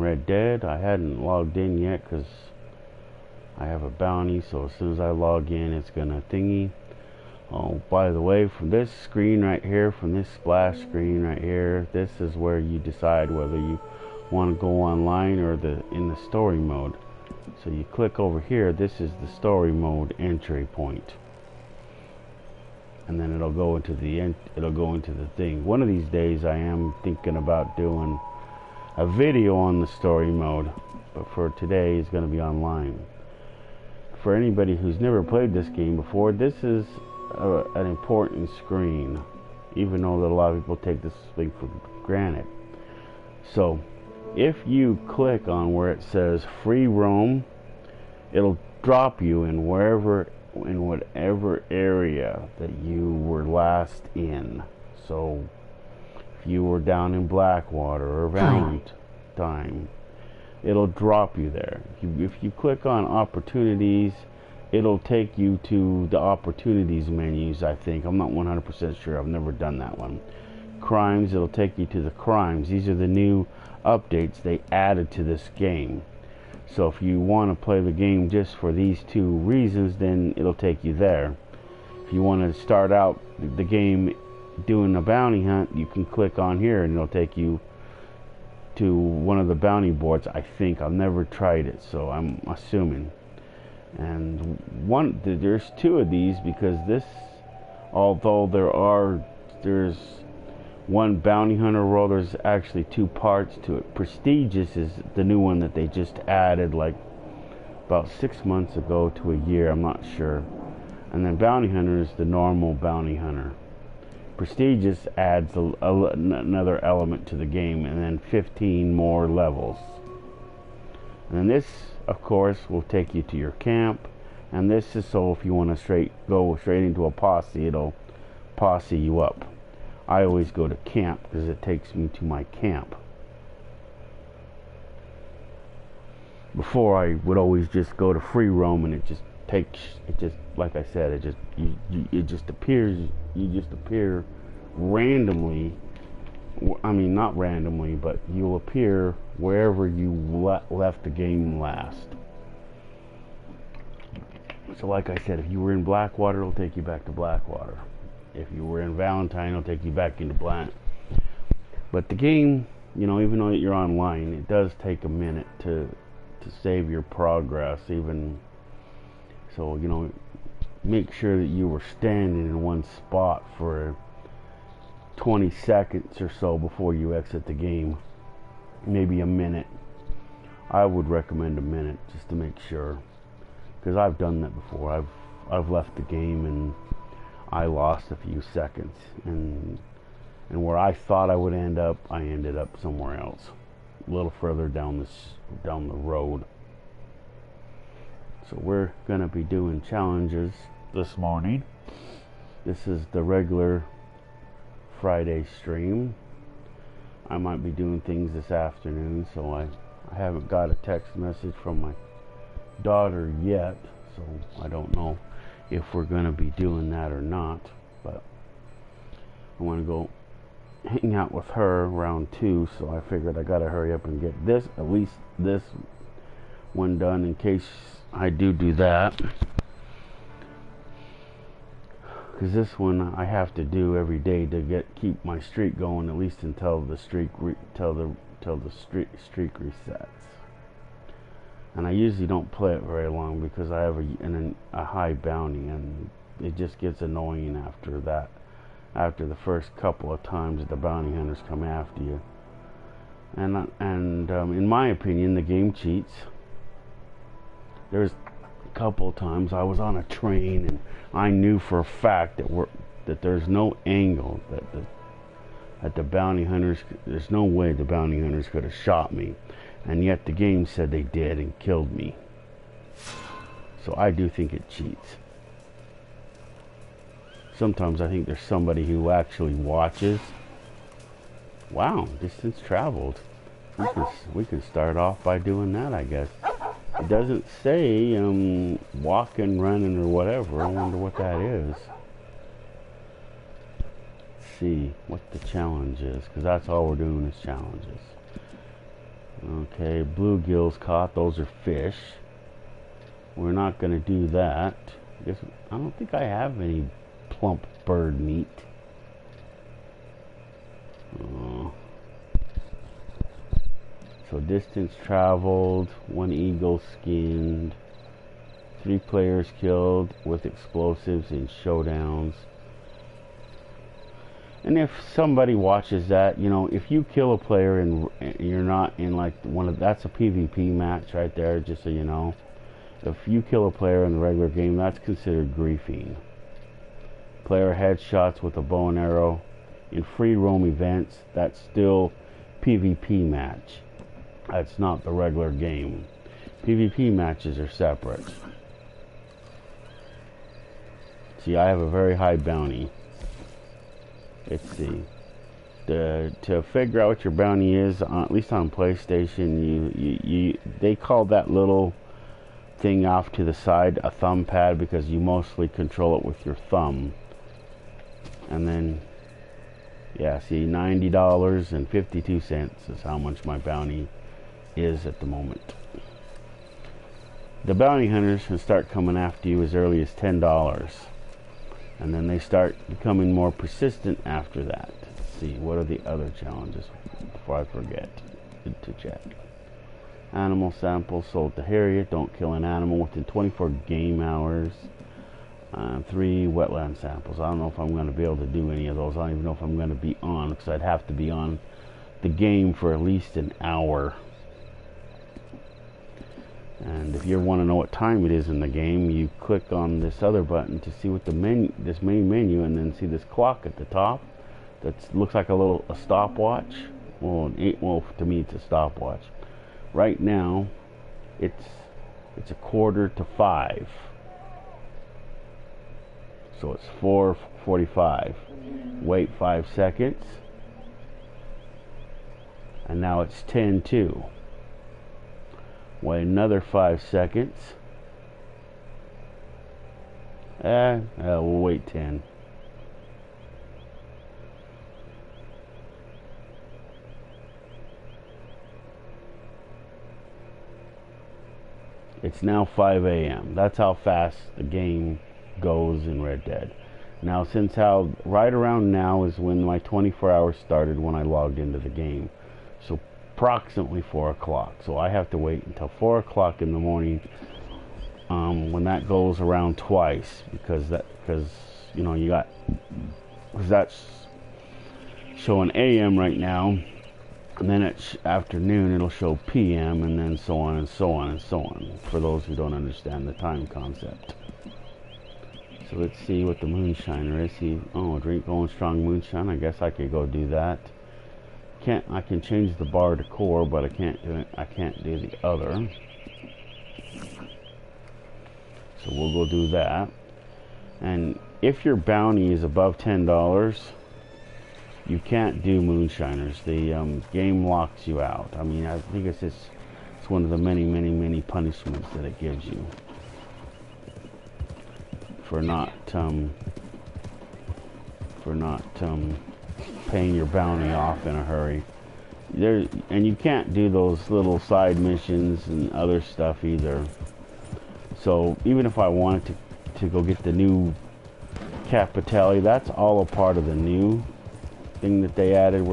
Red Dead. I hadn't logged in yet because I have a bounty, so as soon as I log in, it's gonna thingy. Oh, by the way, from this screen right here, from this splash screen right here, this is where you decide whether you want to go online or in the story mode. So you click over here. This is the story mode entry point, and then it'll go into the thing. One of these days, I am thinking about doing a video on the story mode, but for today, it's going to be online. For anybody who's never played this game before, this is an important screen, even though that a lot of people take this thing for granted. So if you click on where it says free roam, it'll drop you in whatever area that you were last in. So if you were down in Blackwater or Valentine, it'll drop you there. If you click on opportunities, it'll take you to the opportunities menus, I think. I'm not 100% sure. I've never done that one. Crimes, it'll take you to the crimes. These are the new updates they added to this game. So if you want to play the game just for these two reasons, then it'll take you there. If you want to start out the game doing a bounty hunt, you can click on here and it'll take you to one of the bounty boards, I think. I've never tried it, so I'm assuming. And there's two of these, because this, although there's one bounty hunter role, there's actually two parts to it. Prestigious is the new one that they just added like about 6 months ago to a year, I'm not sure. And then bounty hunter is the normal bounty hunter. Prestigious adds another element to the game, and then 15 more levels. And then this, of course, will take you to your camp. And this is so if you want to go straight into a posse, it'll posse you up. I always go to camp because it takes me to my camp. Before, I would always just go to free roam, and it just like I said, it just appears. You just appear randomly. I mean, not randomly, but you'll appear wherever you left the game last. So like I said, if you were in Blackwater, it'll take you back to Blackwater. If you were in Valentine, it'll take you back into Black. But the game, even though you're online, it does take a minute to save your progress. Even so, make sure that you were standing in one spot for 20 seconds or so before you exit the game. Maybe a minute. I would recommend a minute just to make sure, because I've done that before. I've left the game and I lost a few seconds, and where I thought I would end up, I ended up somewhere else, a little further down the road. So we're gonna be doing challenges this morning. This is the regular Friday stream. I might be doing things this afternoon, so I haven't got a text message from my daughter yet, so I don't know if we're going to be doing that or not, but I want to go hang out with her around 2, so I figured I got to hurry up and get at least this one done in case I do that. Because this one I have to do every day to keep my streak going, at least until the streak streak resets. And I usually don't play it very long because I have a high bounty, and it just gets annoying after that. After the first couple of times the bounty hunters come after you, and in my opinion, the game cheats. There's a couple of times I was on a train and I knew for a fact that there's no angle that the bounty hunters. There's no way the bounty hunters could have shot me, and yet the game said they did and killed me. So I do think it cheats. Sometimes I think there's somebody who actually watches. Wow, distance traveled. We can start off by doing that, I guess. It doesn't say walking, running, or whatever. I wonder what that is. Let's see what the challenge is, because that's all we're doing is challenges. Okay, bluegills caught. Those are fish. We're not going to do that. I don't think I have any plump bird meat. So distance traveled, 1 eagle skinned, 3 players killed with explosives in showdowns. And if somebody watches that, you know, if you kill a player and you're not in like that's a PvP match right there, just so you know. If you kill a player in the regular game, that's considered griefing. Player headshots with a bow and arrow in free roam events, that's still PvP match. That's not the regular game. PvP matches are separate. See, I have a very high bounty. Let's see. To figure out what your bounty is, at least on PlayStation, they call that little thing off to the side a thumb pad because you mostly control it with your thumb. And then, yeah, see, $90.52 is how much my bounty is at the moment. The bounty hunters can start coming after you as early as $10. And then they start becoming more persistent after that. Let's see, what are the other challenges before I forget to check. Animal sample sold to Harriet. Don't kill an animal within 24 game hours. 3 wetland samples. I don't know if I'm going to be able to do any of those. I don't even know if I'm going to be on, because I'd have to be on the game for at least an hour. And if you ever want to know what time it is in the game, you click on this other button to see what the this main menu, and then see this clock at the top that looks like a stopwatch. Well, to me it's a stopwatch. Right now it's 4:45, so it's 4:45. Wait 5 seconds, and now it's 10:02. Wait another 5 seconds. We'll wait 10. It's now 5 a.m. That's how fast the game goes in Red Dead. Now, right around now is when my 24 hours started when I logged into the game. So approximately 4 o'clock. So I have to wait until 4 o'clock in the morning when that goes around twice, because you know, because that's showing AM right now, and then it's afternoon it'll show PM, and then so on and so on and so on, for those who don't understand the time concept. So let's see what the moonshiner is. Drink Going Strong moonshine. I guess I could go do that. I can change the bar to core, but I can't do the other. So we'll go do that. And if your bounty is above $10, you can't do moonshiners. The game locks you out. I mean, I think it's one of the many punishments that it gives you for not paying your bounty off in a hurry. And you can't do those little side missions and other stuff either. So even if I wanted to go get the new Capitale, that's all a part of the new thing that they added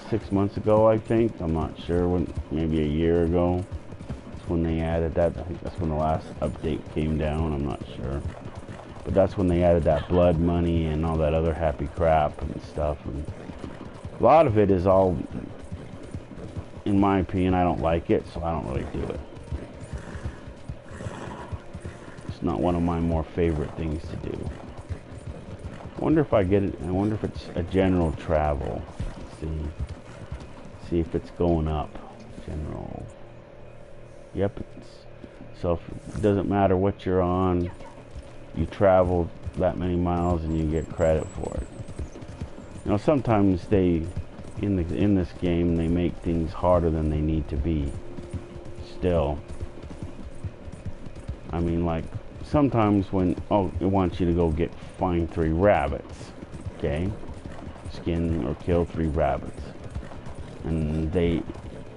6 months ago, I think. I'm not sure, maybe a year ago. That's when they added that. I think that's when the last update came down. I'm not sure. But that's when they added that blood money and all that other happy crap and stuff. And a lot of it is all, in my opinion, I don't like it, so I don't really do it. It's not one of my more favorite things to do. I wonder if I get it. I wonder if it's a general travel. Let's see if it's going up. General. Yep. So it doesn't matter what you're on. You travel that many miles and you get credit for it. You know, sometimes in this game they make things harder than they need to be. Still, I mean, like sometimes when it wants you to go find 3 rabbits, okay, skin or kill 3 rabbits, and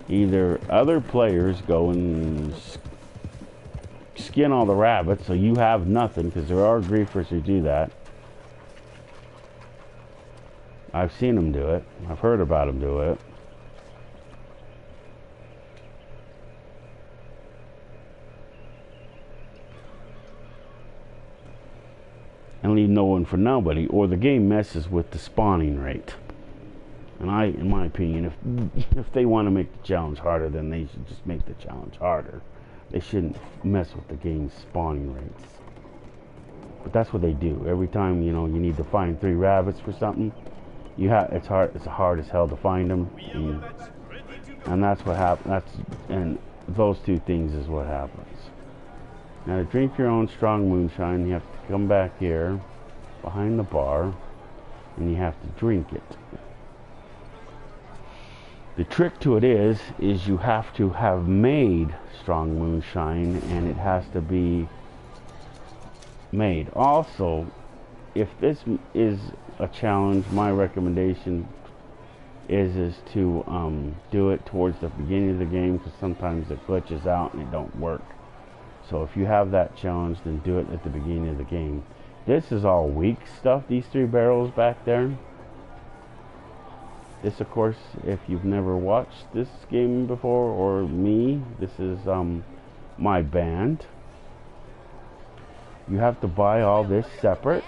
Either other players go and skin all the rabbits, so you have nothing, because there are griefers who do that. I've seen them do it. I've heard about them do it. And leave no one for nobody, or the game messes with the spawning rate. And in my opinion, if they want to make the challenge harder, then they should just make the challenge harder. They shouldn't mess with the game's spawning rates. But that's what they do. Every time, you need to find 3 rabbits for something, it's hard as hell to find them. And that's what happens. And those 2 things is what happens. Now, to drink your own strong moonshine, you have to come back here behind the bar and you have to drink it. The trick to it is you have to have made strong moonshine, and it has to be made. Also, if this is a challenge, my recommendation is to do it towards the beginning of the game, because sometimes it glitches out and it don't work. So if you have that challenge, then do it at the beginning of the game. This is all weak stuff, these 3 barrels back there. This, of course, if you've never watched this game before, or me, this is my band. You have to buy all this separate.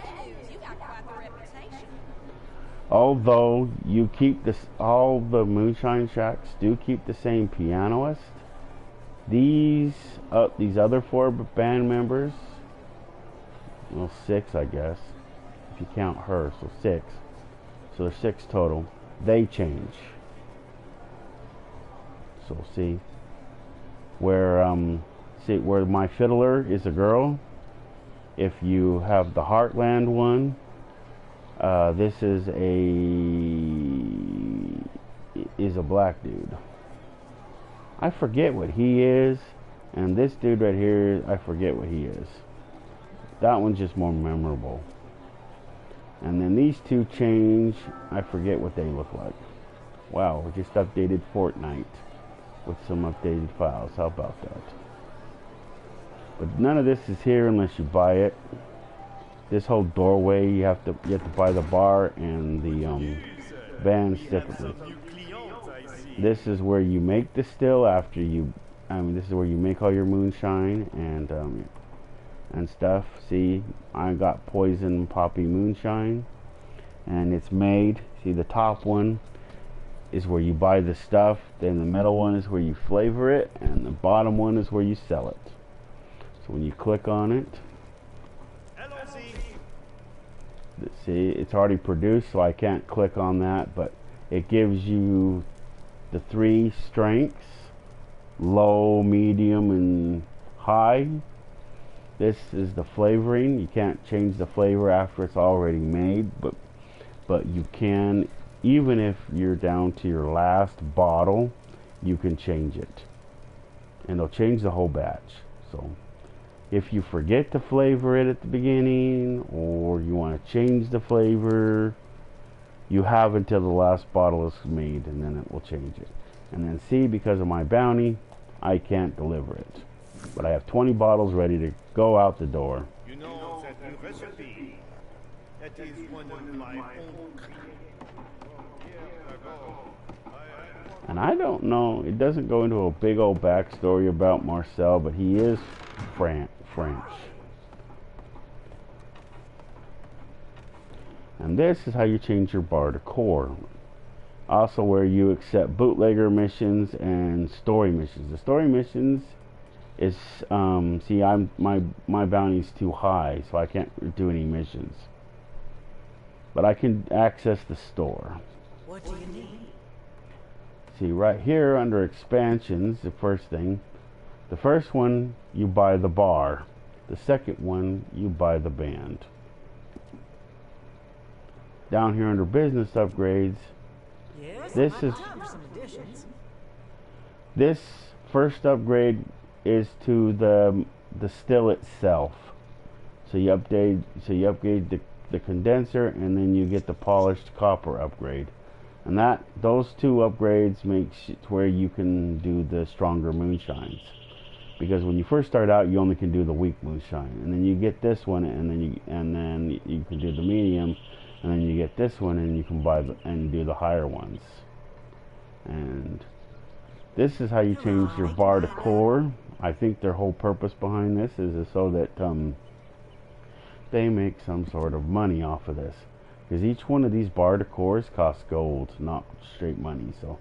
Although you keep this, all the moonshine shacks do keep the same pianist. These other 4 band members, well, 6 I guess, if you count her, so 6. So there's 6 total. They change. So see where my fiddler is a girl. If you have the Heartland one, this is a black dude. I forget what he is, and this dude right here, I forget what he is. That one's just more memorable. And then these 2 change. I forget what they look like. Wow, we just updated Fortnite with some updated files. How about that? But none of this is here unless you buy it. This whole doorway, you have to buy the bar and the band separately. This is where you make the still after you. This is where you make all your moonshine and stuff. See, I got poison poppy moonshine, and it's made. See, the top one is where you buy the stuff. Then the middle one is where you flavor it, and the bottom one is where you sell it. So when you click on it, see, it's already produced, so I can't click on that, but it gives you the 3 strengths: low, medium, and high. This is the flavoring. You can't change the flavor after it's already made, but you can, even if you're down to your last bottle, you can change it, and it'll change the whole batch. So if you forget to flavor it at the beginning, or you want to change the flavor, you have until the last bottle is made, and then it will change it. And then see, because of my bounty, I can't deliver it. But I have 20 bottles ready to go out the door. You know that new recipe. That is one of my own. And I don't know, it doesn't go into a big old backstory about Marcel, but he is French. And this is how you change your bar to core. Also where you accept bootlegger missions and story missions. The story missions is, see, my bounty's too high, so I can't do any missions. But I can access the store. What do you need? See, right here under expansions, the first thing, the first one, you buy the bar. The second one, you buy the band. Down here under business upgrades, Yes, this is, time for some additions. this first upgrade is to the still itself. So you upgrade the condenser, and then you get the polished copper upgrade. And those two upgrades makes it where you can do the stronger moonshines. Because when you first start out, you only can do the weak moonshine, and then you get this one, and then you can do the medium, and then you get this one, and you can buy and do the higher ones. And this is how you change your bar to core. I think their whole purpose behind this is so that they make some sort of money off of this. Because each one of these bar to cores costs gold, not straight money. So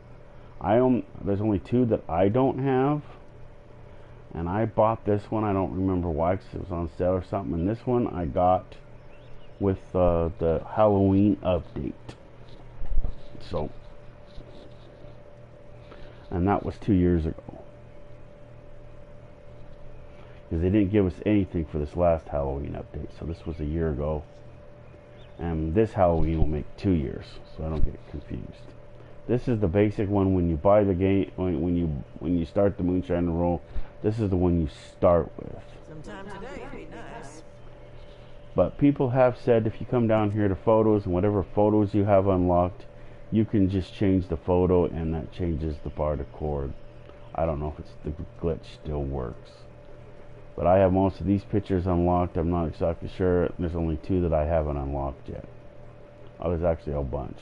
there's only two that I don't have. And I bought this one. I don't remember why, because it was on sale or something. And this one I got with the Halloween update. So, and that was 2 years ago. Because they didn't give us anything for this last Halloween update. So this was a year ago. And this Halloween will make 2 years. So I don't get confused. This is the basic one when you buy the game, when you start the moonshine roll. This is the one you start with. Sometime today would be nice. But people have said if you come down here to photos and whatever photos you have unlocked, you can just change the photo and that changes the bar to core. I don't know if the glitch still works. But I have most of these pictures unlocked. I'm not exactly sure. There's only 2 that I haven't unlocked yet. Oh, there's actually a bunch.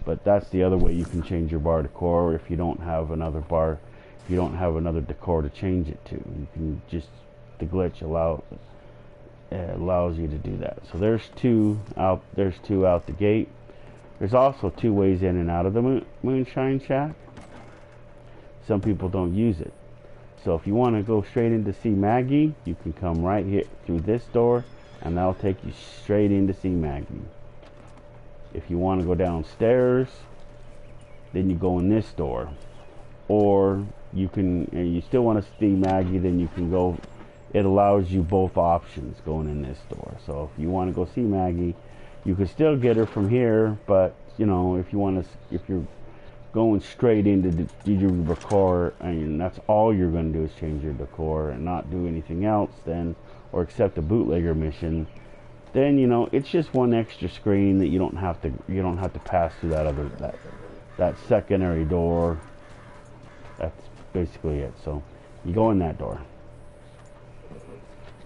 But that's the other way you can change your bar to core if you don't have another bar. If you don't have another decor to change it to, you can just, the glitch allows you to do that. So there's two out the gate. There's also 2 ways in and out of the moonshine shack. Some people don't use it. So if you want to go straight in to see Maggie, you can come right here through this door, and that'll take you straight in to see Maggie. If you want to go downstairs, then you go in this door. Or you can, and you still want to see Maggie, then you can go, it allows you both options going in this door. So if you want to go see Maggie, you can still get her from here, but you know, if you're going straight into do your decor, and that's all you're going to do is change your decor and not do anything else, then, or accept a bootlegger mission, then you know it's just one extra screen that you don't have to pass through that secondary door. That's basically it. So you go in that door.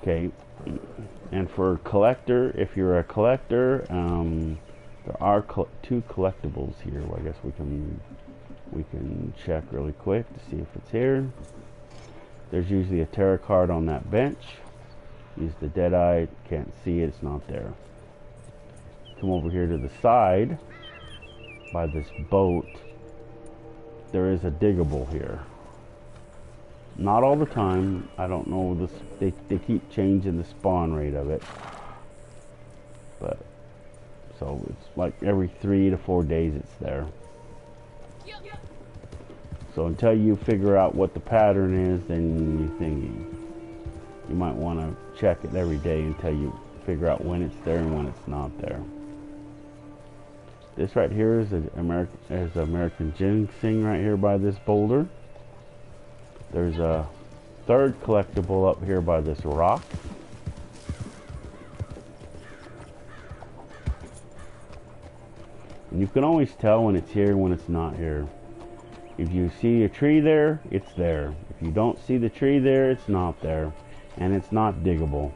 Okay. And for collector, if you're a collector, there are 2 collectibles here. Well, I guess we can check really quick to see if it's here. There's usually a tarot card on that bench. Use the dead eye. Can't see it. It's not there. Come over here to the side by this boat. There is a diggable here. Not all the time. I don't know this. They keep changing the spawn rate of it. But so it's like every 3 to 4 days it's there. So until you figure out what the pattern is, then you're thinking you might want to check it every day until you figure out when it's there and when it's not there. This right here is American Ginseng right here by this boulder. There's a 3rd collectible up here by this rock. And you can always tell when it's here and when it's not here. If you see a tree there, it's there. If you don't see the tree there, it's not there. And it's not diggable.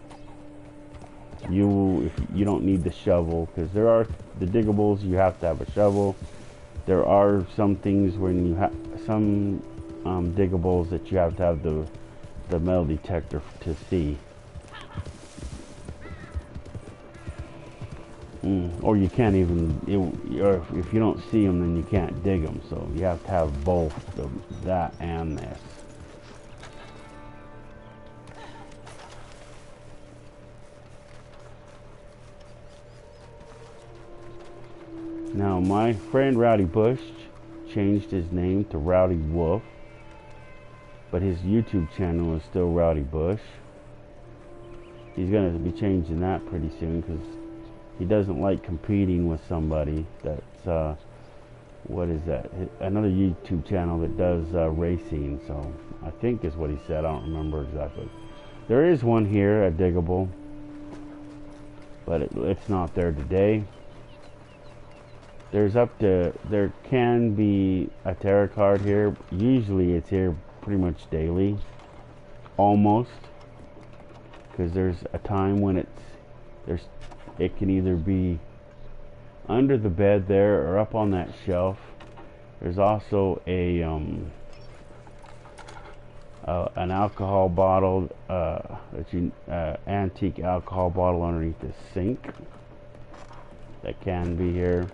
If you don't need the shovel, because there are the diggables, you have to have a shovel. There are some things when you have some diggables that you have to have the metal detector to see. Or you can't even, or if you don't see them, then you can't dig them. So you have to have both that and this. Now my friend Rowdy Bush changed his name to Rowdy Wolf, but his YouTube channel is still Rowdy Bush. He's going to be changing that pretty soon because he doesn't like competing with somebody that's what is that, another YouTube channel that does racing. So I think is what he said. I don't remember exactly. There is one here at Diggable, but it's not there today. there can be a tarot card here. Usually it's here pretty much daily, almost, because there's a time when it can either be under the bed there or up on that shelf. There's also an alcohol bottle, antique alcohol bottle underneath the sink that can be here.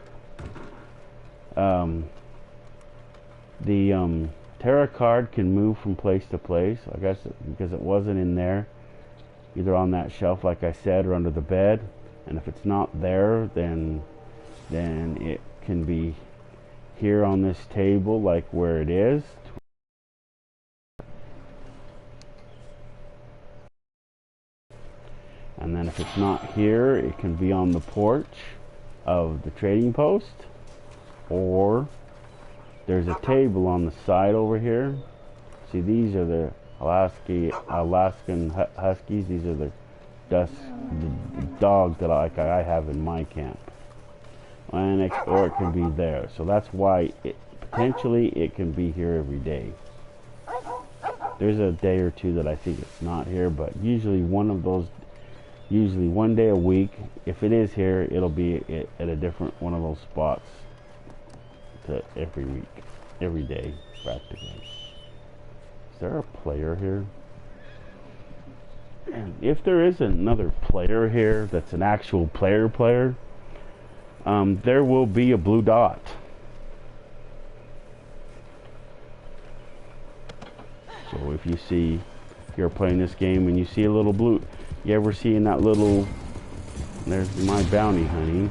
The tarot card can move from place to place, I guess, because it wasn't in there, either on that shelf like I said or under the bed. And if it's not there, then it can be here on this table, like where it is. And then if it's not here, it can be on the porch of the trading post, or there's a table on the side over here. See, these are the Alaskan Huskies. These are the dogs that I have in my camp. Or it can be there. So that's why potentially it can be here every day. There's a day or two that I think it's not here, but usually one day a week. If it is here, it'll be at a different one of those spots every week, every day practically. Is there a player here? And if there is another player here that's an actual player, there will be a blue dot. So if you see, you're playing this game and you see a little blue, you ever seen that little, there's my bounty, honey.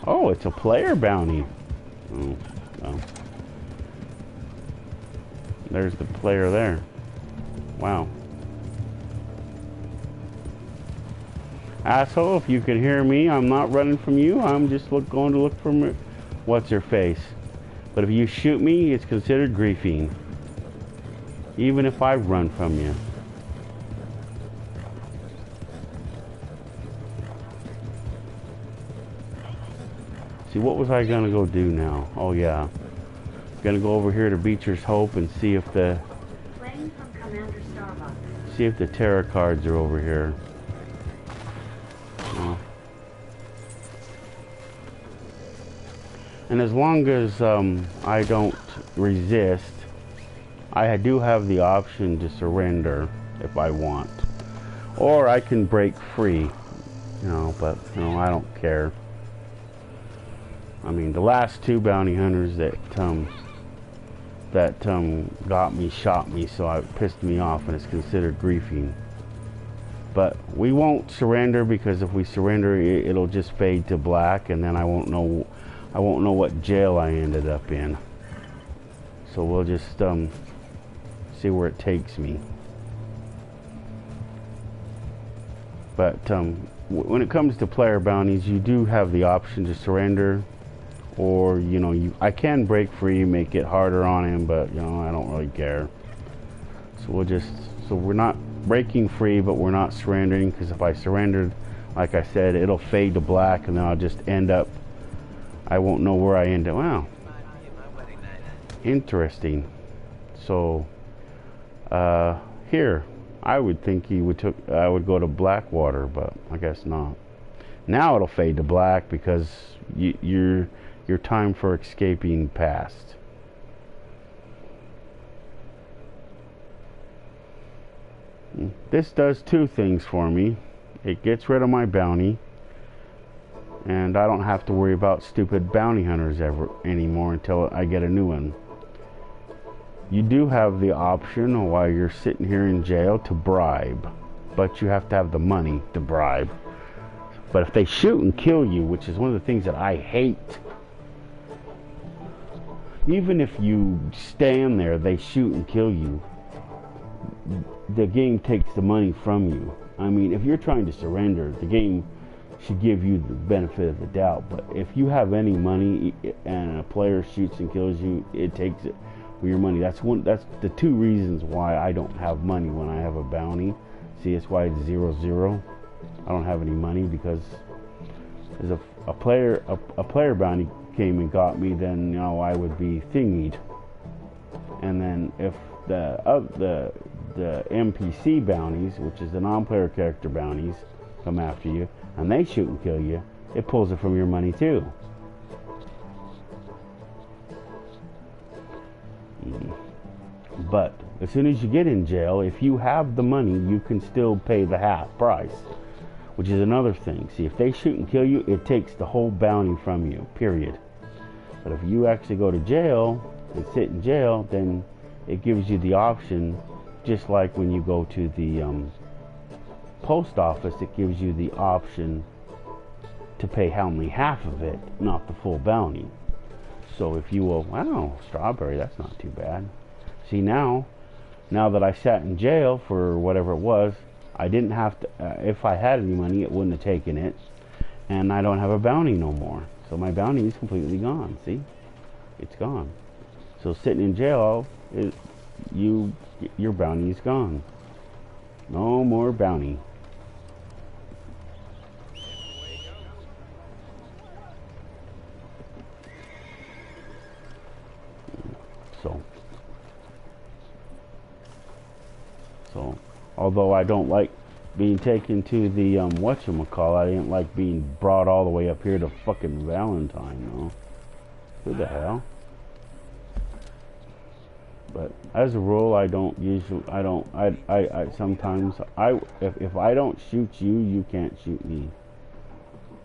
Oh, it's a player bounty. Oh, no. There's the player there. Wow. Asshole, if you can hear me, I'm not running from you. I'm just going to look for what's her face. But if you shoot me, it's considered griefing. Even if I run from you. See, what was I gonna go do now? Oh yeah. Gonna go over here to Beecher's Hope and see if the tarot cards are over here. And as long as I don't resist, I do have the option to surrender if I want, or I can break free, but I don't care. I mean, the last two bounty hunters that got me shot me, so it pissed me off, and it's considered griefing. But we won't surrender, because if we surrender, it'll just fade to black, and then I won't know what jail I ended up in. So we'll just see where it takes me. But when it comes to player bounties, you do have the option to surrender, or I can break free, make it harder on him, but I don't really care. So we're not breaking free, but we're not surrendering, because if I surrendered, like I said, it'll fade to black, and then I'll just end up, I won't know where I end up. Wow, interesting. So here, I would think I would go to Blackwater, but I guess not. Now it'll fade to black because your time for escaping passed. This does two things for me. It gets rid of my bounty, and I don't have to worry about stupid bounty hunters anymore until I get a new one. You do have the option while you're sitting here in jail to bribe, but you have to have the money to bribe. But if they shoot and kill you, which is one of the things that I hate, even if you stand there, they shoot and kill you, the game takes the money from you. I mean, if you're trying to surrender, the game should give you the benefit of the doubt. But if you have any money and a player shoots and kills you, it takes it for your money. That's the two reasons why I don't have money when I have a bounty. See, that's why it's 0-0. I don't have any money, because is if a player bounty came and got me, then you know I would be thingied. And then if the NPC bounties, which is the non-player character bounties, come after you and they shoot and kill you, it pulls it from your money too. But as soon as you get in jail, if you have the money, you can still pay the half price, which is another thing. See, if they shoot and kill you, it takes the whole bounty from you, period. But if you actually go to jail and sit in jail, then it gives you the option, just like when you go to the post office, it gives you the option to pay only half of it, not the full bounty. So if you will, wow, strawberry, that's not too bad. See, now that I sat in jail for whatever it was, I didn't have to, if I had any money, it wouldn't have taken it, and I don't have a bounty no more. So my bounty is completely gone, see? It's gone. So sitting in jail, your bounty is gone. No more bounty. So, although I don't like being taken to the whatchamacallit, I didn't like being brought all the way up here to fucking Valentine, though. Who the hell? But as a rule, I don't usually, sometimes, if I don't shoot you, you can't shoot me.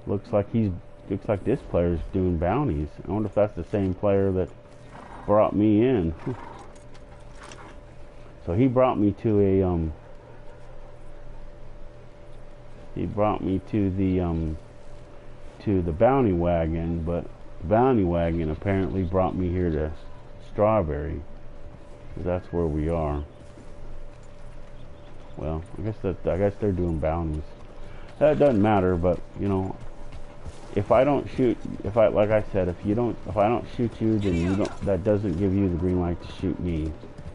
Looks like this player's doing bounties. I wonder if that's the same player that brought me in. So he brought me to the bounty wagon, but the bounty wagon apparently brought me here to Strawberry. That's where we are. Well, I guess they're doing bounties. That doesn't matter, but you know, if I don't shoot, like I said, if I don't shoot you, then that doesn't give you the green light to shoot me.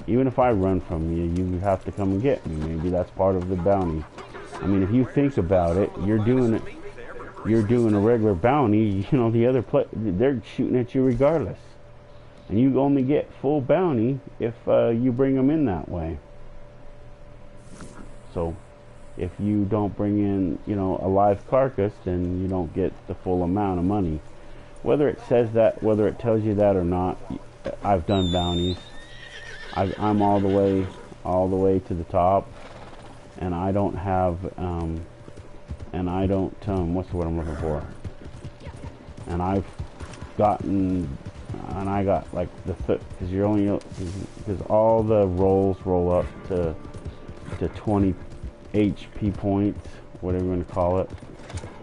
Even if I run from you, you have to come and get me. Maybe that's part of the bounty. I mean, if you think about it, you're doing a regular bounty. You know, the other they're shooting at you regardless, and you only get full bounty if you bring them in that way. So, if you don't bring in, you know, a live carcass, then you don't get the full amount of money. Whether it says that, whether it tells you that or not, I've done bounties. I'm all the way to the top, and I don't have, what's the word I'm looking for? And I've gotten, and I got like because because all the rolls roll up to 20 HP points, whatever you want to call it,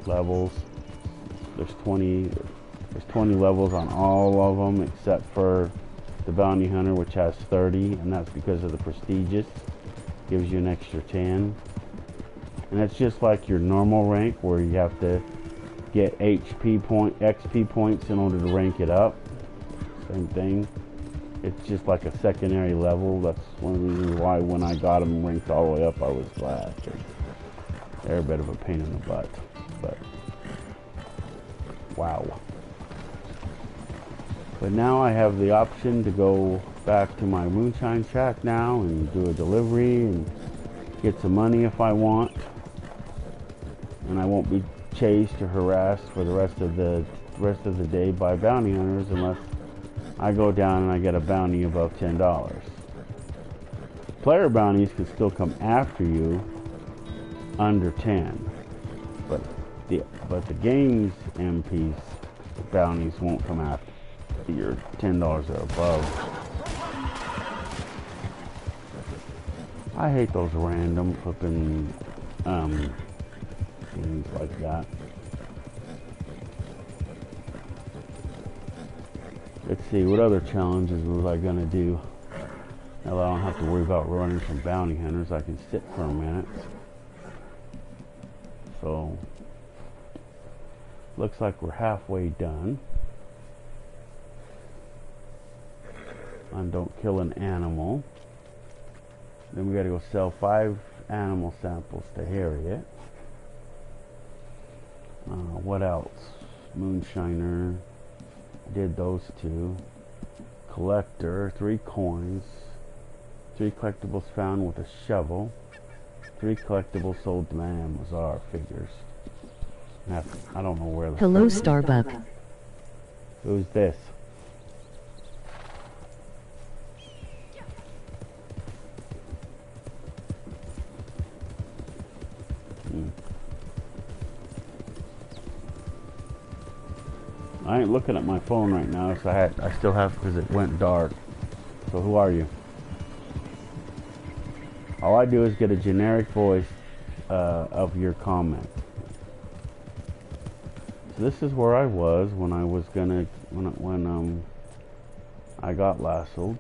levels. There's 20 levels on all of them except for the bounty hunter, which has 30, and that's because of the prestigious. Gives you an extra 10, and that's just like your normal rank, where you have to get XP points in order to rank it up. Same thing. It's just like a secondary level. That's one of the reasons why when I got them ranked all the way up, I was glad. They're a bit of a pain in the butt, but wow. But now I have the option to go back to my moonshine shack now and do a delivery and get some money if I want. And I won't be chased or harassed for the rest of the day by bounty hunters unless I go down and I get a bounty above $10. Player bounties can still come after you under 10, but the game's MP's bounties won't come after your $10 or above. I hate those random flipping things like that. Let's see, what other challenges was I gonna do? Now that I don't have to worry about running from bounty hunters, I can sit for a minute. So, looks like we're halfway done. And don't kill an animal. Then we gotta go sell 5 animal samples to Harriet. What else? Moonshiner. Did those two. Collector, 3 coins. 3 collectibles found with a shovel. 3 collectibles sold to Amazar figures. I don't know where the... Hello, Starbuck. Who's this? I ain't looking at my phone right now, so I still have, because it went dark. So who are you? All I do is get a generic voice of your comment. So this is where I was when I was gonna when I got lassoed.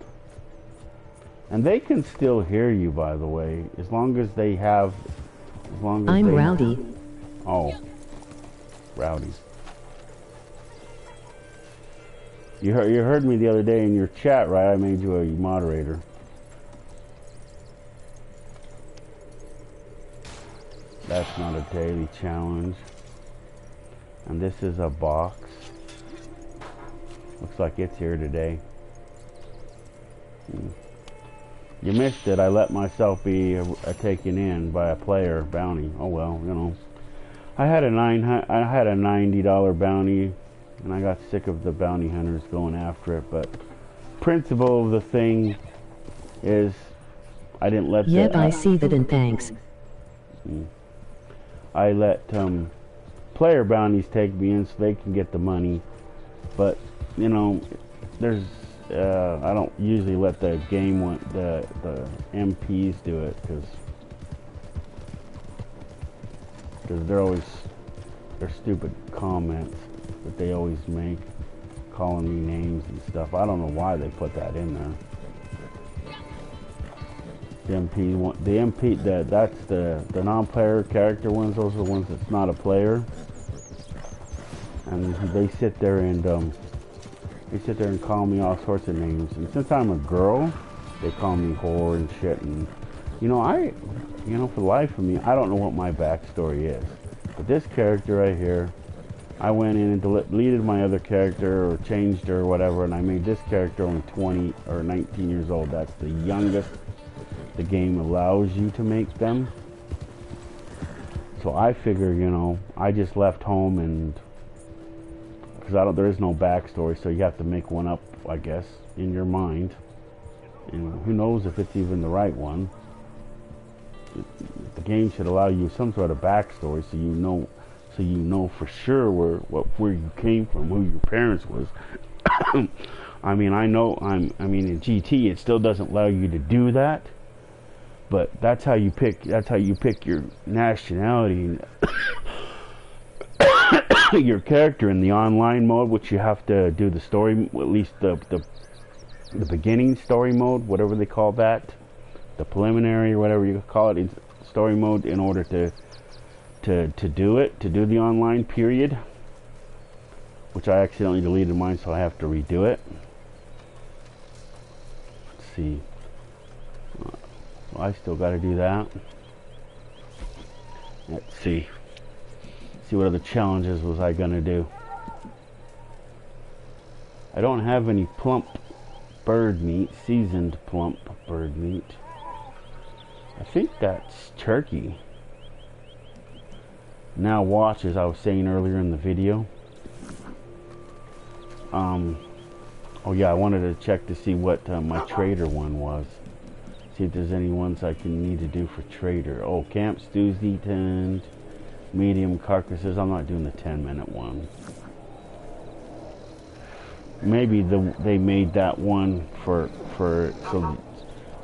And they can still hear you, by the way, as long as they have. As long as I'm they, Rowdy. Oh, Rowdy. You heard me the other day in your chat, right? I made you a moderator. That's not a daily challenge. And this is a box. Looks like it's here today. You missed it. I let myself be taken in by a player bounty. Oh well, you know. I had a $90 bounty, and I got sick of the bounty hunters going after it. But principle of the thing is, I didn't let. Yep, I see that, and thanks. I let player bounties take me in so they can get the money, but you know, there's I don't usually let the game the MPs do it because they're stupid comments that they always make, calling me names and stuff. I don't know why they put that in there. That's the non-player character ones. Those are the ones that's not a player, and they sit there and call me all sorts of names. And since I'm a girl, they call me whore and shit. And for the life of me, I don't know what my backstory is. But this character right here, I went in and deleted my other character or changed her or whatever, and I made this character only 20 or 19 years old. That's the youngest the game allows you to make them. So I figure, you know, I just left home, and because there is no backstory, so you have to make one up, I guess, in your mind. And who knows if it's even the right one. The game should allow you some sort of backstory, so you know for sure where you came from, who your parents was. I mean, in GT it still doesn't allow you to do that. But that's how you pick your nationality, your character in the online mode, which you have to do the story, at least the beginning story mode, whatever they call that, the preliminary or whatever you call it, in story mode, in order to do the online period, which I accidentally deleted mine, so I have to redo it. Let's see. I still got to do that. Let's see. See what other challenges was I gonna do. I don't have any plump bird meat, seasoned plump bird meat. I think that's turkey. Now watch, as I was saying earlier in the video. Oh yeah, I wanted to check to see what my trader one was. See if there's any ones I need to do for trader. Oh, camp stews eaten, medium carcasses. I'm not doing the 10-minute one. Maybe they made that one so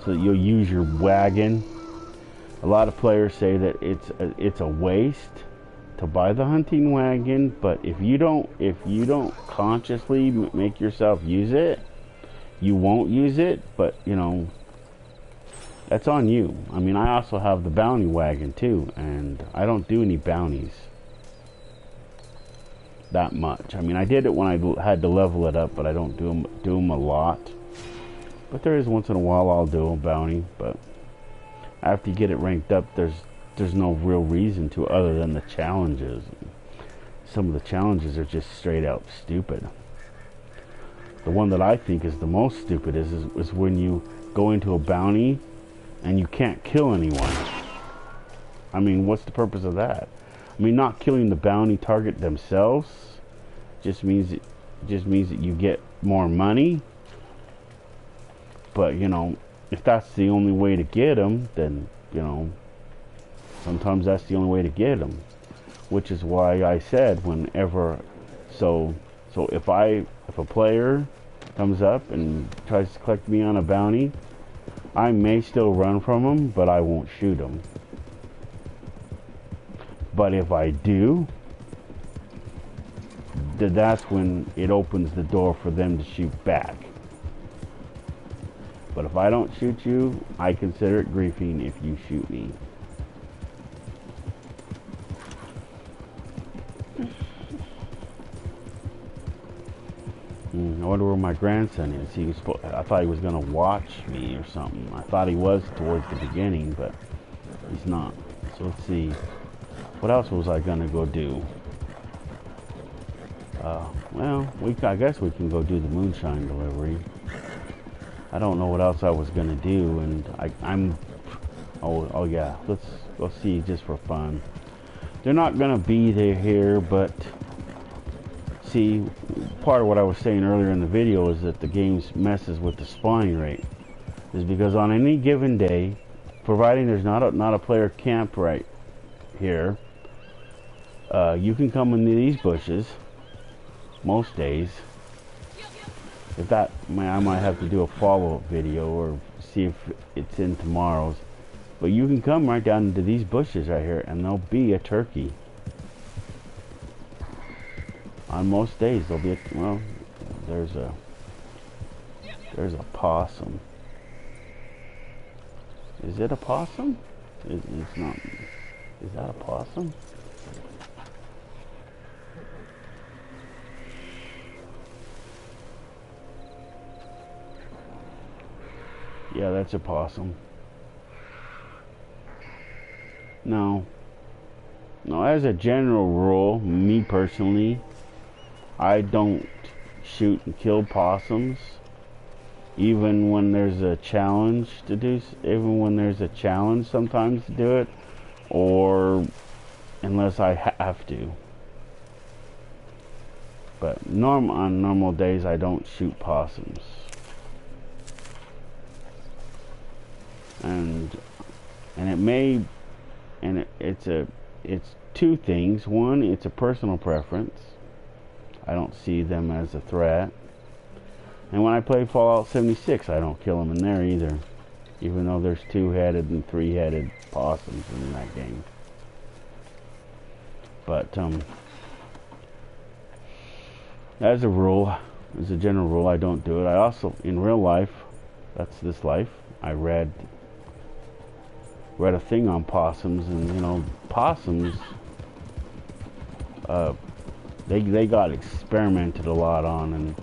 you'll use your wagon. A lot of players say that it's a waste to buy the hunting wagon, but if you don't consciously make yourself use it, you won't use it. But you know, that's on you. I mean, I also have the bounty wagon too, and I don't do any bounties that much. I mean, I did it when I had to level it up, but I don't do them a lot. But there is once in a while I'll do a bounty, but after you get it ranked up, there's no real reason to, other than the challenges. some of the challenges are just straight out stupid. The one that I think is the most stupid is when you go into a bounty and you can't kill anyone. I mean, what's the purpose of that? I mean, not killing the bounty target themselves just means that you get more money. But, you know, if that's the only way to get them, then, you know, sometimes that's the only way to get them. Which is why I said whenever, so if a player comes up and tries to collect me on a bounty, I may still run from him, but I won't shoot him. But if I do, then that's when it opens the door for them to shoot back. But if I don't shoot you, I consider it griefing if you shoot me. I wonder where my grandson is. I thought he was going to watch me or something. I thought he was towards the beginning, but he's not. So let's see. What else was I going to go do? Well, I guess we can go do the moonshine delivery. I don't know what else I was going to do, and oh yeah, let's go see just for fun. They're not going to be there here, but see, part of what I was saying earlier in the video is that the game messes with the spawning rate. Is because on any given day, providing there's not a player camped right here, you can come into these bushes most days. If that, I might have to do a follow-up video or see if it's in tomorrow's. But you can come right down into these bushes right here, and there'll be a turkey. On most days, there'll be well, there's a possum. Is it a possum? It's not. Is that a possum? Yeah, that's a possum. No, as a general rule, me personally, I don't shoot and kill possums, even when there's a challenge to do, sometimes to do it, or unless I have to. But on normal days, I don't shoot possums. And it may, and it's two things. One, it's a personal preference. I don't see them as a threat. And when I play Fallout 76, I don't kill them in there either, even though there's 2-headed and 3-headed possums in that game. But as a general rule, I don't do it. I also, in real life, that's this life, I read a thing on possums, and you know, possums, they got experimented a lot on, and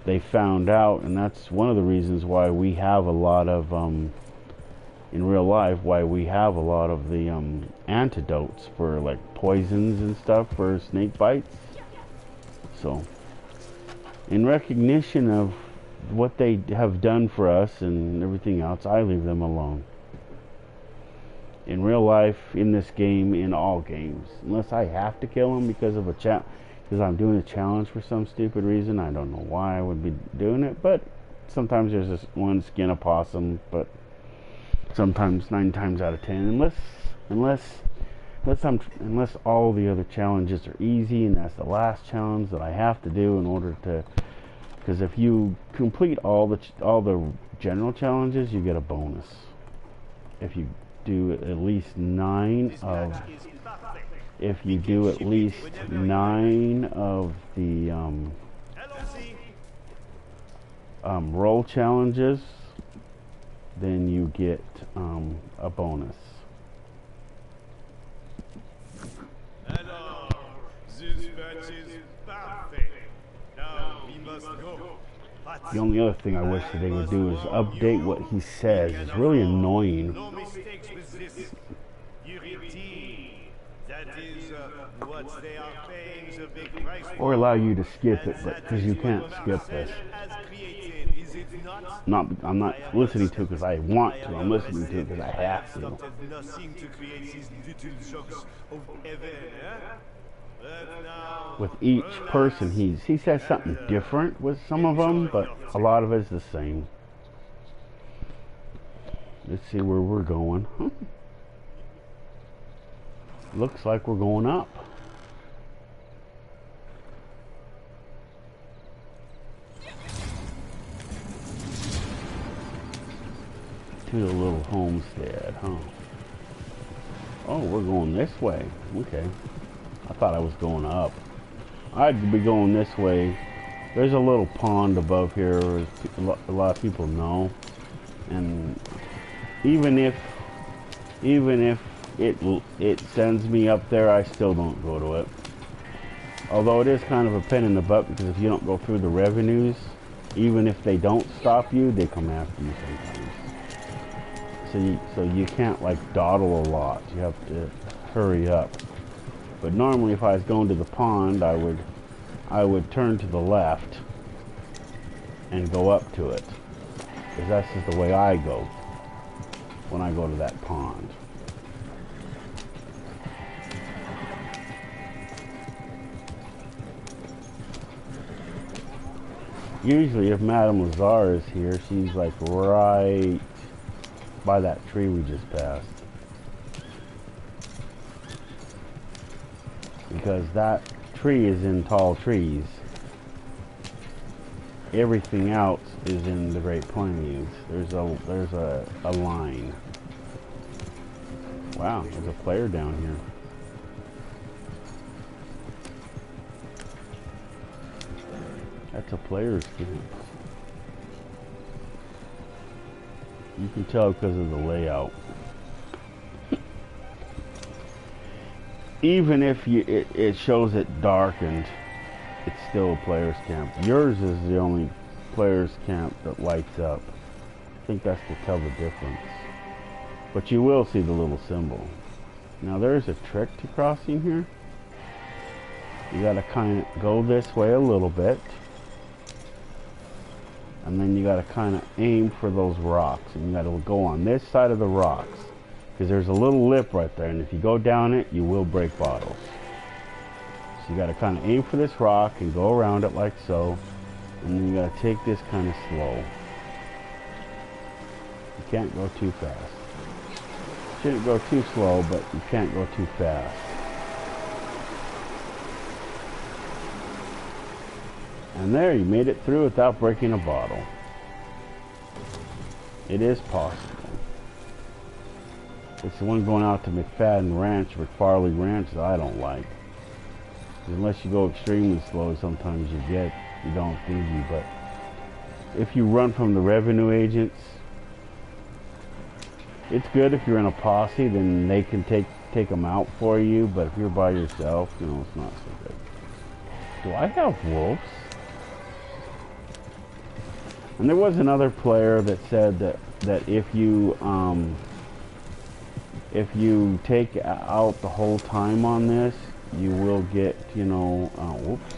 they found out, and that's one of the reasons why we have a lot of in real life, why we have a lot of the antidotes for like poisons and stuff for snake bites. So in recognition of what they have done for us and everything else, I leave them alone. In real life, in this game, in all games, unless I have to kill them because of because I'm doing a challenge for some stupid reason. I don't know why I would be doing it, but sometimes there's this one skin a possum, but sometimes 9 times out of 10, unless all the other challenges are easy and that's the last challenge that I have to do in order to, because if you complete all the general challenges, you get a bonus. If you do at least 9 of the role challenges, then you get a bonus. The only other thing I wish that they would do is update what he says. It's really annoying. No mistakes with this. That is what they are paying the big price for. Or allow you to skip it, but because you can't skip this. Created, is it not? I'm not listening to it because I want to. I'm listening to it because I have to. Nothing to create these little jokes of heaven, But now, With each person, he says something different with some of them, but a lot of it's the same. Let's see where we're going. Looks like we're going up. To the little homestead, huh? Oh, we're going this way. Okay. I thought I was going up. I'd be going this way. There's a little pond above here, as a lot of people know. And even if it sends me up there, I still don't go to it. Although it is kind of a pain in the butt, because if you don't go through the revenues, even if they don't stop you, they come after you sometimes. So you can't like dawdle a lot. You have to hurry up. But normally, if I was going to the pond, I would turn to the left and go up to it, because that's just the way I go when I go to that pond. Usually if Madame Lazar is here, she's like right by that tree we just passed. Because that tree is in tall trees. Everything else is in the Great Plains. There's a line. Wow, there's a player down here. That's a player's camp. You can tell because of the layout. Even if it shows it darkened, it's still a player's camp. Yours is the only player's camp that lights up. I think that's to tell the difference. But you will see the little symbol. Now there's a trick to crossing here. You gotta kind of go this way a little bit. And then you gotta kind of aim for those rocks. And you gotta go on this side of the rocks. Because there's a little lip right there. And if you go down it, you will break bottles. So you gotta kind of aim for this rock and go around it like so. And then you gotta take this kind of slow. You can't go too fast. Shouldn't go too slow, but you can't go too fast. And there, you made it through without breaking a bottle. It is possible. It's the one going out to McFadden Ranch, McFarley Ranch, that I don't like. Unless you go extremely slow, sometimes you don't think. But if you run from the revenue agents, it's good if you're in a posse, then they can take them out for you. But if you're by yourself, you know, it's not so good. Do I have wolves? And there was another player that said that if you take out the whole time on this, you will get, you know, whoops.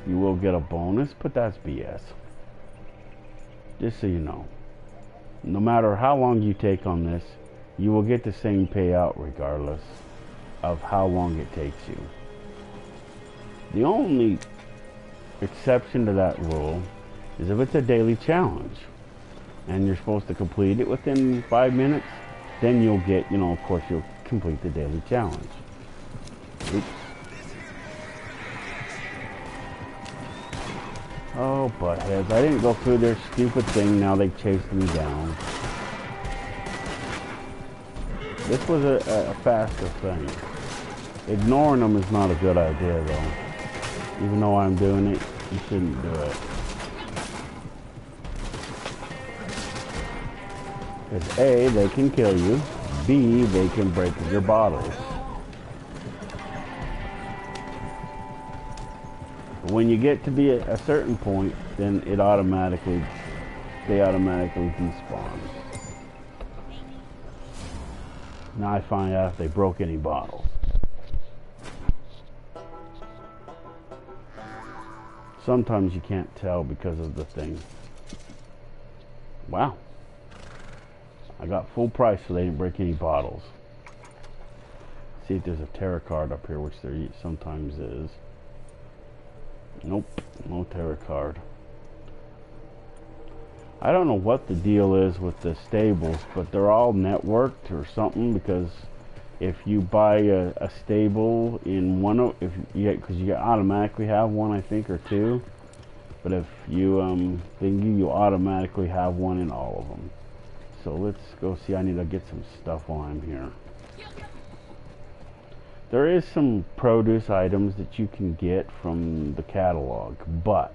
You will get a bonus, but that's BS. Just so you know. No matter how long you take on this, you will get the same payout regardless of how long it takes you. The only exception to that rule is if it's a daily challenge and you're supposed to complete it within 5 minutes, then you'll get, you know, of course you'll complete the daily challenge. Oops. Oh, buttheads. I didn't go through their stupid thing, now they chased me down. This was a faster thing. Ignoring them is not a good idea, though. Even though I'm doing it, you shouldn't do it. Because A, they can kill you. B, they can break your bottles. When you get to be a certain point, then they automatically despawn. Now I find out if they broke any bottles. Sometimes you can't tell because of the thing. Wow. I got full price so they didn't break any bottles. See if there's a tarot card up here, which there sometimes is. Nope, no tarot card. I don't know what the deal is with the stables, but they're all networked or something, because if you buy a stable in one of, because you automatically have one, I think, or two. But if you then you automatically have one in all of them. So let's go see. I need to get some stuff while I'm here. There is some produce items that you can get from the catalog, but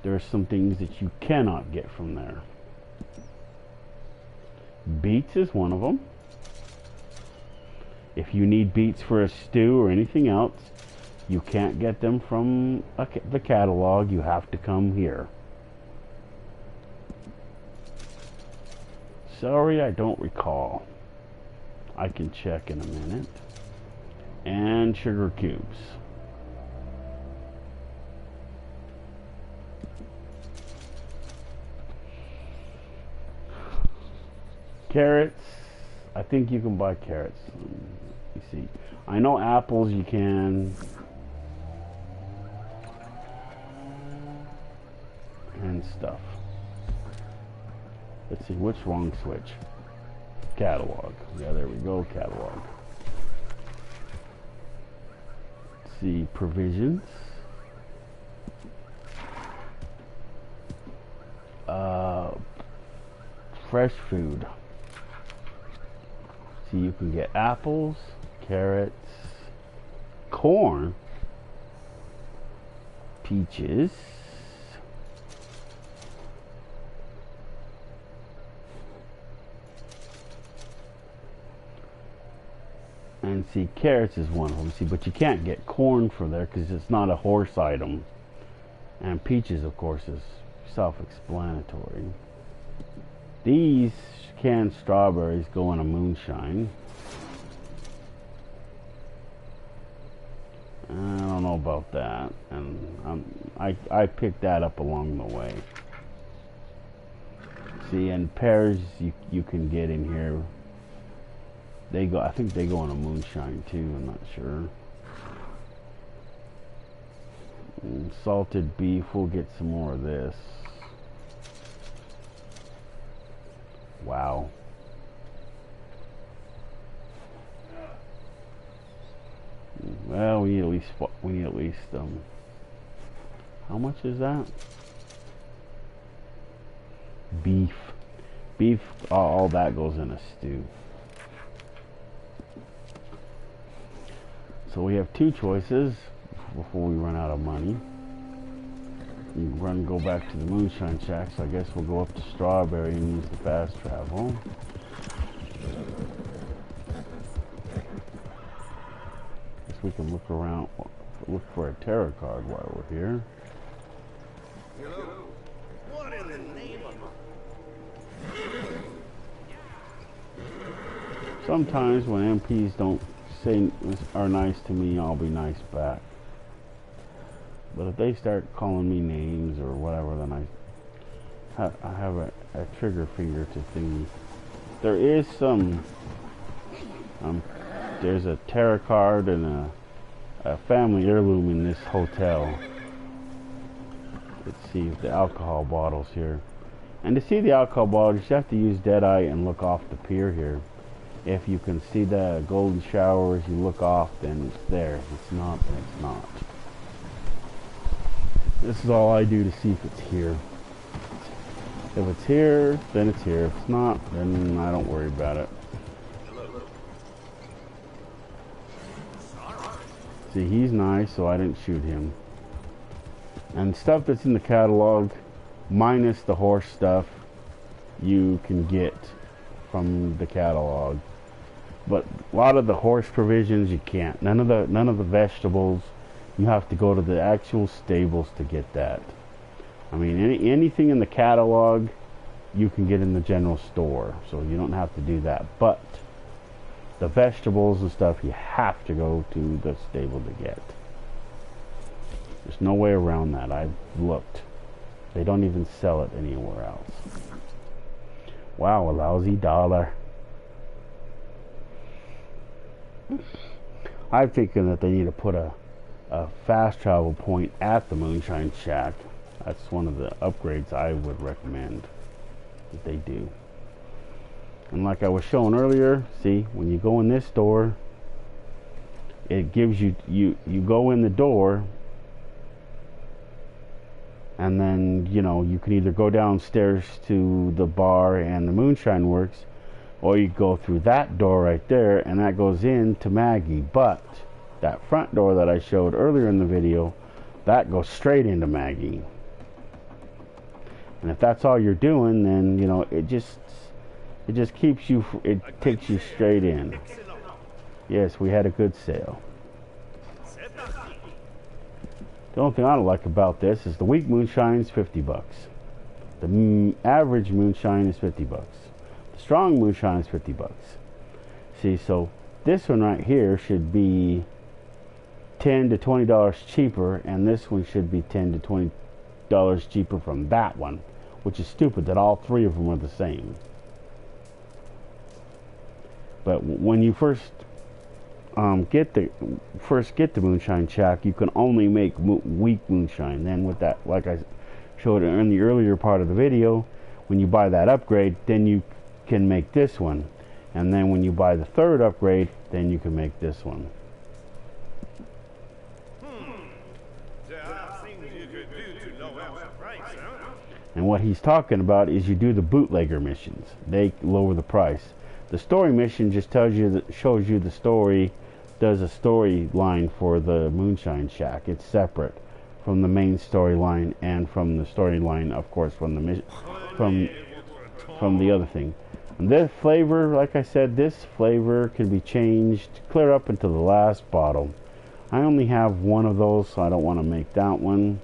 there are some things that you cannot get from there. Beets is one of them. If you need beets for a stew or anything else, you can't get them from the catalog. You have to come here. Sorry, I don't recall. I can check in a minute. And sugar cubes. Carrots. I think you can buy carrots. You see. I know apples you can. And stuff. Let's see, which wrong switch? Catalog. Yeah, there we go, catalog. Let's see, provisions. Fresh food. See, you can get apples, carrots, corn, peaches, and see, carrots is one of them. See, but you can't get corn for there because it's not a horse item. And peaches, of course, is self-explanatory. These canned strawberries go in a moonshine. I don't know about that, and I picked that up along the way. See, and pears you can get in here. They go. I think they go in a moonshine too. I'm not sure. And salted beef. We'll get some more of this. Wow. Well, we need at least how much is that? Beef. All that goes in a stew. So we have two choices before we run out of money. Go back to the moonshine shack, so I guess we'll go up to Strawberry and use the fast travel. Guess we can look around, look for a tarot card while we're here. Hello? What in the name of... Sometimes when MPs don't are nice to me, I'll be nice back. But if they start calling me names or whatever, then I have a trigger finger to thingy. There is some there's a tarot card and a family heirloom in this hotel. Let's see if the alcohol bottles here. And to see the alcohol bottles, you have to use Deadeye and look off the pier here. If you can see the golden shower as you look off, then it's there. If it's not, then it's not. This is all I do to see if it's here. If it's here, then it's here. If it's not, then I don't worry about it. See, he's nice, so I didn't shoot him. And stuff that's in the catalog, minus the horse stuff, you can get from the catalog. But a lot of the horse provisions you can't. None of the vegetables. You have to go to the actual stables to get that. I mean, anything in the catalog, you can get in the general store, so you don't have to do that. But the vegetables and stuff, you have to go to the stable to get. There's no way around that. I've looked. They don't even sell it anywhere else. Wow, a lousy $1. I'm thinking that they need to put a fast travel point at the Moonshine Shack. That's one of the upgrades I would recommend that they do. And like I was showing earlier, see, when you go in this door, it gives you go in the door, and then, you know, you can either go downstairs to the bar and the Moonshine Works, or you go through that door right there, and that goes into Maggie. But that front door that I showed earlier in the video, that goes straight into Maggie. And if that's all you're doing, then, you know, it just keeps you, it takes you straight in. Yes, we had a good sale. The only thing I don't like about this is the weak moonshine is $50. The average moonshine is $50. The strong moonshine is $50. See, so this one right here should be $10 to $20 cheaper, and this one should be $10 to $20 cheaper from that one, which is stupid that all three of them are the same. But when you first get the Moonshine Shack, you can only make weak moonshine. Then with that, like I showed in the earlier part of the video, when you buy that upgrade, then you can make this one, and then when you buy the third upgrade, then you can make this one. There are things you could do to lower the price, huh? And what he's talking about is you do the bootlegger missions. They lower the price. The story mission just tells you, shows you the story, does a storyline for the Moonshine Shack. It's separate from the main storyline and from the storyline, of course, from the from the other thing. And this flavor, like I said, this flavor can be changed clear up into the last bottle. I only have one of those, so I don't want to make that one.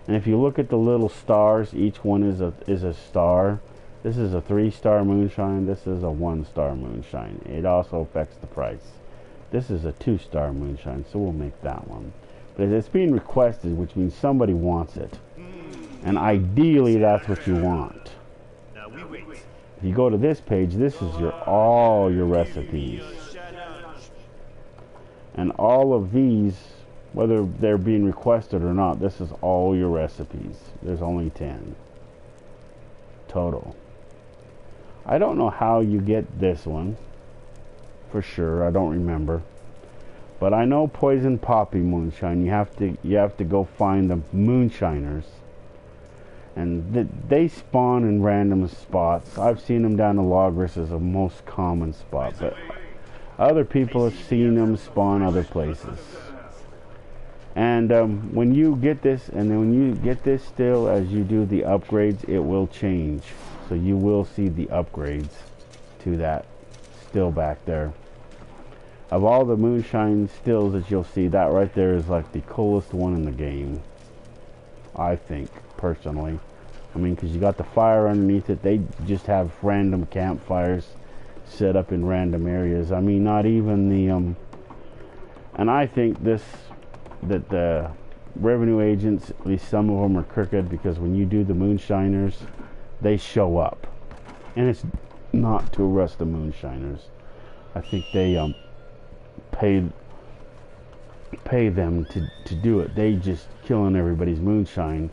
And if you look at the little stars, each one is a star. This is a 3-star moonshine. This is a 1-star moonshine. It also affects the price. This is a 2-star moonshine, so we'll make that one. But it's being requested, which means somebody wants it. And ideally, that's what you want. Now we wait. If you go to this page, this is all your recipes. And all of these, whether they're being requested or not, this is all your recipes. There's only 10 total. I don't know how you get this one for sure. I don't remember, but I know Poison Poppy Moonshine. You have to go find the moonshiners, and they spawn in random spots. I've seen them down the Logris as a most common spot, but other people have seen them spawn other places. And when you get this, and then when you get this still, as you do the upgrades, it will change. So you will see the upgrades to that still back there. Of all the moonshine stills that you'll see, that right there is like the coolest one in the game, I think, personally. I mean, because you got the fire underneath it. They just have random campfires set up in random areas. I mean, not even the and I think that the revenue agents, at least some of them, are crooked, because when you do the moonshiners, they show up, and it's not to arrest the moonshiners. I think they pay them to do it. They just killing everybody's moonshine.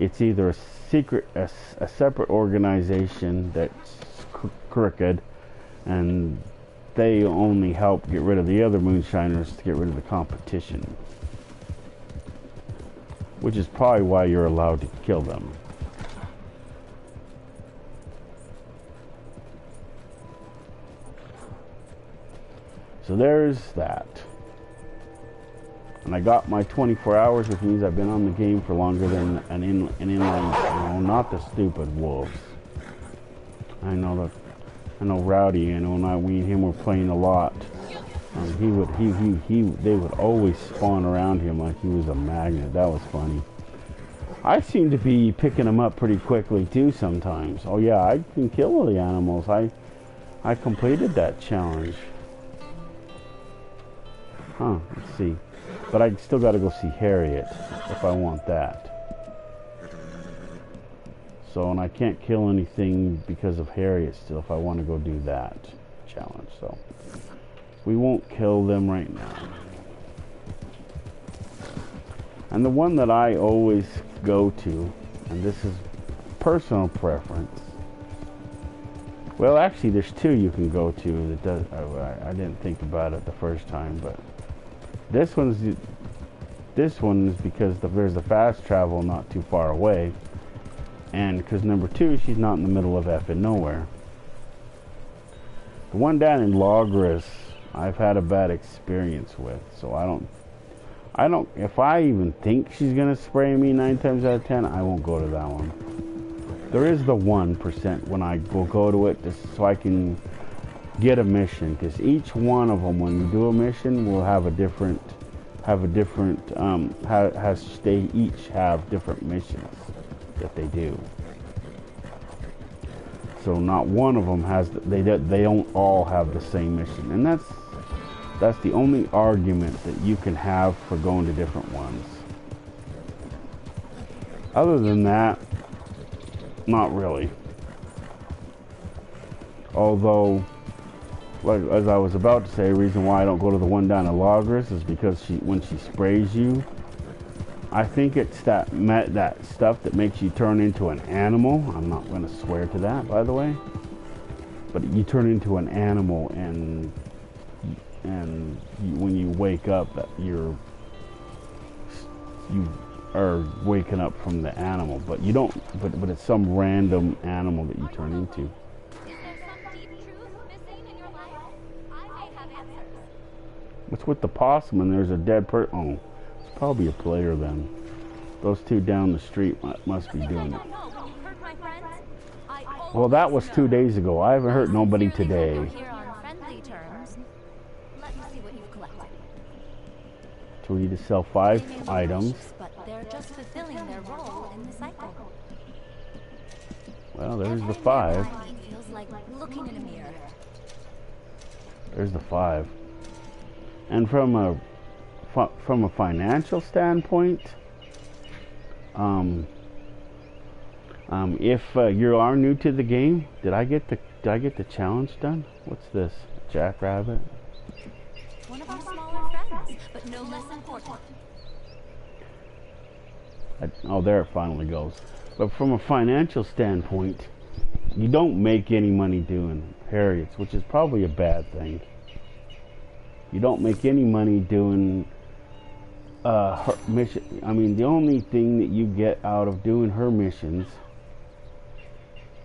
It's either a secret, a separate organization that's crooked, and they only help get rid of the other moonshiners to get rid of the competition, which is probably why you're allowed to kill them. So there's that. And I got my 24 hours, which means I've been on the game for longer than an inline, no, not the stupid wolves. I know Rowdy, we and him were playing a lot. They would always spawn around him like he was a magnet. That was funny. I seem to be picking them up pretty quickly too sometimes. Oh yeah, I can kill the animals. I completed that challenge. Huh, let's see. But I still gotta go see Harriet if I want that. So, and I can't kill anything because of Harriet still if I want to go do that challenge. So, we won't kill them right now. And the one that I always go to, and this is personal preference. Well, actually, there's two you can go to that does. I didn't think about it the first time, but this one is because there's a fast travel not too far away, and because number two, she's not in the middle of effing nowhere. The one down in Logris, I've had a bad experience with, so I don't. If I even think she's gonna spray me 9 times out of 10, I won't go to that one. There is the 1% when I will go to it just so I can get a mission, because each one of them, when you do a mission, will have they each have different missions that they do. So not one of them has, they don't all have the same mission, and that's the only argument that you can have for going to different ones. Other than that, not really. Although, like as I was about to say, the reason why I don't go to the one down in Logris is because when she sprays you, I think it's that stuff that makes you turn into an animal. I'm not going to swear to that, by the way. But you turn into an animal, and when you wake up, you are waking up from the animal, but you don't. But it's some random animal that you turn into. Is there some deep truth missing in your life? I may have answers. What's with the possum and there's a dead person? Oh, it's probably a player then. Those two down the street must be doing it. Well, that was 2 days ago. I haven't hurt nobody today. So we need to sell 5 items. But they're just fulfilling their role in the cycle. Well, there's the 5. It feels like looking in a mirror. There's the 5. And from a financial standpoint, if you are new to the game, did I get the challenge done? What's this? Jackrabbit? One of our smaller friends, but no less important. Oh, there it finally goes. But from a financial standpoint, you don't make any money doing Harriets, which is probably a bad thing. You don't make any money doing her mission. I mean, the only thing that you get out of doing her missions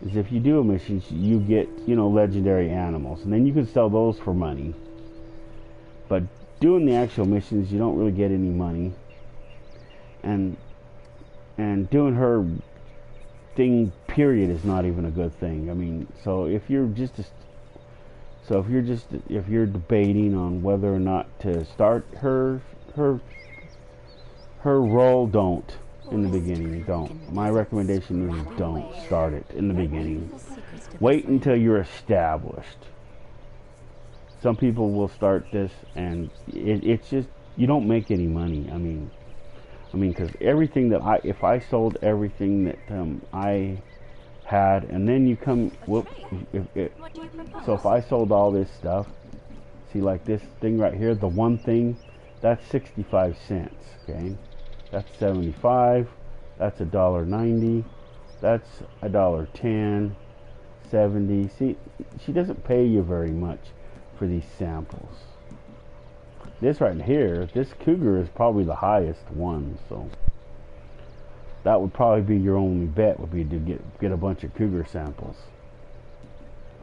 is if you do a mission, you get, legendary animals, and then you can sell those for money. But doing the actual missions, you don't really get any money. And doing her thing, period, is not even a good thing. I mean, so if you're debating on whether or not to start her role, don't in the beginning. Don't. My recommendation is don't start it in the beginning. Wait until you're established. Some people will start this, and it's just, you don't make any money. I mean, because everything that if I sold everything that I had, and then you come, so if I sold all this stuff, see, like this thing right here, the one thing, that's 65 cents, okay? That's 75, that's $1.90, that's $1.10, 70. See, she doesn't pay you very much for these samples. This right here, this cougar is probably the highest one, so that would probably be your only bet, would be to get a bunch of cougar samples.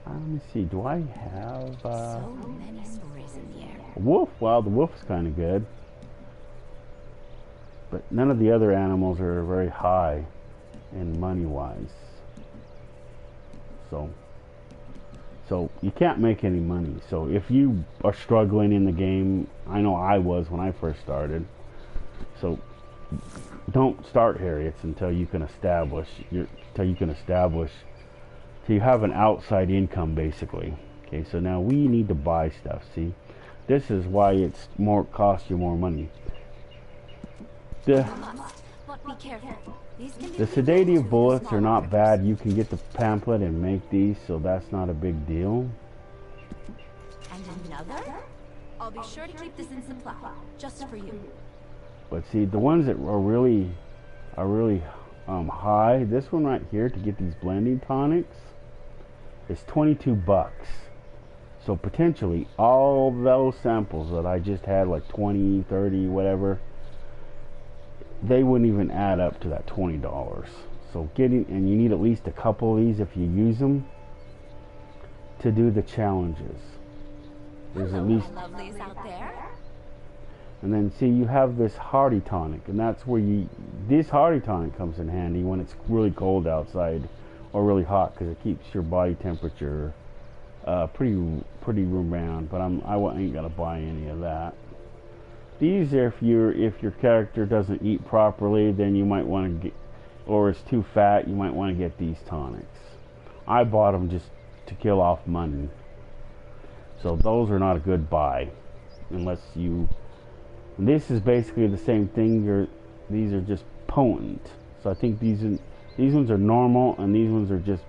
Let me see, do I have So many stories in the air. a wolf? Well, the wolf's kind of good, but none of the other animals are very high in money wise, so you can't make any money. So if you are struggling in the game, I know I was when I first started, so don't start Harriets until you can establish till you have an outside income, basically. Okay, so now we need to buy stuff. See, this is why it's more, costs you more money. The But be careful. These can be The sedative bullets are not bad. You can get the pamphlet and make these, so that's not a big deal. And another? I'll be sure to keep this in supply, just for you. But see, the ones that are really high, this one right here to get these blending tonics is 22 bucks. So potentially all those samples that I just had, like 20, 30, whatever, they wouldn't even add up to that $20. So and you need at least a couple of these if you use them to do the challenges. There's at least, Lovelies out there. and then see, you have this Hearty Tonic, and that's where this Hearty Tonic comes in handy when it's really cold outside or really hot, because it keeps your body temperature pretty around. But I ain't gonna buy any of that. These are if your character doesn't eat properly, then you might want to get, or is too fat, you might want to get these tonics. I bought them just to kill off money. So those are not a good buy unless you. And this is basically the same thing. These are just potent. So I think these ones are normal, and these ones are just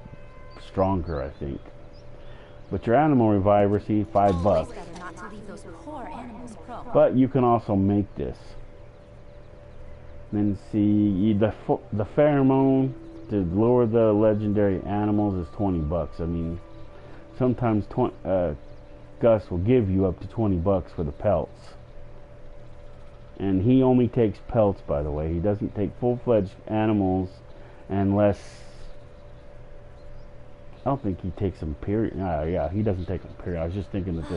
stronger, I think. But your animal reviver, see, $5. Better not to leave those poor animals prone. But you can also make this. Then see, the pheromone to lure the legendary animals is 20 bucks. I mean, sometimes Gus will give you up to 20 bucks for the pelts. And he only takes pelts, by the way. He doesn't take full-fledged animals unless, I don't think he takes them, period. Yeah, he doesn't take them, period. I was just thinking that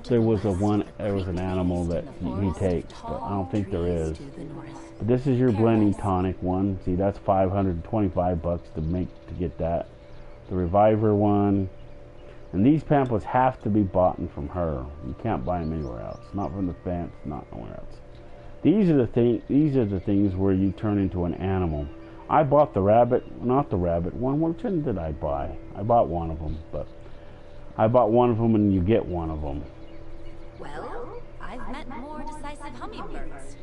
there was an animal that he takes, but I don't think there is. But this is your blending tonic one. See, that's 525 bucks to get that. The reviver one. And these pamphlets have to be bought from her. You can't buy them anywhere else. Not from the fence, not nowhere else. These are the things where you turn into an animal. I bought the rabbit, not the rabbit one. Which one did I buy? I bought one of them, but I bought one of them, and you get one of them. Well, I've met more decisive hummingbirds.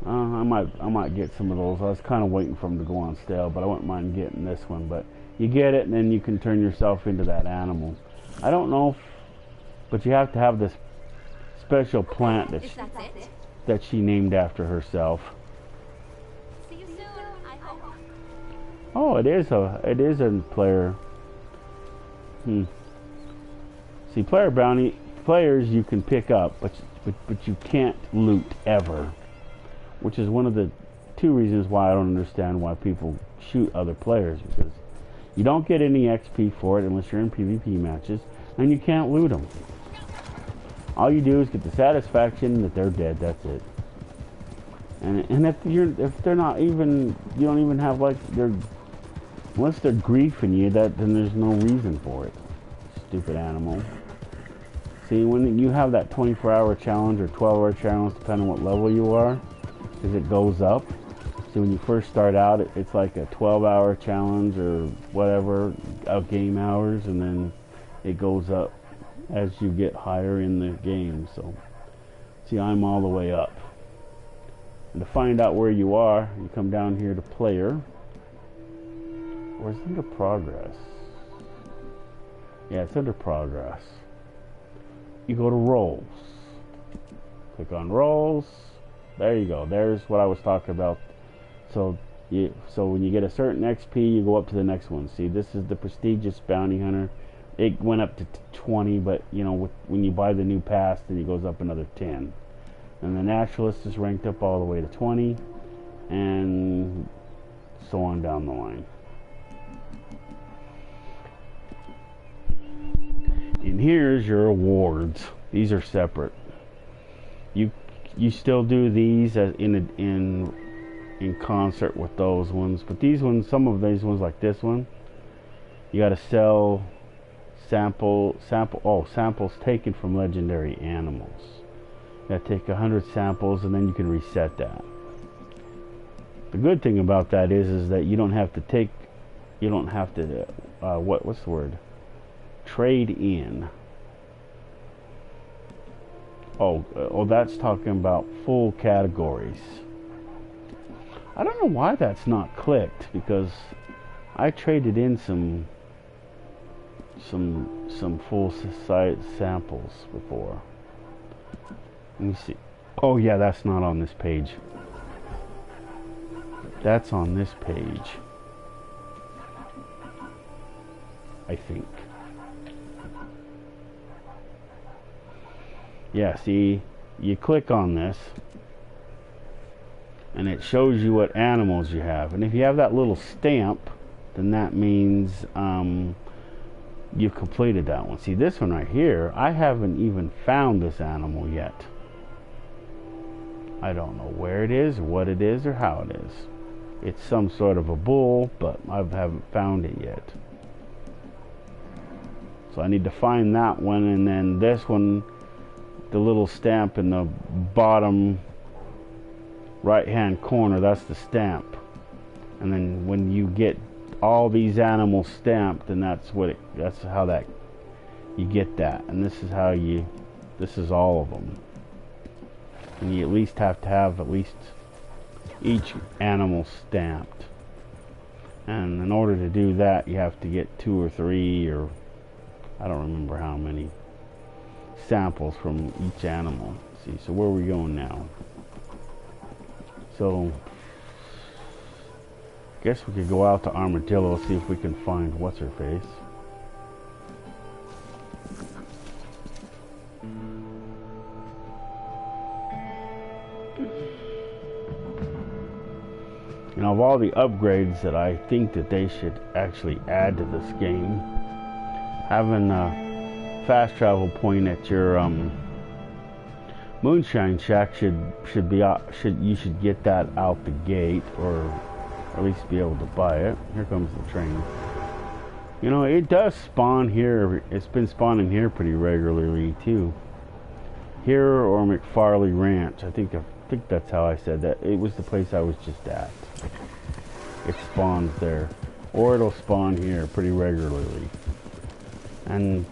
I might get some of those. I was kind of waiting for them to go on sale, but I wouldn't mind getting this one. But you get it, and then you can turn yourself into that animal. I don't know, but you have to have this special plant that she named after herself. See you soon, I hope. Oh, it is a player. See, player bounty players you can pick up, but you can't loot ever. Which is one of the two reasons why I don't understand why people shoot other players, because you don't get any XP for it unless you're in PvP matches, and you can't loot them. All you do is get the satisfaction that they're dead. That's it. And if they're not even, you don't even have unless they're griefing you, then there's no reason for it. Stupid animal. See, when you have that 24-hour challenge or 12-hour challenge, depending on what level you are, because it goes up. So when you first start out, it's like a 12-hour challenge or whatever, game hours, and then it goes up as you get higher in the game. So, see, I'm all the way up. And to find out where you are, you come down here to player. Or is it under progress? Yeah, it's under progress. You go to roles. Click on roles. There you go. There's what I was talking about. So when you get a certain XP, you go up to the next one. See, this is the prestigious bounty hunter. It went up to 20, but when you buy the new pass, then it goes up another 10. And the naturalist is ranked up all the way to 20, and so on down the line. And here's your awards. These are separate. You still do these as in concert with those ones, but these ones, some of these ones, like this one, you got to sell samples taken from legendary animals. You gotta take 100 samples and then you can reset that. The good thing about that is that you don't have to take, you don't have to, what's the word? Trade in. Oh, that's talking about full categories. I don't know why that's not clicked, because I traded in some full size samples before. Let me see. Oh yeah, that's not on this page. That's on this page, I think. Yeah, see, you click on this and it shows you what animals you have, and if you have that little stamp, then that means you've completed that one. See, this one right here, I haven't even found this animal yet. I don't know where it is, what it is, or how it is. It's some sort of a bull, but I haven't found it yet. So I need to find that one, and then this one, the little stamp in the bottom right hand corner, that's the stamp. And then when you get all these animals stamped, and that's how that you get that. And this is how this is all of them. And you at least have to have at least each animal stamped. And in order to do that, you have to get 2 or 3, or I don't remember how many samples from each animal. See, so where are we going now? So guess we could go out to Armadillo, see if we can find what's her face. You know, of all the upgrades that I think that they should actually add to this game, having a fast travel point at your moonshine shack should get that out the gate, or at least be able to buy it. Here comes the train. You know, it does spawn here. It's been spawning here pretty regularly too. Here or McFarley Ranch. I think that's how I said that. It was the place I was just at. It spawns there, or it'll spawn here pretty regularly. And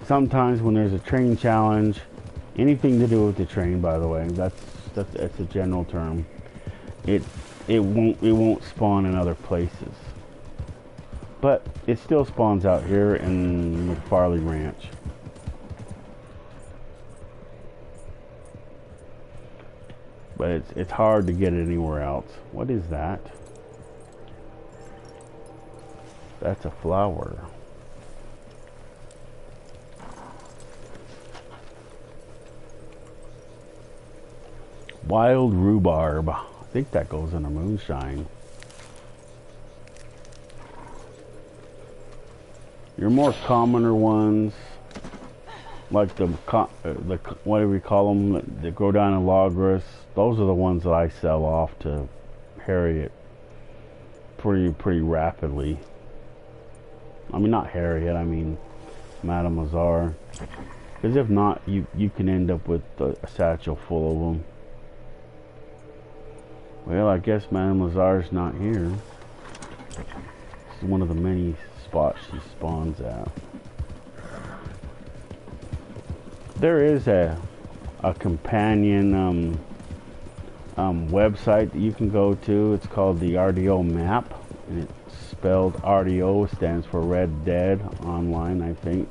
sometimes when there's a train challenge, anything to do with the train, by the way, that's a general term, it won't spawn in other places, but it still spawns out here in McFarley Ranch. But it's hard to get it anywhere else. What is that? That's a flower. Wild rhubarb. I think that goes in a moonshine. Your more commoner ones, like the whatever you call them, that go down in Logris, those are the ones that I sell off to Harriet pretty rapidly. I mean, not Harriet, I mean Madame Lazar. Because if not, you can end up with a satchel full of them. Well, I guess Madame Lazar's not here. This is one of the many spots she spawns at. There is a companion website that you can go to. It's called the RDO map, and it's spelled RDO, stands for Red Dead Online, I think,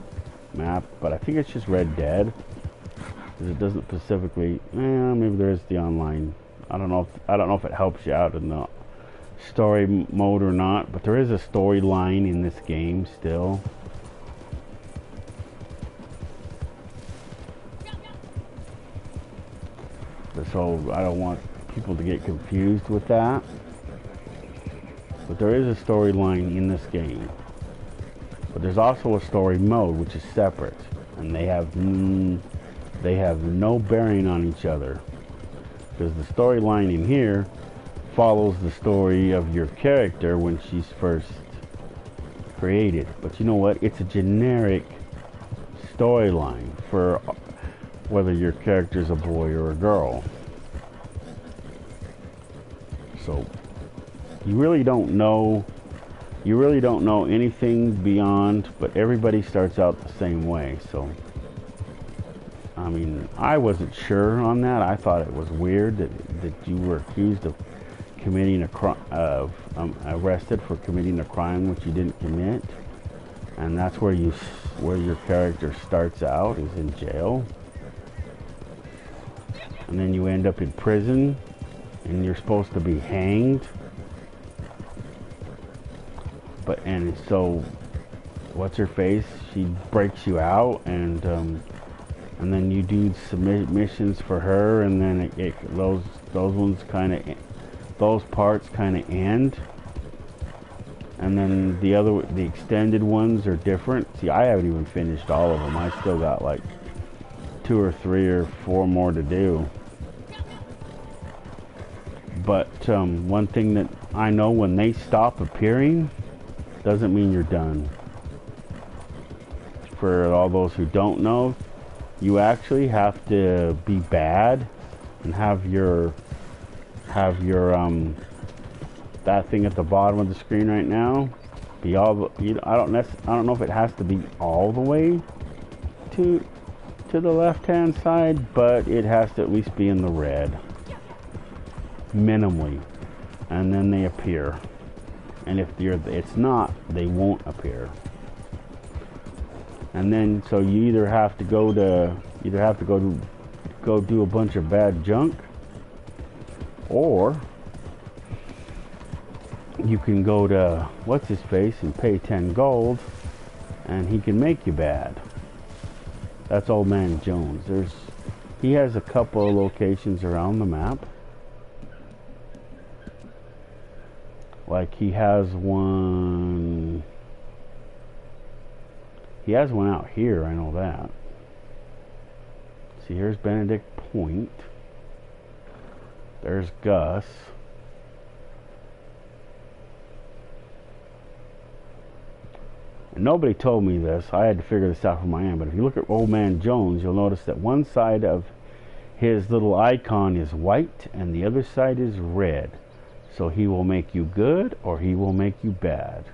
map, but I think it's just Red Dead, because it doesn't specifically, maybe there is the online. I don't know if it helps you out in the story mode or not, but there is a storyline in this game still. So I don't want people to get confused with that. But there is a storyline in this game. But there's also a story mode, which is separate, and they have no bearing on each other. Because the storyline in here follows the story of your character when she's first created. But you know what? It's a generic storyline for whether your character's a boy or a girl. So you really don't know anything beyond, but everybody starts out the same way. So I mean, I wasn't sure on that. I thought it was weird that you were accused of committing a crime, arrested for committing a crime which you didn't commit, and that's where your character starts out, is in jail, and then you end up in prison, and you're supposed to be hanged. And so, what's her face? She breaks you out, and then you do some missions for her, and then those parts kind of end, and then the extended ones are different. See, I haven't even finished all of them. I still got like 2 or 3 or 4 more to do. But one thing that I know, when they stop appearing, doesn't mean you're done. For all those who don't know, you actually have to be bad and have your that thing at the bottom of the screen right now be all. I don't know if it has to be all the way to the left-hand side, but it has to at least be in the red, minimally, and then they appear. And if it's not, they won't appear. And then so you either have to go do a bunch of bad junk, or you can go to what's his face and pay 10 gold, and he can make you bad. That's Old Man Jones. He has a couple of locations around the map. Like he has one out here, I know that. See, here's Benedict Point. There's Gus. And nobody told me this. I had to figure this out from my end. But if you look at Old Man Jones, you'll notice that one side of his little icon is white and the other side is red. So he will make you good or he will make you bad.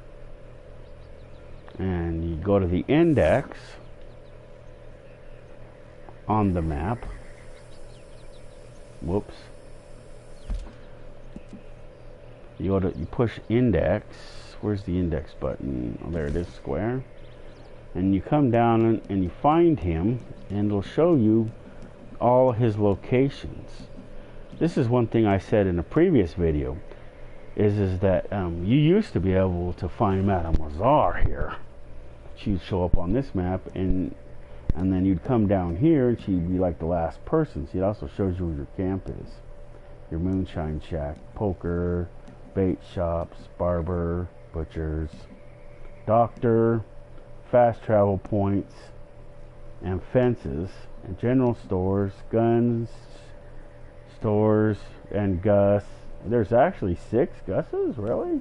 And you go to the index on the map. Whoops. You push index. Where's the index button? Oh, there it is, square. And you come down and you find him, and it'll show you all his locations. This is one thing I said in a previous video, is that you used to be able to find Mademoiselle here. She'd show up on this map, and then you'd come down here, and she'd be like the last person. See, it also shows you where your camp is. Your moonshine shack, poker, bait shops, barber, butchers, doctor, fast travel points, and fences, and general stores, guns stores, and Gus. There's actually 6 Gus's, really?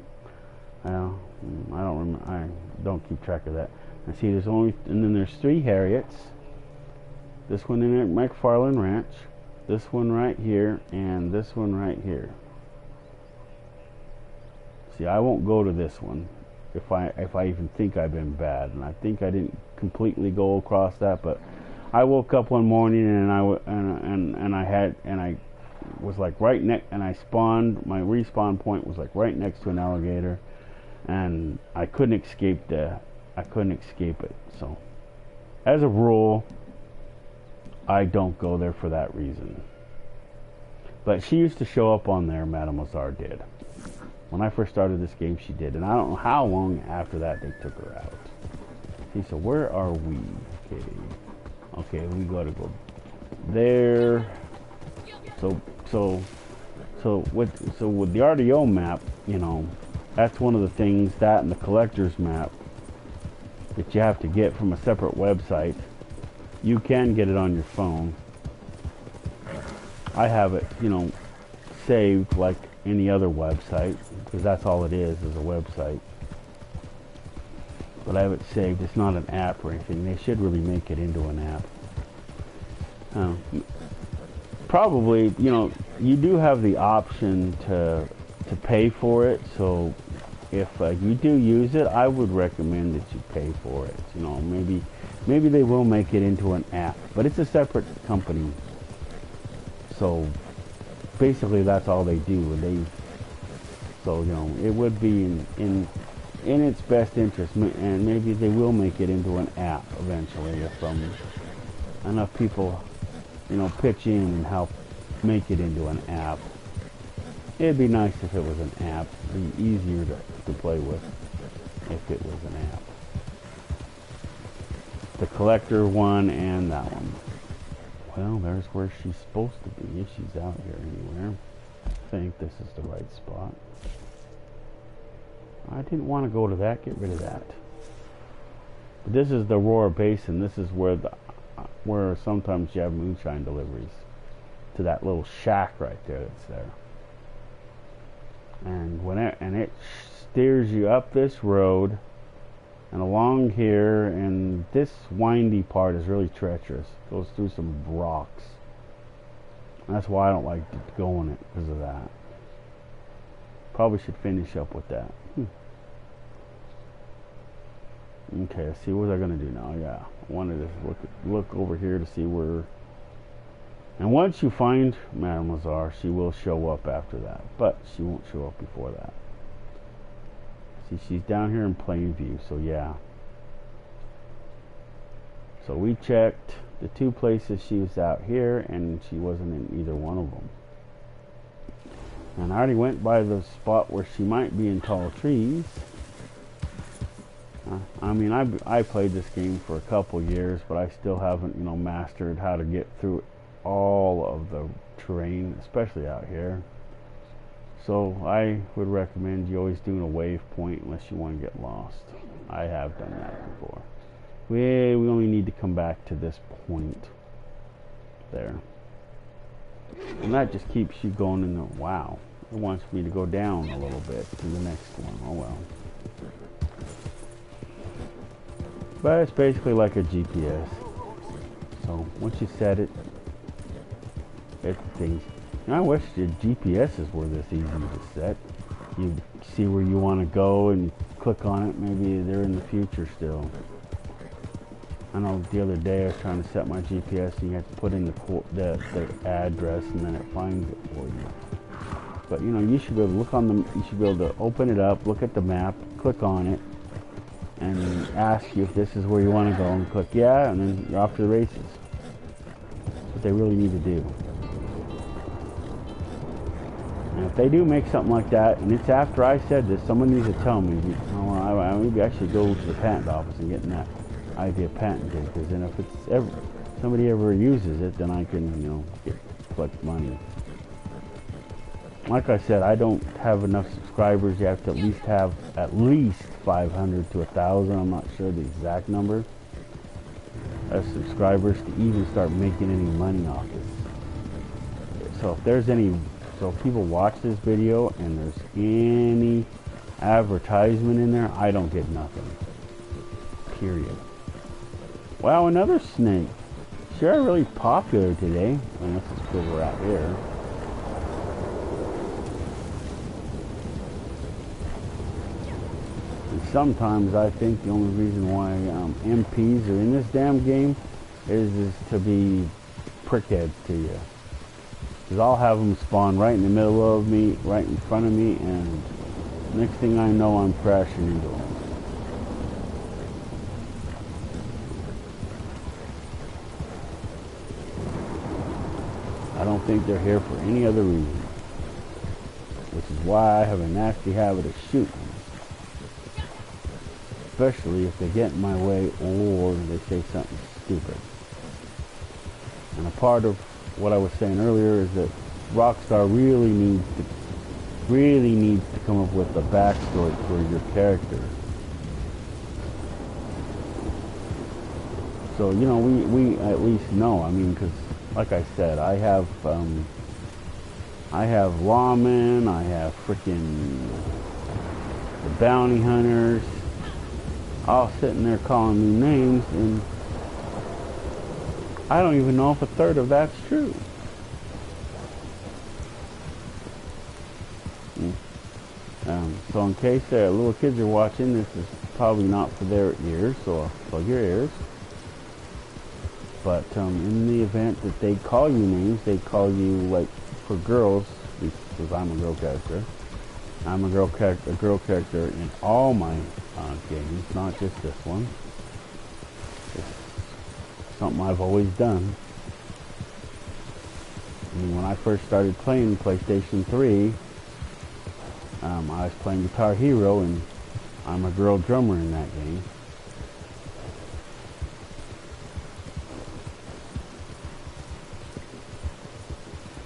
I don't remember. I don't keep track of that. I see and then there's 3 Harriets. This one in at McFarland Ranch, this one right here, and this one right here. See, I won't go to this one if I even think I've been bad, and I think I didn't completely go across that. But I woke up one morning and I was like right next, and I spawned. My respawn point was like right next to an alligator, and I couldn't escape it. So, as a rule, I don't go there for that reason. But she used to show up on there. Mademoiselle did. When I first started this game, she did, and I don't know how long after that they took her out. See, so where are we? Okay, we gotta go there. So with the RDO map, you know, that's one of the things, that and the collector's map, that you have to get from a separate website. You can get it on your phone. I have it, you know, saved like any other website, because that's all it is a website. But I have it saved. It's not an app or anything. They should really make it into an app. Probably, you know, you do have the option to pay for it. So if you do use it, I would recommend that you pay for it. You know, maybe they will make it into an app, but it's a separate company. So basically, that's all they do. So you know, it would be in its best interest, and maybe they will make it into an app eventually if enough people, you know, pitch in and help make it into an app. It'd be nice if it was an app. It'd be easier to play with if it was an app. The collector one and that one. Well, there's where she's supposed to be, if she's out here anywhere. I think this is the right spot. I didn't want to go to that. Get rid of that. But this is the Aurora Basin. This is where sometimes you have moonshine deliveries to that little shack right there that's there. And it steers you up this road and along here, and this windy part is really treacherous. Goes through some rocks. That's why I don't like to go in it, because of that. Probably should finish up with that. Okay, let's see what they're gonna do now. Yeah, I wanted to look over here to see where. And once you find Mademoiselle, she will show up after that, but she won't show up before that. See, she's down here in plain view, so yeah. So we checked the two places she was out here, and she wasn't in either one of them. And I already went by the spot where she might be in tall trees. I mean, I played this game for a couple years, but I still haven't, you know, mastered how to get through all of the terrain, especially out here. So I would recommend you always doing a waypoint unless you want to get lost. I have done that before. We only need to come back to this point there, and that just keeps you going in the wow. It wants me to go down a little bit to the next one. Oh well. But it's basically like a GPS. So once you set it, it's things. And I wish the GPSs were this easy to set. You see where you want to go and you click on it. Maybe they're in the future still. I know the other day I was trying to set my GPS and you have to put in the address and then it finds it for you. But you know, you should be able to look on you should be able to open it up, look at the map, click on it, and ask you if this is where you want to go, and click yeah, and then you're off to the races. That's what they really need to do. And if they do make something like that, and it's after I said this, someone needs to tell me. Maybe I should go to the patent office and get that idea patented, because then if it's somebody ever uses it, then I can, you know, collect money. Like I said, I don't have enough subscribers. You have to have at least 500 to 1,000. I'm not sure the exact number of subscribers to even start making any money off this. So if there's so if people watch this video and there's any advertisement in there, I don't get nothing. Period. Wow, another snake. Sure, really popular today. Unless it's because we're out here. Sometimes I think the only reason why MPs are in this damn game is to be prickheads to you. Because I'll have them spawn right in the middle of me, right in front of me, and next thing I know, I'm crashing into them. I don't think they're here for any other reason. Which is why I have a nasty habit of shooting. Especially if they get in my way or they say something stupid. And a part of what I was saying earlier is that Rockstar really needs to come up with a backstory for your character. So, you know, we at least know. I mean, because like I said, I have lawmen, I have freaking the bounty hunters, all sitting there calling me names, and I don't even know if a third of that's true. So in case little kids are watching, this is probably not for their ears, so plug your ears. But in the event that they call you names, they call you, like, for girls, because I'm a girl character. I'm a girl character in all my games, not just this one. It's something I've always done. I mean, when I first started playing PlayStation 3, I was playing Guitar Hero, and I'm a girl drummer in that game.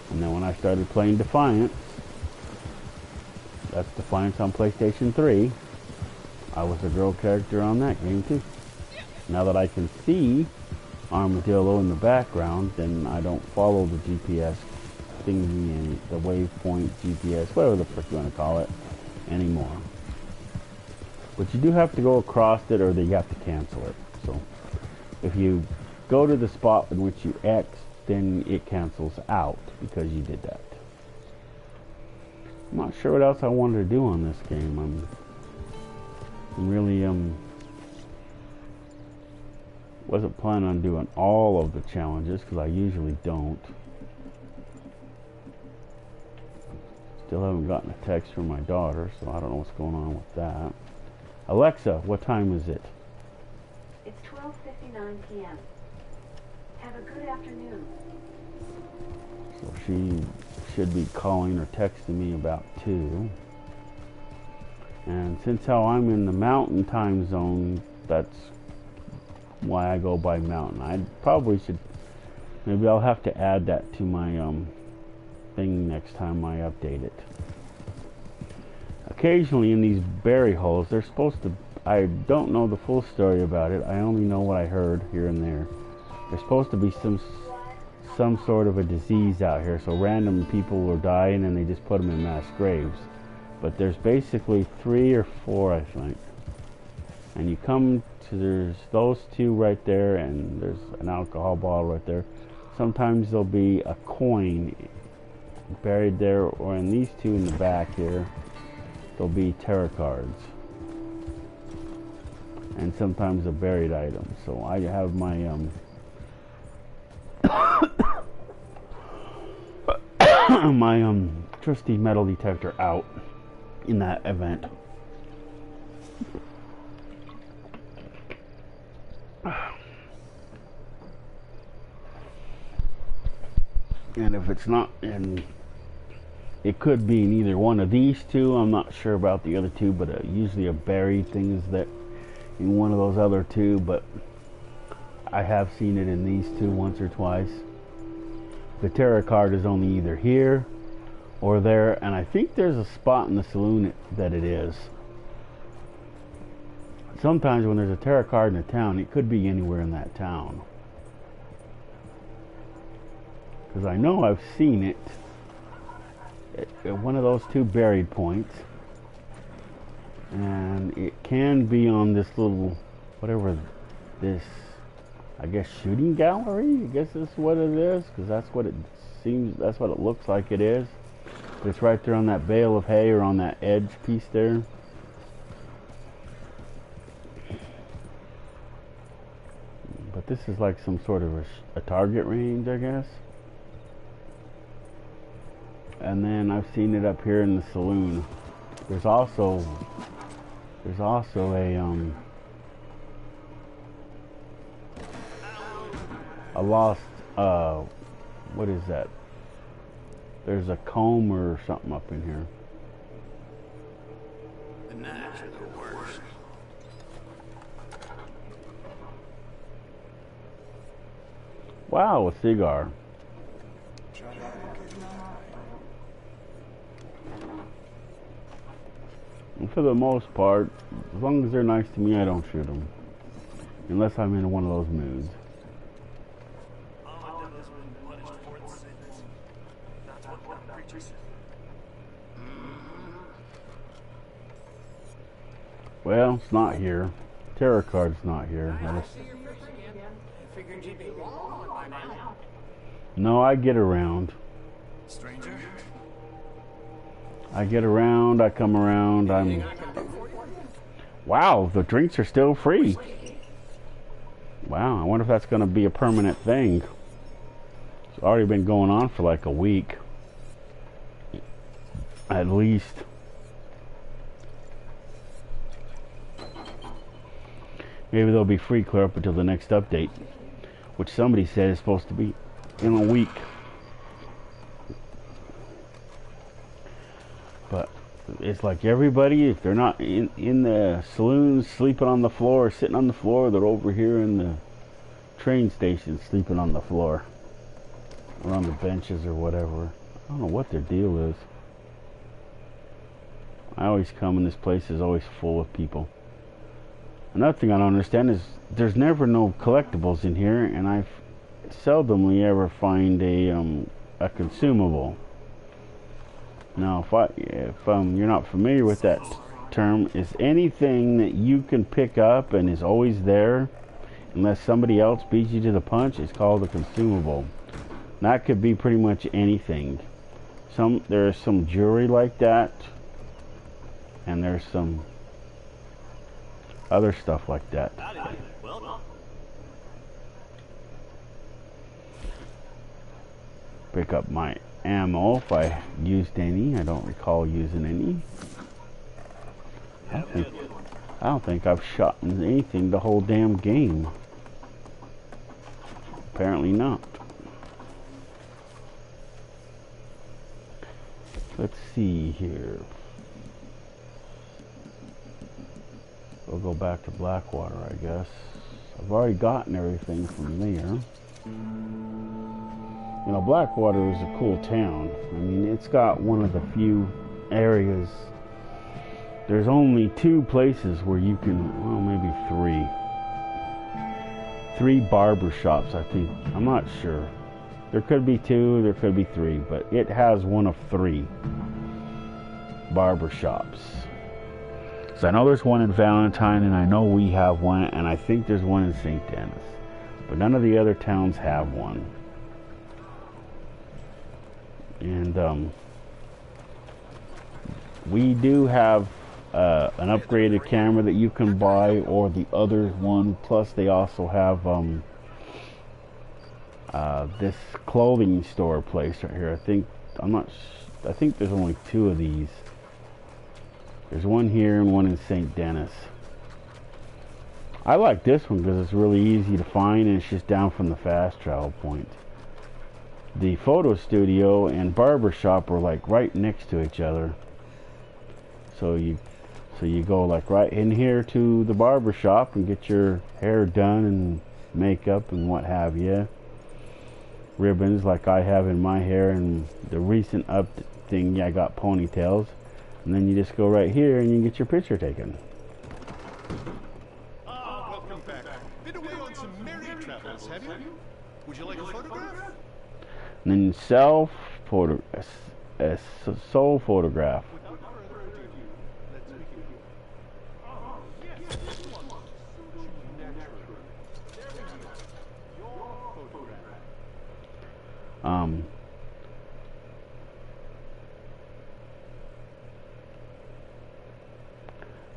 And then when I started playing Defiance, that's Defiance on PlayStation 3, I was a girl character on that game too. Now that I can see Armadillo in the background, then I don't follow the GPS thingy and the waypoint GPS, whatever the frick you want to call it, anymore. But you do have to go across it, or you have to cancel it. So if you go to the spot in which you X, then it cancels out because you did that. I'm not sure what else I wanted to do on this game. I'm really wasn't planning on doing all of the challenges because I usually don't. Still haven't gotten a text from my daughter, so I don't know what's going on with that. Alexa, what time is it? It's 12:59 p.m. Have a good afternoon. So she should be calling or texting me about 2. And since how I'm in the mountain time zone, that's why I go by mountain. I probably should, maybe I'll have to add that to my thing next time I update it. Occasionally in these berry holes, they're supposed to, I don't know the full story about it, I only know what I heard here and there. There's supposed to be some sort of a disease out here, so random people are dying and they just put them in mass graves. But there's basically 3 or 4, I think. And you come to, there's those 2 right there, and there's an alcohol bottle right there. Sometimes there'll be a coin buried there, or in these 2 in the back here, there'll be tarot cards. And sometimes a buried item. So I have my my trusty metal detector out in that event. And if it's not, and it could be in either one of these 2, I'm not sure about the other 2, but usually a buried thing is that in one of those other 2, but I have seen it in these 2 once or twice. The tarot card is only either here or there, and I think there's a spot in the saloon that it is. Sometimes when there's a tarot card in a town, it could be anywhere in that town. Because I know I've seen it at one of those 2 buried points. And it can be on this little, whatever this, I guess, shooting gallery, I guess that's what it is, because that's what it seems, that's what it looks like it is. It's right there on that bale of hay, or on that edge piece there. But this is like some sort of a target range, I guess. And then I've seen it up here in the saloon. There's also a lost, what is that? There's a comb or something up in here. The knives are the worst. Wow, a cigar. And for the most part, as long as they're nice to me, I don't shoot them. Unless I'm in one of those moods. Well, it's not here. Tarot card's not here. figured you'd be long by now. No, I get around. Stranger? I get around, I come around, Anything I can do for you? Wow, the drinks are still free. Wow, I wonder if that's going to be a permanent thing. It's already been going on for like a week. At least. Maybe they'll be free clear up until the next update, which somebody said is supposed to be in a week. But it's like everybody, if they're not in the saloons sleeping on the floor, sitting on the floor, they're over here in the train station sleeping on the floor. Or on the benches or whatever. I don't know what their deal is. I always come and this place is always full of people. Another thing I don't understand is there's never no collectibles in here, and I seldomly ever find a consumable. Now, if you're not familiar with that term, is anything that you can pick up and is always there, unless somebody else beats you to the punch, is called a consumable. That could be pretty much anything. There's some jewelry like that, and there's some other stuff like that. Pick up my ammo if I used any. I don't recall using any. I don't think I've shot anything the whole damn game. Apparently not. Let's see here. We'll go back to Blackwater, I guess. I've already gotten everything from there. You know, Blackwater is a cool town. I mean, it's got one of the few areas. There's only 2 places where you can, well, maybe 3. 3 barber shops, I think. I'm not sure. There could be 2, there could be 3, but it has one of 3 barber shops. So I know there's one in Valentine, and I know we have one, and I think there's one in St. Denis. But none of the other towns have one. And we do have an upgraded camera that you can buy, or the other one. Plus, they also have this clothing store place right here. I think there's only 2 of these. There's one here and one in St. Denis. I like this one because it's really easy to find, and it's just down from the fast travel point. The photo studio and barber shop are like right next to each other. So you go like right in here to the barber shop and get your hair done and makeup and what have you. Ribbons like I have in my hair, and the recent up thing, I got ponytails. And then you just go right here and you get your picture taken. Welcome back. Been away on some merry travels, have you? Would you like a photograph? And then soul photograph. Without further ado, let's begin. Yes, this one. So natural. There we go. Your photograph.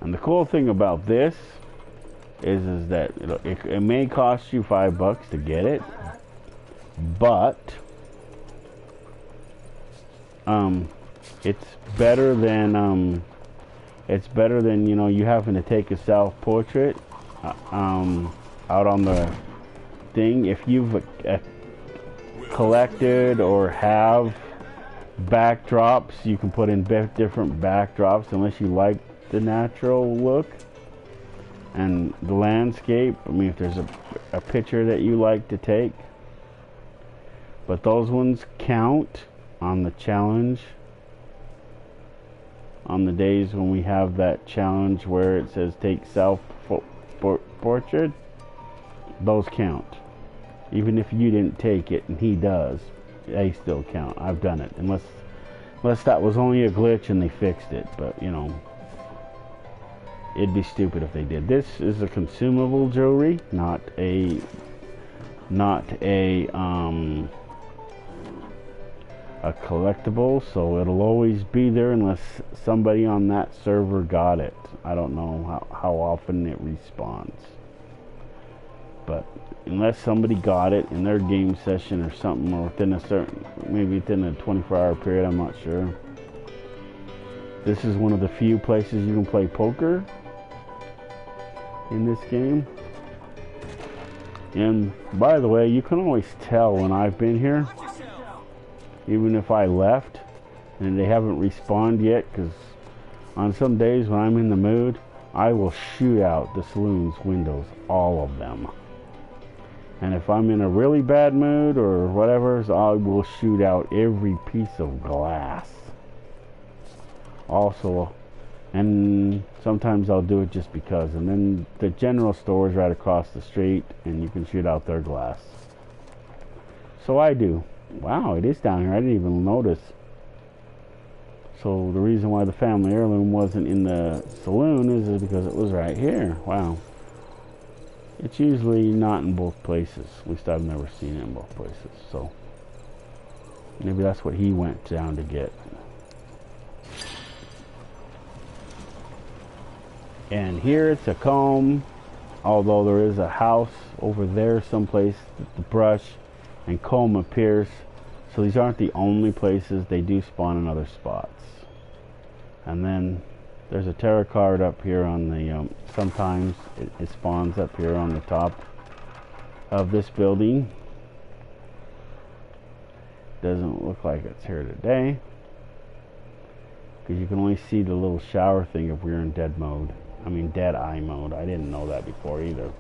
And the cool thing about this is that it may cost you $5 to get it, but it's better than you know, you having to take a self-portrait out on the thing. If you've collected or have backdrops, you can put in different backdrops unless you like the natural look and the landscape. I mean, if there's a picture that you like to take, but those ones count on the challenge, on the days when we have that challenge where it says take self portrait. Those count, even if you didn't take it and he does, they still count. I've done it, unless that was only a glitch and they fixed it. But you know, it'd be stupid if they did. This is a consumable jewelry, not a not a collectible, so it'll always be there unless somebody on that server got it. I don't know how often it respawns, but unless somebody got it in their game session or something, or within a certain, maybe within a 24-hour period, I'm not sure. This is one of the few places you can play poker in this game. And by the way, you can always tell when I've been here, even if I left and they haven't respawned yet, because on some days when I'm in the mood, I will shoot out the saloon's windows, all of them. And if I'm in a really bad mood or whatever, so I will shoot out every piece of glass. Also, and sometimes I'll do it just because. And then the general store is right across the street, and you can shoot out their glass. So I do. Wow, it is down here. I didn't even notice. So the reason why the family heirloom wasn't in the saloon is because it was right here. Wow. It's usually not in both places. At least I've never seen it in both places. So maybe that's what he went down to get. And here it's a comb, although there is a house over there someplace that the brush and comb appears. So these aren't the only places. They do spawn in other spots. And then there's a tarot card up here on the, sometimes it spawns up here on the top of this building. Doesn't look like it's here today, because you can only see the little shower thing if we're in dead mode. I mean dead eye mode. I didn't know that before either.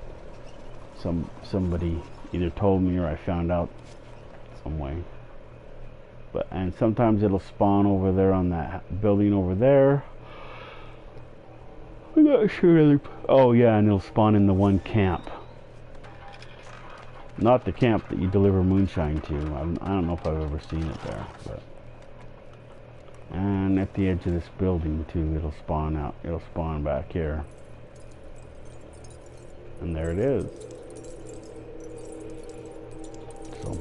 Somebody either told me or I found out some way. But and sometimes it'll spawn over there on that building over there. I'm not sure. Oh yeah, and it'll spawn in the one camp. Not the camp that you deliver moonshine to. I don't know if I've ever seen it there. But. And at the edge of this building too, it'll spawn out. It'll spawn back here. And there it is. So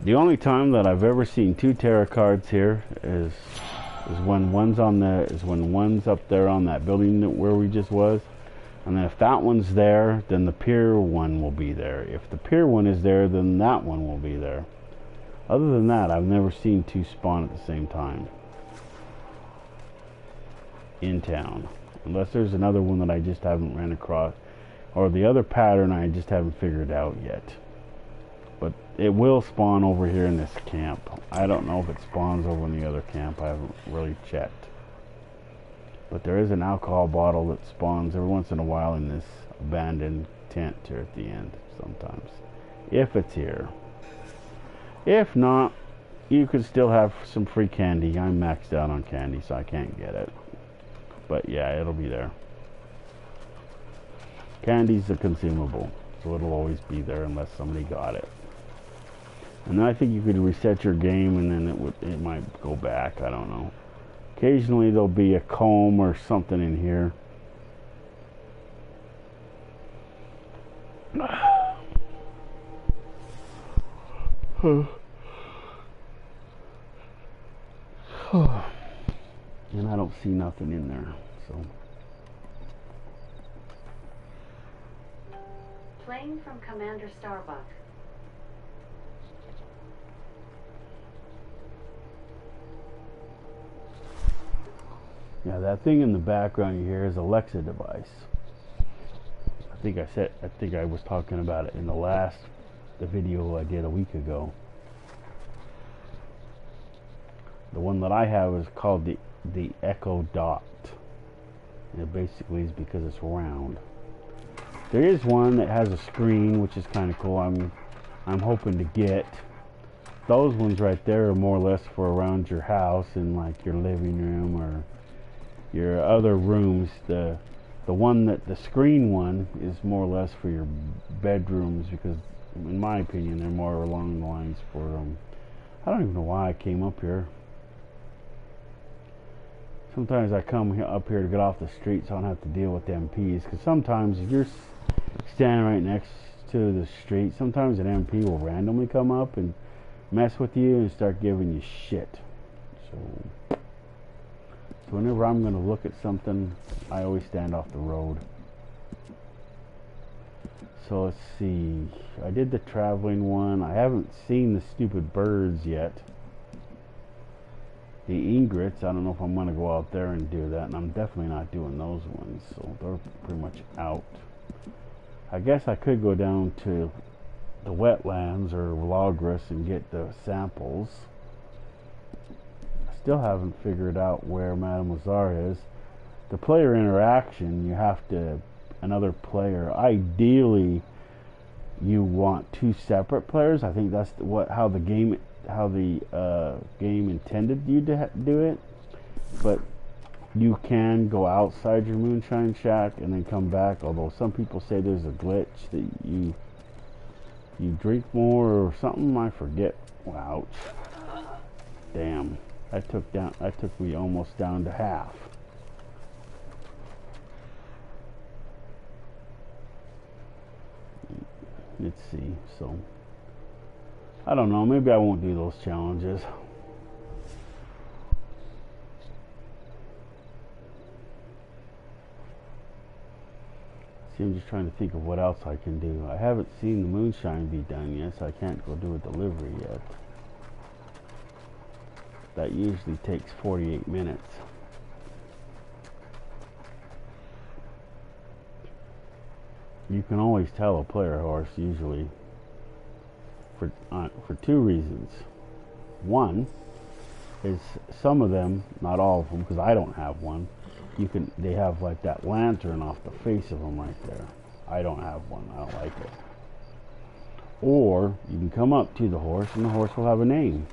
the only time that I've ever seen two tarot cards here is when one's up there on that building where we just was. And then if that one's there, then the pier one will be there. If the pier one is there, then that one will be there. Other than that, I've never seen two spawn at the same time in town. Unless there's another one that I just haven't ran across, or the other pattern I just haven't figured out yet. But it will spawn over here in this camp. I don't know if it spawns over in the other camp. I haven't really checked. But there is an alcohol bottle that spawns every once in a while in this abandoned tent here at the end sometimes. If it's here. If not, you could still have some free candy. I'm maxed out on candy, so I can't get it. But yeah, it'll be there. Candy's a consumable, so it'll always be there unless somebody got it. And then I think you could reset your game, and then it might go back. I don't know. Occasionally there'll be a comb or something in here. And I don't see nothing in there, so. Plane from Commander Starbuck. Yeah, that thing in the background you hear is Alexa device. I think I was talking about it in the video I did a week ago. The one that I have is called the Echo Dot. And it basically is because it's round. There is one that has a screen, which is kind of cool. I'm hoping to get. Those ones right there are more or less for around your house, in like your living room or your other rooms. The one that the screen one is more or less for your bedrooms, because in my opinion they're more along the lines for I don't even know why I came up here. Sometimes I come up here to get off the street so I don't have to deal with the MPs, because sometimes if you're standing right next to the street, sometimes an MP will randomly come up and mess with you and start giving you shit. So whenever I'm going to look at something, I always stand off the road. So let's see. I did the traveling one. I haven't seen the stupid birds yet. The egrets, I don't know if I'm going to go out there and do that, and I'm definitely not doing those ones, so they're pretty much out. I guess I could go down to the wetlands or Logris and get the samples. I still haven't figured out where Madame Lazare is. The player interaction, you have to, another player, ideally you want two separate players. I think that's how the game intended you to do it, but you can go outside your moonshine shack and then come back, although some people say there's a glitch that you drink more or something, I forget. Ouch. Damn. That took me almost down to half. Let's see. So I don't know, maybe I won't do those challenges. See, I'm just trying to think of what else I can do. I haven't seen the moonshine be done yet, so I can't go do a delivery yet. That usually takes 48 minutes. You can always tell a player horse usually for two reasons. One is some of them, not all of them, because I don't have one. They have like that lantern off the face of them right there. I don't have one. I don't like it. Or you can come up to the horse and the horse will have a name.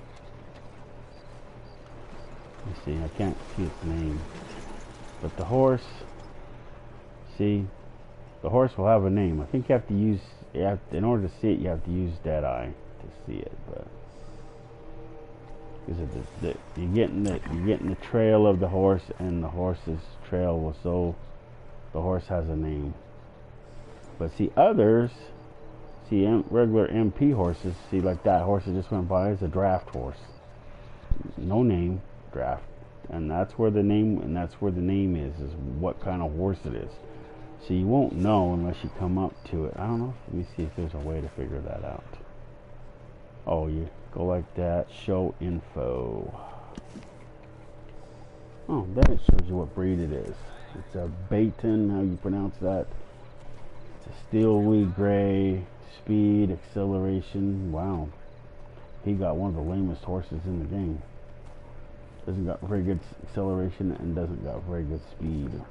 You see, I can't see its name, but the horse, see, the horse will have a name. I think you have to use, in order to see it, you have to use Deadeye to see it. But because you're getting the trail of the horse, and the horse's trail was so the horse has a name. But see, others, see, regular MP horses, see, like that horse that just went by is a draft horse, no name, draft, and that's where the name is what kind of horse it is. So you won't know unless you come up to it. I don't know. Let me see if there's a way to figure that out. Oh, you go like that. Show info. Oh, then it shows you what breed it is. It's a Baton. How you pronounce that? It's a steel wheat gray. Speed, acceleration. Wow. He got one of the lamest horses in the game. Doesn't got very good acceleration and doesn't got very good speed.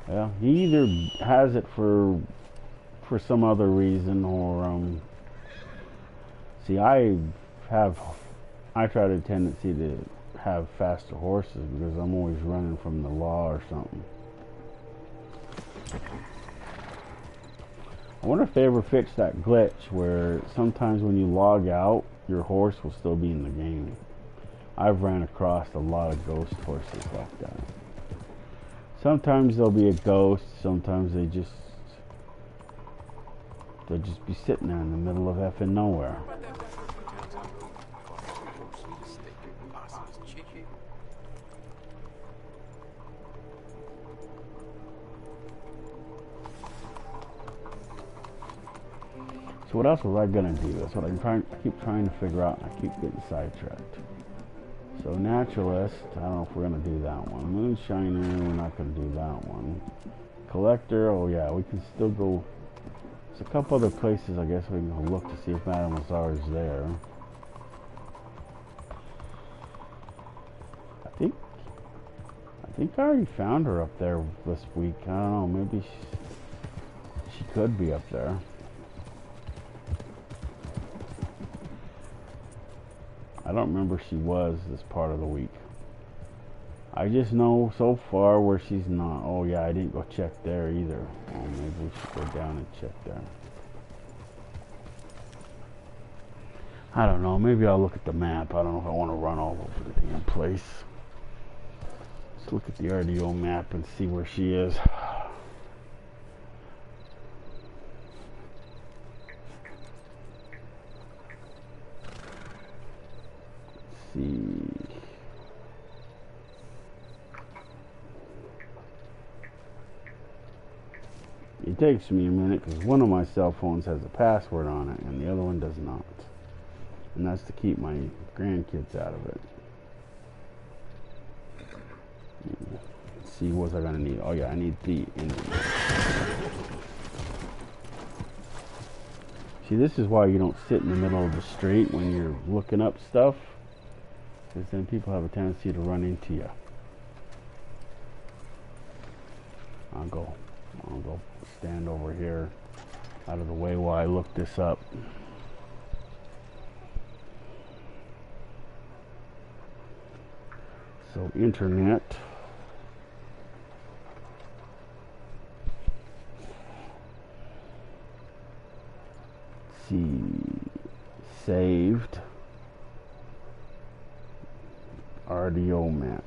Well, he either has it for some other reason, or see, I try to tendency to have faster horses because I'm always running from the law or something. I wonder if they ever fixed that glitch where sometimes when you log out, your horse will still be in the game. I've ran across a lot of ghost horses like that. Sometimes there'll be a ghost, sometimes they'll just be sitting there in the middle of effing nowhere. So what else was I gonna do? That's what I keep trying to figure out, and I keep getting sidetracked. So naturalist, I don't know if we're gonna do that one. Moonshiner, we're not gonna do that one. Collector, oh yeah, we can still go. There's a couple other places I guess we can go look to see if Madame Lazare is there. I think I already found her up there this week. I don't know, maybe she could be up there. I don't remember she was this part of the week. I just know so far where she's not. Oh yeah, I didn't go check there either. Oh, maybe we should go down and check there. I don't know, maybe I'll look at the map. I don't know if I want to run all over the damn place. Let's look at the RDO map and see where she is. It takes me a minute because one of my cell phones has a password on it and the other one does not. And that's to keep my grandkids out of it. Let's see, what's I gonna need? Oh yeah, I need the internet. See, this is why you don't sit in the middle of the street when you're looking up stuff, because then people have a tendency to run into you. I'll go stand over here out of the way while I look this up. So internet. Let's see, saved RDO map.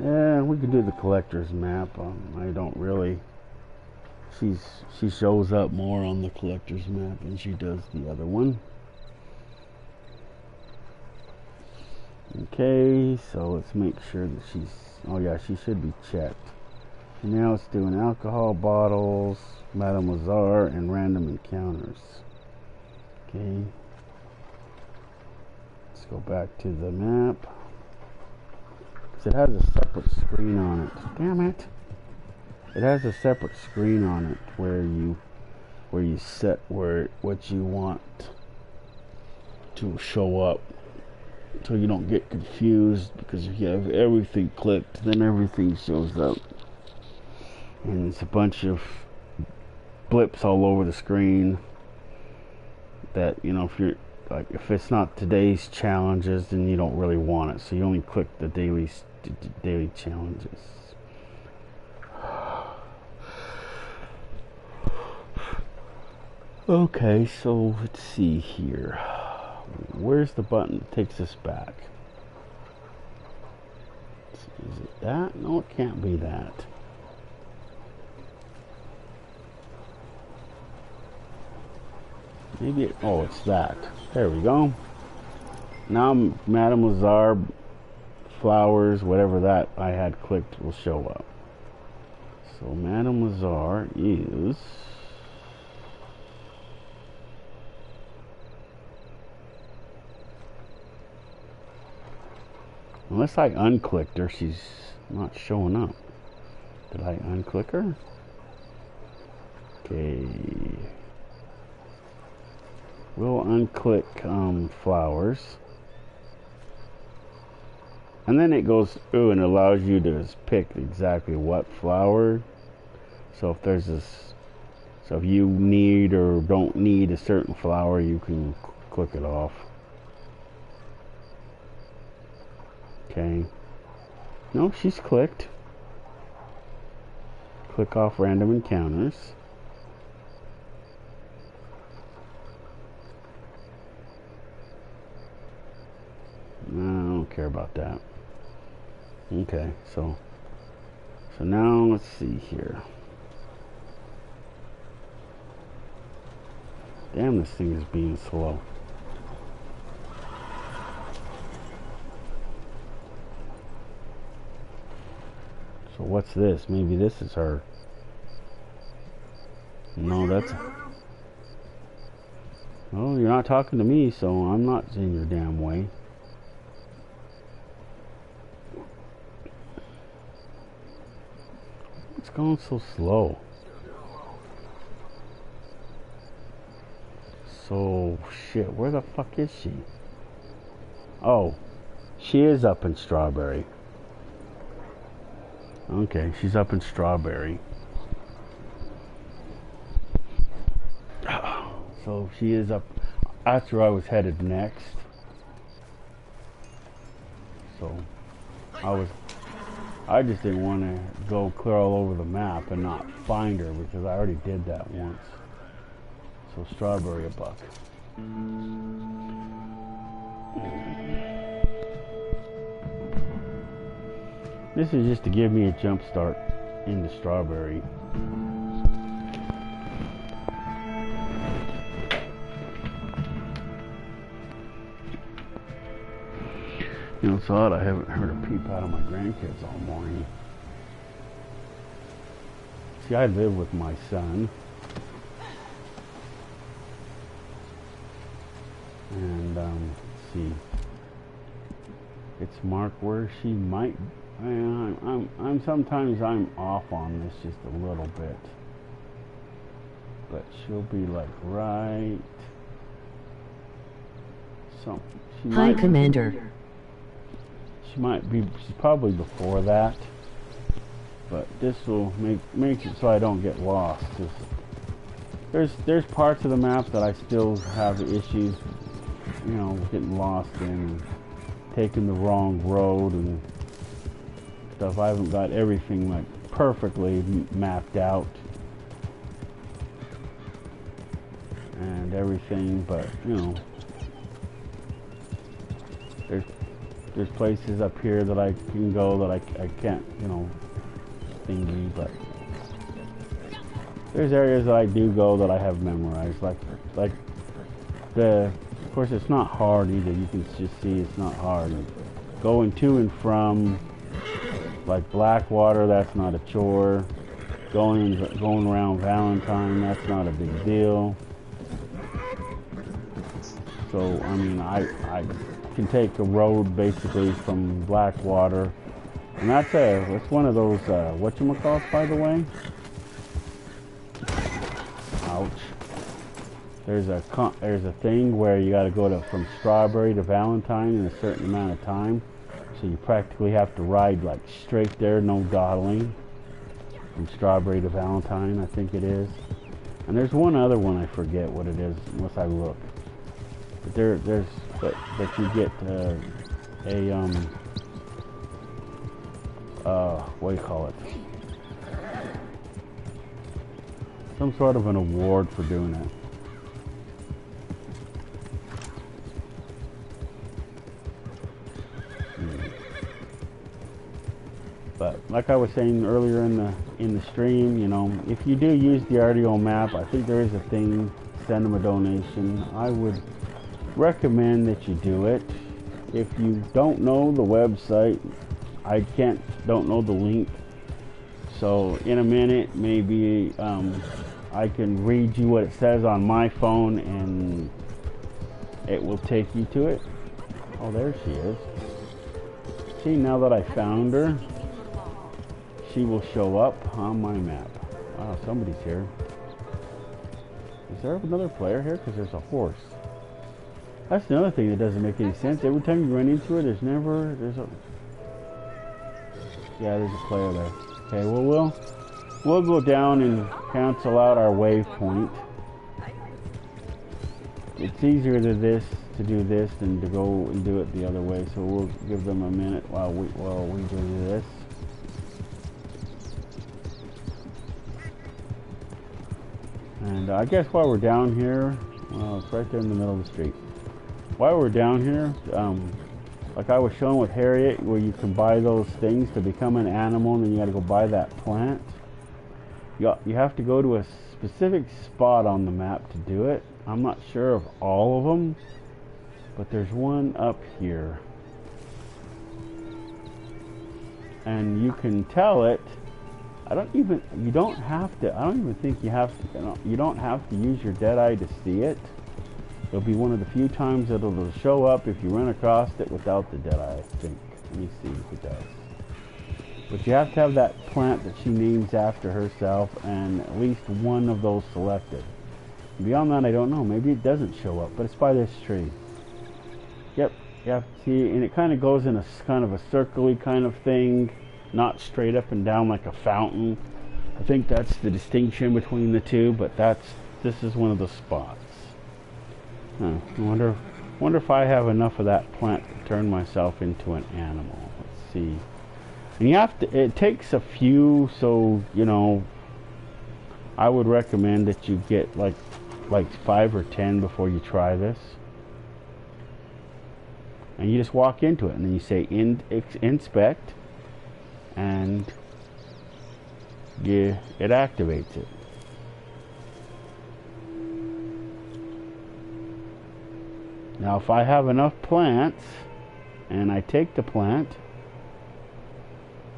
Yeah, we can do the collector's map. I don't really. She shows up more on the collector's map than she does the other one. Okay, so let's make sure that she's. Oh yeah, she should be checked. And now it's doing alcohol bottles, Mademoiselle, and random encounters. Okay. Let's go back to the map. It has a separate screen on it. Damn it! It has a separate screen on it where you set what you want to show up, so you don't get confused. Because if you have everything clicked, then everything shows up, and it's a bunch of blips all over the screen. That, you know, if it's not today's challenges, then you don't really want it. So you only click the daily challenges. Okay, so let's see here. Where's the button that takes us back? Is it that? No, it can't be that. Maybe it, oh, it's that. There we go. Now Mademoiselle, flowers, whatever that I had clicked will show up. So Mademoiselle is unless I unclicked her, she's not showing up. Did I unclick her? Okay. We'll unclick flowers. And then it goes through and allows you to pick exactly what flower. So if there's this, so if you need or don't need a certain flower, you can click it off. Okay. No, she's clicked. Click off random encounters. I don't care about that. Okay, so now let's see here. Damn, this thing is being slow. So what's this? Maybe this is her. No, that's... Oh, you're not talking to me, so I'm not in your damn way. It's going so slow. So, shit, where the fuck is she? Oh, she is up in Strawberry. Okay, she's up in Strawberry. So she is up. That's where I was headed next. So I just didn't want to go clear all over the map and not find her, because I already did that once. So Strawberry a buck. This is just to give me a jump start into Strawberry. You know, it's odd, I haven't heard a peep out of my grandkids all morning. See, I live with my son. And, let's see. It's marked where she might... sometimes I'm off on this just a little bit. But she'll be like right... Hi, Commander. She might be, she's probably before that, but this will make it so I don't get lost. There's parts of the map that I still have issues, you know, getting lost in, taking the wrong road and stuff. I haven't got everything like perfectly mapped out and everything, but you know, there's places up here that I can go that I can't, you know, thingy, but there's areas that I do go that I have memorized, like of course it's not hard either, you can just see it's not hard. Going to and from, like Blackwater, that's not a chore. Going around Valentine, that's not a big deal. So, I mean, I can take a road basically from Blackwater, and that's one of those whatchamacallit, by the way. Ouch. There's a thing where you got to go from Strawberry to Valentine in a certain amount of time, so you practically have to ride like straight there, no dawdling, from Strawberry to Valentine, I think it is. And there's one other one, I forget what it is unless I look. But but you get what do you call it? Some sort of an award for doing it. But like I was saying earlier in the stream, you know, if you do use the RDO map, I think there is a thing, send them a donation. I would recommend that you do it. If you don't know the website, I don't know the link. So in a minute, maybe I can read you what it says on my phone and it will take you to it. Oh, there she is. See, now that I found her, she will show up on my map. Wow, somebody's here. Is there another player here? Because there's a horse. That's another thing that doesn't make any sense. Every time you run into her, there's a player there. Okay, well we'll go down and cancel out our waypoint. It's easier to do this than to go and do it the other way. So we'll give them a minute while we do this. And I guess while we're down here, well, it's right there in the middle of the street. While we're down here, like I was showing with Harriet, where you can buy those things to become an animal, and then you got to go buy that plant. You have to go to a specific spot on the map to do it. I'm not sure of all of them, but there's one up here, and you can tell it. I don't even think you have to. You don't have to use your dead eye to see it. It'll be one of the few times that it'll show up if you run across it without the dead eye, I think. Let me see if it does. But you have to have that plant that she names after herself and at least one of those selected. Beyond that, I don't know. Maybe it doesn't show up, but it's by this tree. Yep, you have to see, and it kind of goes in a kind of a circle-y kind of thing, not straight up and down like a fountain. I think that's the distinction between the two, but this is one of the spots. Huh. I wonder if I have enough of that plant to turn myself into an animal. Let's see. And you have to, it takes a few, so, you know, I would recommend that you get like 5 or 10 before you try this. And you just walk into it, and then you say inspect, and it activates it. Now if I have enough plants, and I take the plant,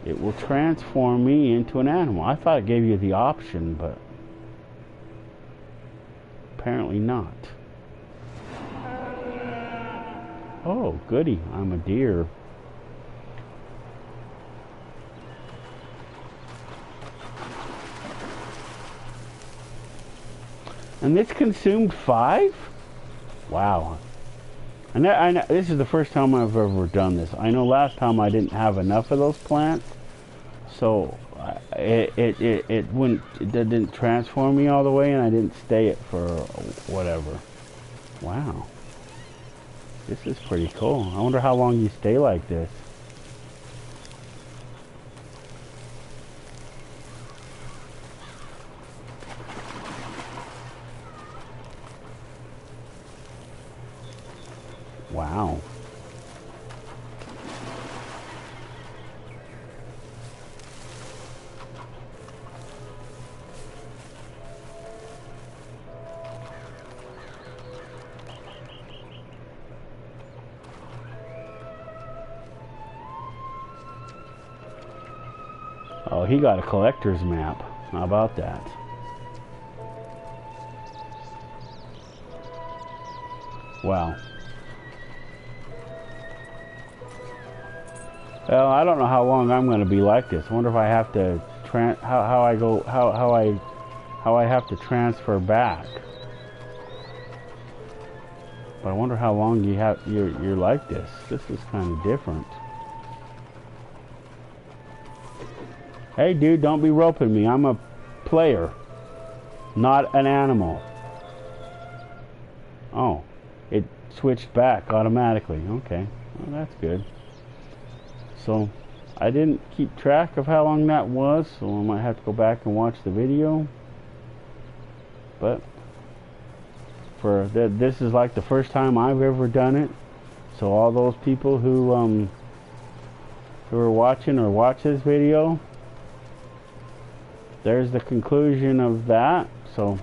it will transform me into an animal. I thought it gave you the option, but apparently not. Oh, goody, I'm a deer. And this consumed 5? Wow. And I know, this is the first time I've ever done this. I know last time I didn't have enough of those plants, so it didn't transform me all the way, and I didn't stay it for whatever. Wow. This is pretty cool. I wonder how long you stay like this. Wow. Oh, he got a collector's map. How about that? Wow. Well, I don't know how long I'm going to be like this. I wonder if I have to how I have to transfer back. But I wonder how long you're like this. This is kind of different. Hey, dude, don't be roping me. I'm a player, not an animal. Oh, it switched back automatically. Okay, well, that's good. So, I didn't keep track of how long that was, so I might have to go back and watch the video. But this is like the first time I've ever done it. So all those people who are watching or watch this video, there's the conclusion of that. So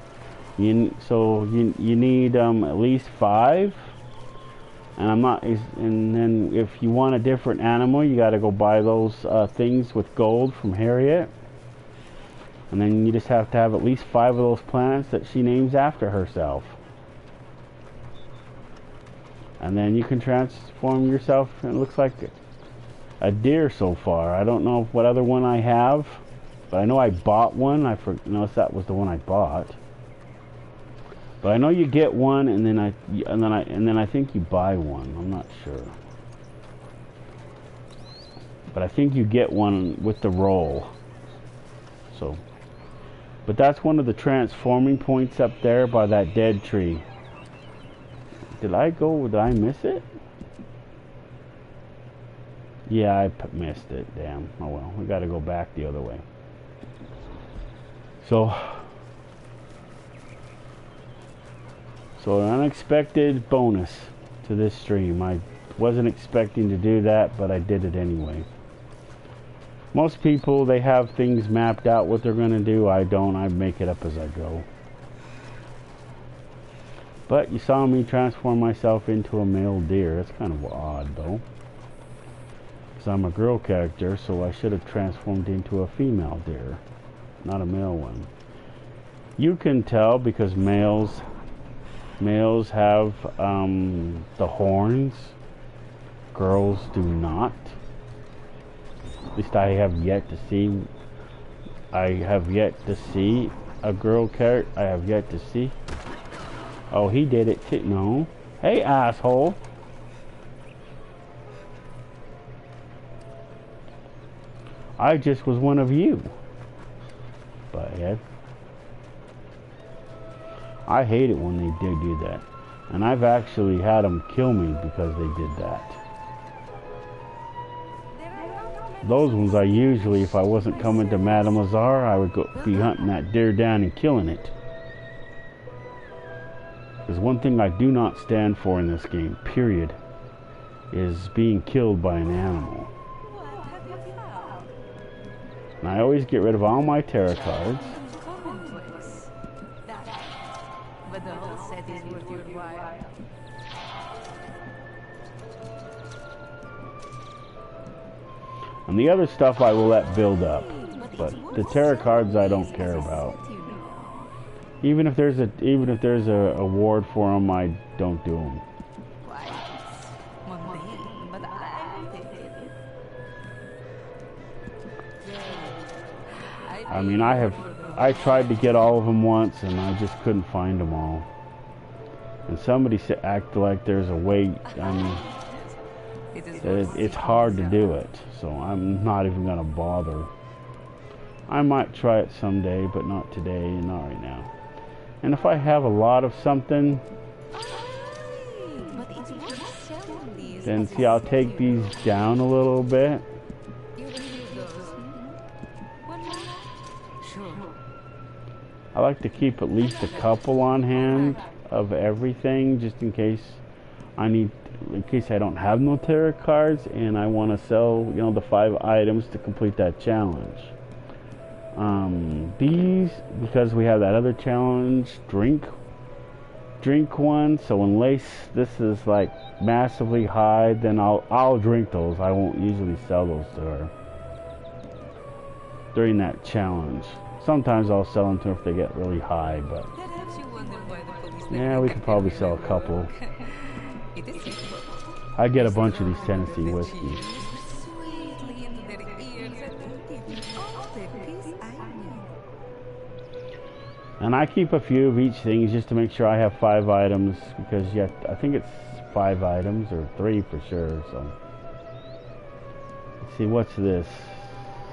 you need at least 5. And then if you want a different animal, you got to go buy those things with gold from Harriet. And then you just have to have at least 5 of those plants that she names after herself. And then you can transform yourself. It looks like a deer so far. I don't know what other one I have, but I know I bought one. I noticed that was the one I bought. But I know you get one, and then I think you buy one. I'm not sure, but I think you get one with the roll. So, but that's one of the transforming points up there by that dead tree. Did I miss it? Yeah, I missed it. Damn. Oh well, we got to go back the other way. So an unexpected bonus to this stream. I wasn't expecting to do that, but I did it anyway. Most people, they have things mapped out what they're going to do. I don't. I make it up as I go. But you saw me transform myself into a male deer. That's kind of odd, though. Because I'm a girl character, so I should have transformed into a female deer, not a male one. You can tell because males have the horns. Girls do not. At least I have yet to see. I have yet to see a girl character. I have yet to see. Oh, he did it too. No. Hey, asshole. I just was one of you. Butthead. I hate it when they do that. And I've actually had them kill me because they did that. Those ones I usually, if I wasn't coming to Mademoiselle, I would be hunting that deer down and killing it. Because one thing I do not stand for in this game, period, is being killed by an animal. And I always get rid of all my tarot cards. But the whole set is worth your while. And the other stuff I will let build up. But the tarot cards I don't care about. Even if there's a award for them, I don't do them. I mean, I tried to get all of them once, and I just couldn't find them all. And somebody said, act like there's a way. I mean, it's hard to do it, so I'm not even gonna bother. I might try it someday, but not today, and not right now. And if I have a lot of something, then see, I'll take these down a little bit. I like to keep at least a couple on hand of everything, just in case I don't have no tarot cards and I want to sell, you know, the 5 items to complete that challenge. These, because we have that other challenge, drink one. So unless this is like massively high, then I'll drink those. I won't usually sell those to her during that challenge. Sometimes I'll sell them to her if they get really high, but yeah, we could probably sell a couple. I get a bunch of these Tennessee whiskeys. And I keep a few of each thing just to make sure I have 5 items, because I think it's 5 items, or 3 for sure. So let's see, what's this?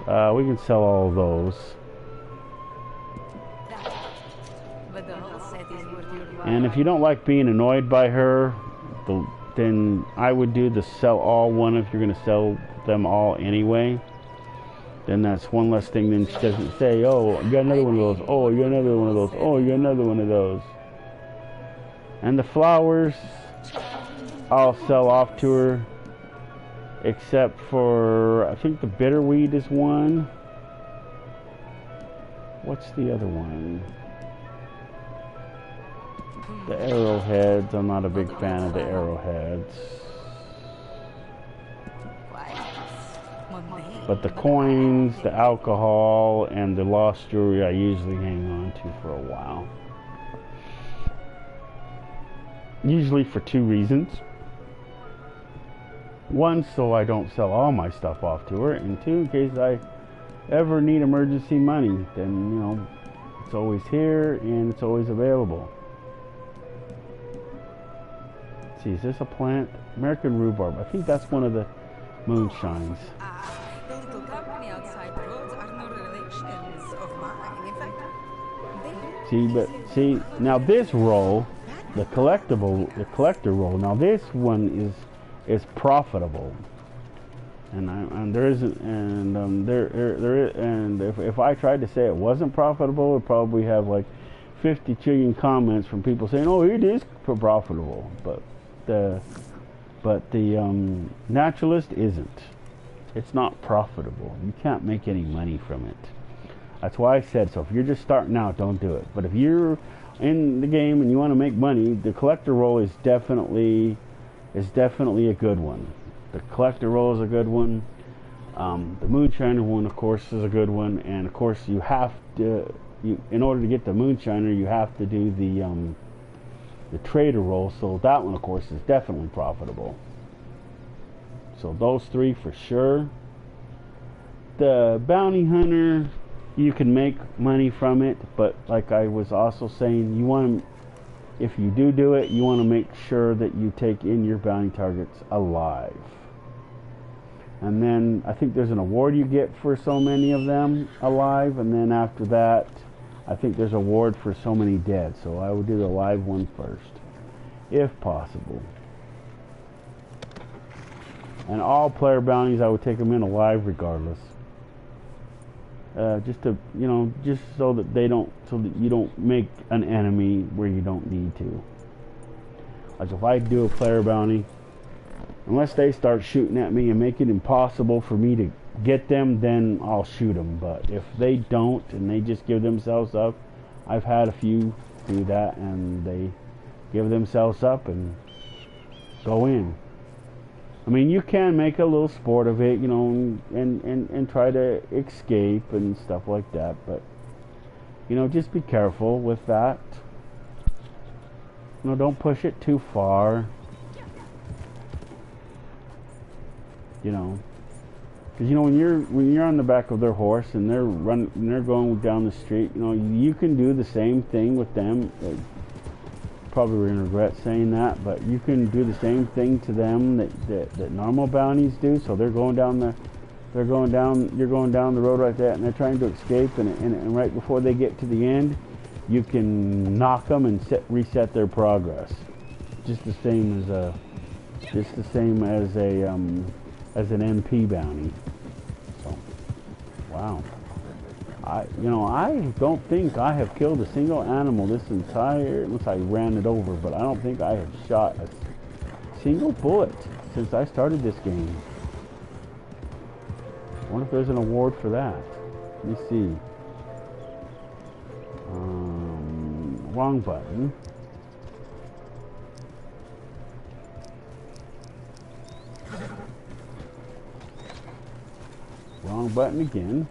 We can sell all of those. And if you don't like being annoyed by her, then I would do the sell all one if you're going to sell them all anyway. Then that's one less thing. Then she doesn't say, oh, you got another one of those. Oh, you got another one of those. Oh, you got another one of those. And the flowers, I'll sell off to her. Except for, I think the bitterweed is one. What's the other one? The arrowheads, I'm not a big fan of the arrowheads. But the coins, the alcohol, and the lost jewelry I usually hang on to for a while. Usually for 2 reasons. 1, so I don't sell all my stuff off to her, and 2, in case I ever need emergency money, then, you know, it's always here and it's always available. Let's see, is this a plant? American rhubarb. I think that's one of the moonshines. The little company outside the roads are no relations of mine. In fact, See, now this roll, the collector roll. Now this one is profitable, and there isn't, and if I tried to say it wasn't profitable, it'd probably have like 50 trillion comments from people saying, oh, it is profitable, but the naturalist isn't. It's not profitable. You can't make any money from it. That's why I said so. If you're just starting out, don't do it. But if you're in the game and you want to make money, the collector roll is definitely a good one. The collector roll is a good one. The moonshiner one, of course, is a good one. And of course, you have to, in order to get the moonshiner, you have to do the trader roll. So that one, of course, is definitely profitable. So those 3 for sure. The bounty hunter, you can make money from it, but like I was also saying, you want to, if you do it, you want to make sure that you take in your bounty targets alive. And then I think there's an award you get for so many of them alive, and then after that, I think there's an award for so many dead. So I would do the live one first, if possible. And all player bounties, I would take them in alive regardless. Just to, you know, just so that you don't make an enemy where you don't need to. Like if I do a player bounty, unless they start shooting at me and make it impossible for me to get them, then I'll shoot them. But if they don't and they just give themselves up, I've had a few do that, and they give themselves up and go in. I mean, you can make a little sport of it, you know, and try to escape and stuff like that, but, you know, just be careful with that. You know, don't push it too far. You know, because, you know, when you're on the back of their horse and they're going down the street, you know, you can do the same thing with them. Probably we're gonna regret saying that, but you can do the same thing to them that normal bounties do. So you're going down the road like that, and they're trying to escape, and right before they get to the end, you can knock them and reset their progress. Just the same as an MP bounty. So, wow. I don't think I have killed a single animal this entire, unless I ran it over, but I don't think I have shot a single bullet since I started this game. I wonder if there's an award for that. Let me see. Wrong button. Wrong button again.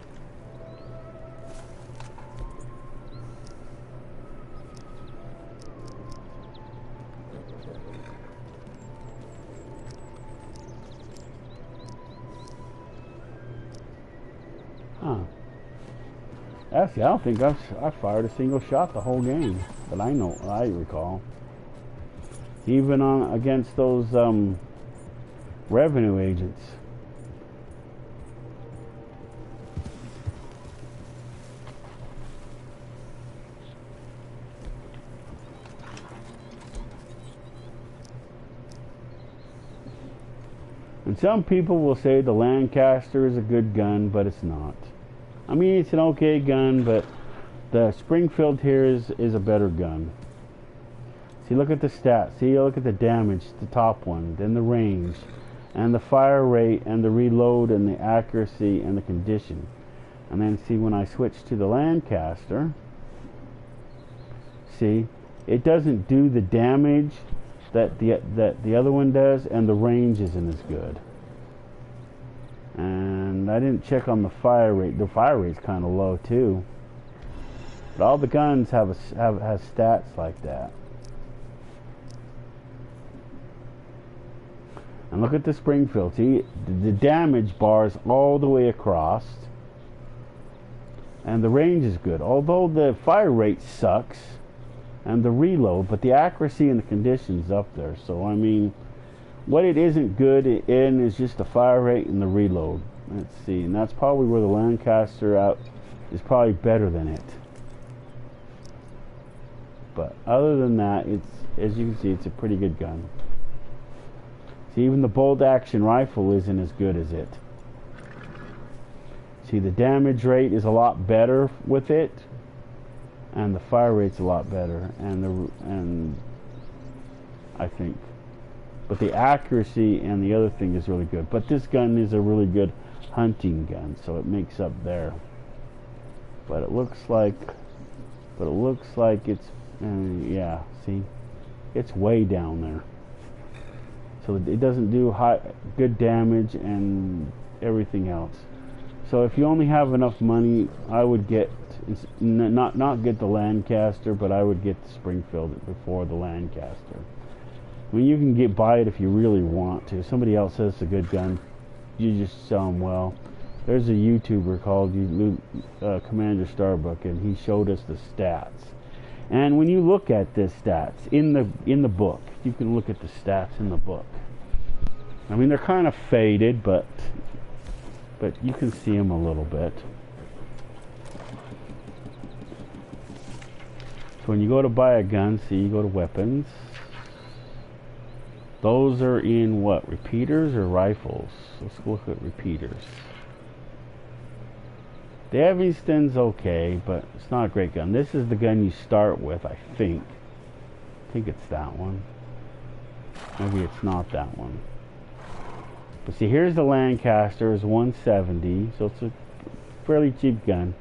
Actually, I don't think I fired a single shot the whole game that I recall. Even against those revenue agents. And some people will say the Lancaster is a good gun, but it's not. I mean, it's an okay gun, but the Springfield here is a better gun. See, look at the stats. See, look at the damage, the top one, then the range, and the fire rate, and the reload, and the accuracy, and the condition. And then see, when I switch to the Lancaster, see, it doesn't do the damage that the other one does, and the range isn't as good. And I didn't check on the fire rate. The fire rate's kind of low too. But all the guns have stats like that. And look at the Springfield. See, the damage bars all the way across, and the range is good. Although the fire rate sucks, and the reload, but the accuracy and the condition's up there. So I mean, what it isn't good in is just the fire rate and the reload. Let's see, and that's probably where the Lancaster out is probably better than it. But other than that, it's, as you can see, it's a pretty good gun. See, even the bolt action rifle isn't as good as it. See, the damage rate is a lot better with it, and the fire rate's a lot better, and I think. But the accuracy and the other thing is really good. But this gun is a really good hunting gun, so it makes up there. But it looks like it's, yeah, see, it's way down there. So it doesn't do good damage and everything else. So if you only have enough money, I would get not get the Lancaster, but I would get the Springfield before the Lancaster. I mean, you can buy it if you really want to. If somebody else says it's a good gun, you just tell them, well, there's a YouTuber called Commander Starbuck, and he showed us the stats. And when you look at the stats in the book, you can look at the stats in the book. I mean, they're kind of faded, but you can see them a little bit. So when you go to buy a gun, see, you go to weapons. Those are in what? Repeaters or rifles? Let's look at repeaters. The Evanston's okay, but it's not a great gun. This is the gun you start with, I think. I think it's that one. Maybe it's not that one. But see, here's the Lancaster. It's 170, so it's a fairly cheap gun.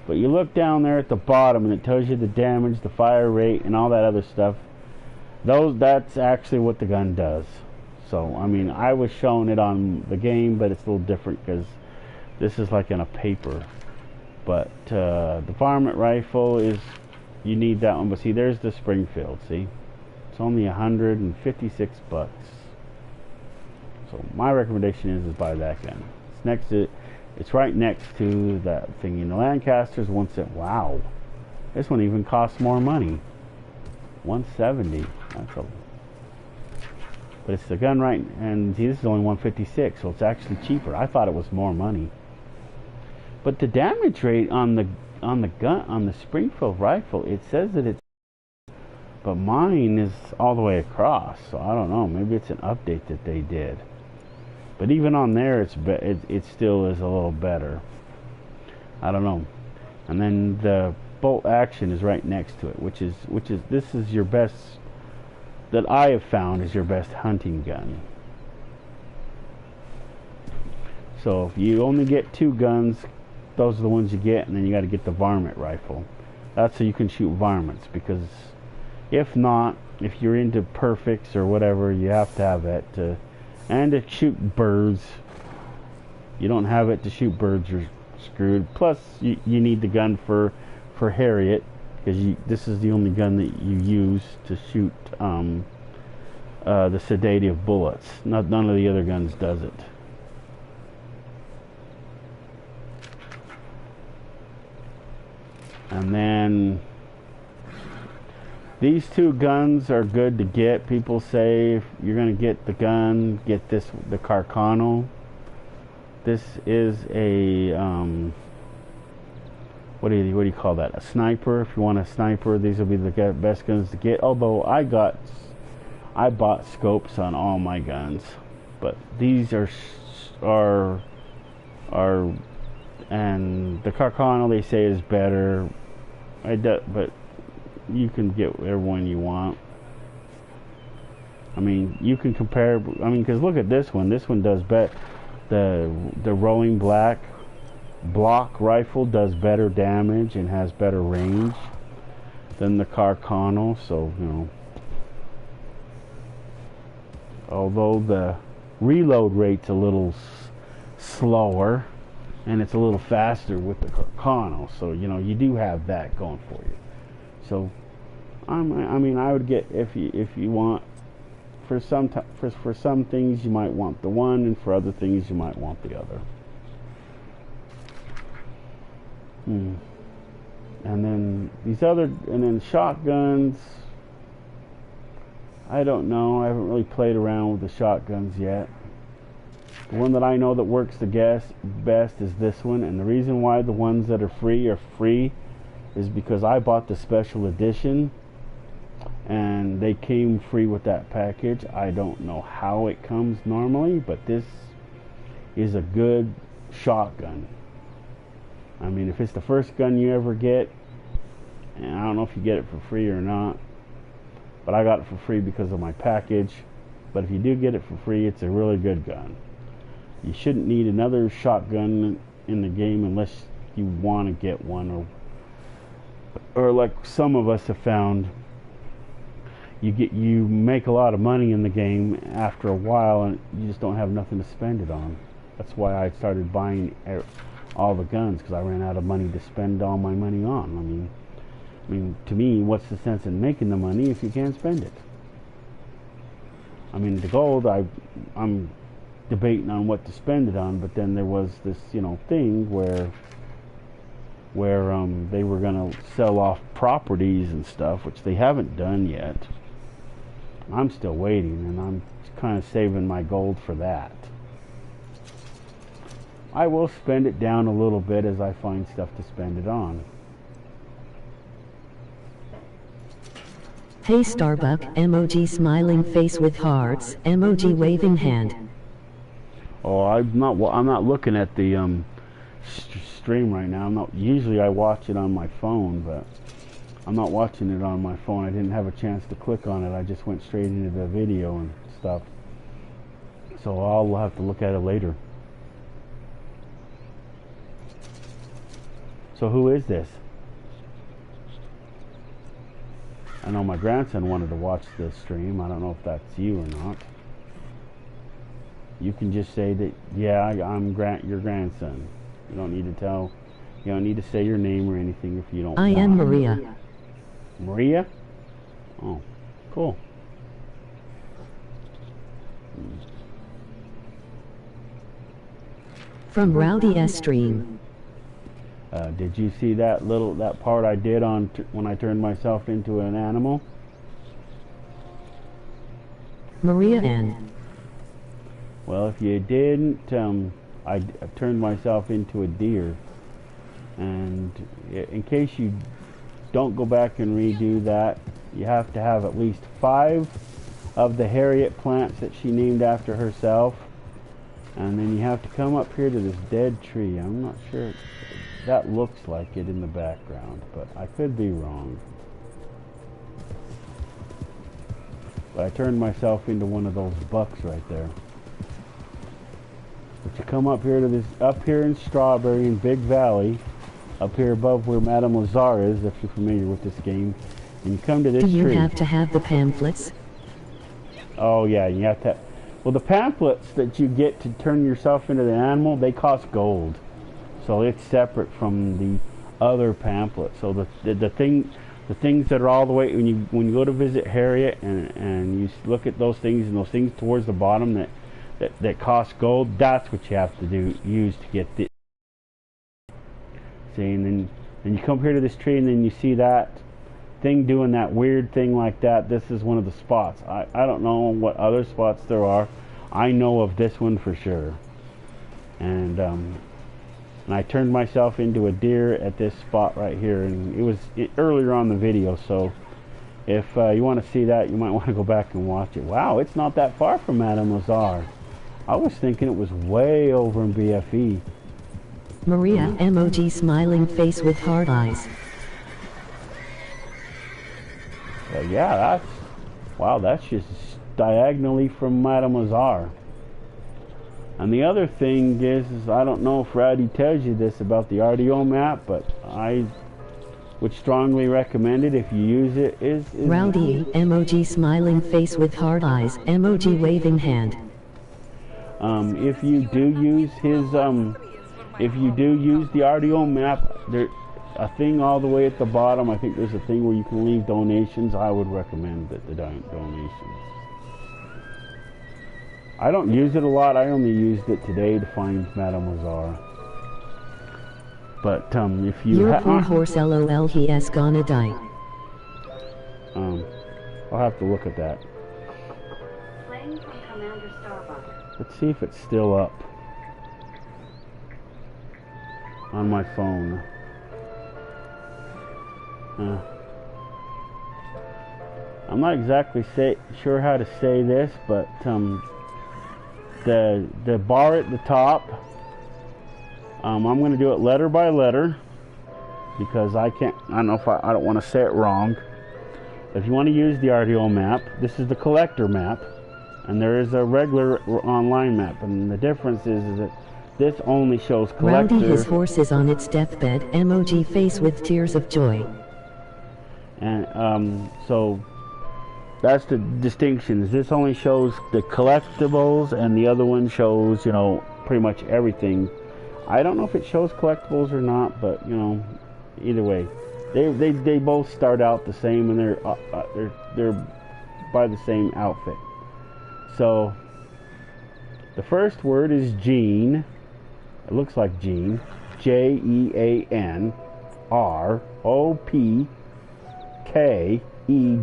But you look down there at the bottom, and it tells you the damage, the fire rate, and all that other stuff. That's actually what the gun does. So I mean, I was showing it on the game, but it's a little different because this is like in a paper. But the varmint rifle is, you need that one. But see, there's the Springfield. See, it's only $156. So my recommendation is buy that gun. It's next to, it's right next to that thing. You know, Lancaster's once it. Wow, this one even costs more money. $170. That's a. But it's the gun right, and see, this is only $156, so it's actually cheaper. I thought it was more money. But the damage rate on the gun, on the Springfield rifle, it says that it's, but mine is all the way across. So I don't know. Maybe it's an update that they did. But even on there, it still is a little better. I don't know. And then the bolt action is right next to it, which is this is your best, that I have found is your best hunting gun. So if you only get 2 guns, those are the ones you get, and then you got to get the varmint rifle. That's so you can shoot varmints, because if not, if you're into perfects or whatever, you have to have that to, and to shoot birds. You don't have it to shoot birds, you're screwed. Plus you need the gun for Harriet, because this is the only gun that you use to shoot the sedative bullets. None of the other guns does it. And then these 2 guns are good to get. People say if you're going to get the gun, get the Carcano. This is a what do you call that? A sniper. If you want a sniper, these will be the best guns to get. Although I bought scopes on all my guns, but these are and the Carcano they say is better. But you can get whatever one you want. I mean, you can compare. I mean, because look at this one. This one does better. The rolling block rifle does better damage and has better range than the Carcano. So you know, although the reload rate's a little slower, and it's a little faster with the Carcano, so you know you do have that going for you. So I mean, I would get, if you want, for some things you might want the one, and for other things you might want the other. And then shotguns, I don't know. I haven't really played around with the shotguns yet. The one that I know that works the best is this one, and the reason why the ones that are free is because I bought the special edition and they came free with that package. I don't know how it comes normally, but this is a good shotgun. I mean, if it's the first gun you ever get, and I don't know if you get it for free or not, but I got it for free because of my package. But if you do get it for free, it's a really good gun. You shouldn't need another shotgun in the game unless you want to get one, or like some of us have found, you make a lot of money in the game after a while and you just don't have nothing to spend it on. That's why I started buying all the guns, because I ran out of money to spend all my money on. I mean, to me, what's the sense in making the money if you can't spend it? I mean, the gold, I'm debating on what to spend it on, but then there was this, thing where they were going to sell off properties and stuff, which they haven't done yet. I'm still waiting, and I'm kind of saving my gold for that. I will spend it down a little bit as I find stuff to spend it on. Hey Starbuck, emoji smiling face with hearts, emoji waving hand. Oh, I'm not looking at the stream right now. Usually I watch it on my phone, but I'm not watching it on my phone. I didn't have a chance to click on it. I just went straight into the video and stuff. So I'll have to look at it later. So who is this? I know my grandson wanted to watch this stream. I don't know if that's you or not. you can just say that, yeah, I'm your grandson. You don't need to tell, you don't need to say your name or anything if you don't I want. am Maria. Maria? Oh, cool. From Rowdy S. Stream. Did you see that part I did on when I turned myself into an animal? Maria N. Well, if you didn't, I turned myself into a deer. And in case you don't go back and redo that, you have to have at least 5 of the Harriet plants that she named after herself. And then you have to come up here to this dead tree. I'm not sure. That looks like it in the background, but I could be wrong. But I turned myself into one of those bucks right there. But you come up here to this, up here in Strawberry in Big Valley, up here above where Madame Lazar is, if you're familiar with this game, and you come to this tree. Do you have to have the pamphlets? Oh yeah, you have to. Well, the pamphlets that you get to turn yourself into the animal, they cost gold. So it's separate from the other pamphlets. So the things that are all the way when you go to visit Harriet and you look at those things towards the bottom that cost gold, that's what you have to use to get the. See, and then you come here to this tree and then you see that thing doing that weird thing like that. This is one of the spots. I don't know what other spots there are. I know of this one for sure. And I turned myself into a deer at this spot right here, and it was earlier on the video, so if you want to see that, you might want to go back and watch it. Wow, it's not that far from Madame Lazar. I was thinking it was way over in BFE. Maria emoji smiling face with hard eyes. Yeah, that's just diagonally from Madame Lazar. And the other thing is I don't know if Rowdy tells you this about the RDO map, but I would strongly recommend it if you use it. Rowdy emoji smiling face with hard eyes, emoji waving hand. If you do use if you do use the RDO map, there's a thing all the way at the bottom. I think there's a thing where you can leave donations. I would recommend the donations. I don't use it a lot. I only used it today to find Madame Lazar. But if you Your poor horse, LOL, he is gonna die. I'll have to look at that. Playing from Commander Starbuck. Let's see if it's still up on my phone. I'm not exactly sure how to say this, but the bar at the top, I'm going to do it letter by letter because I don't know if I don't want to say it wrong. If you want to use the RDO map, this is the collector map, and there is a regular online map, and the difference is that this only shows collector. Rowdy, his horse is on its deathbed, emoji face with tears of joy. And so that's the distinction. This only shows the collectibles, and the other one shows, you know, pretty much everything. I don't know if it shows collectibles or not, but you know, either way, they both start out the same, and they're by the same outfit. So the first word is Jean. It looks like Jean. JeanROPKE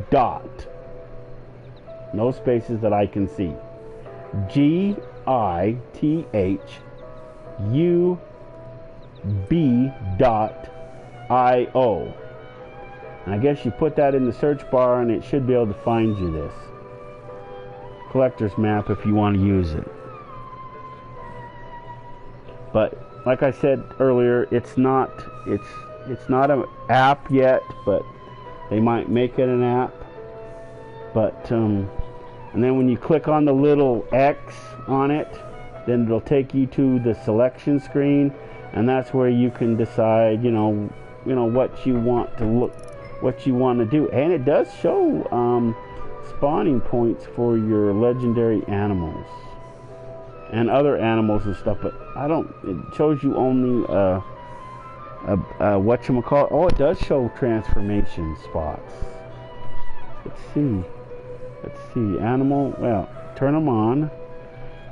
dot. No spaces that I can see. GITHUB.IO. And I guess you put that in the search bar and it should be able to find you this collector's map if you want to use it. But like I said earlier, it's not an app yet, but they might make it an app. But and then when you click on the little X on it, then it'll take you to the selection screen, and that's where you can decide, you know what you want to do. And it does show spawning points for your legendary animals. and other animals and stuff, but I don't, it shows you only whatchamacallit. Oh, it does show transformation spots. Let's see. Animal, well, turn them on.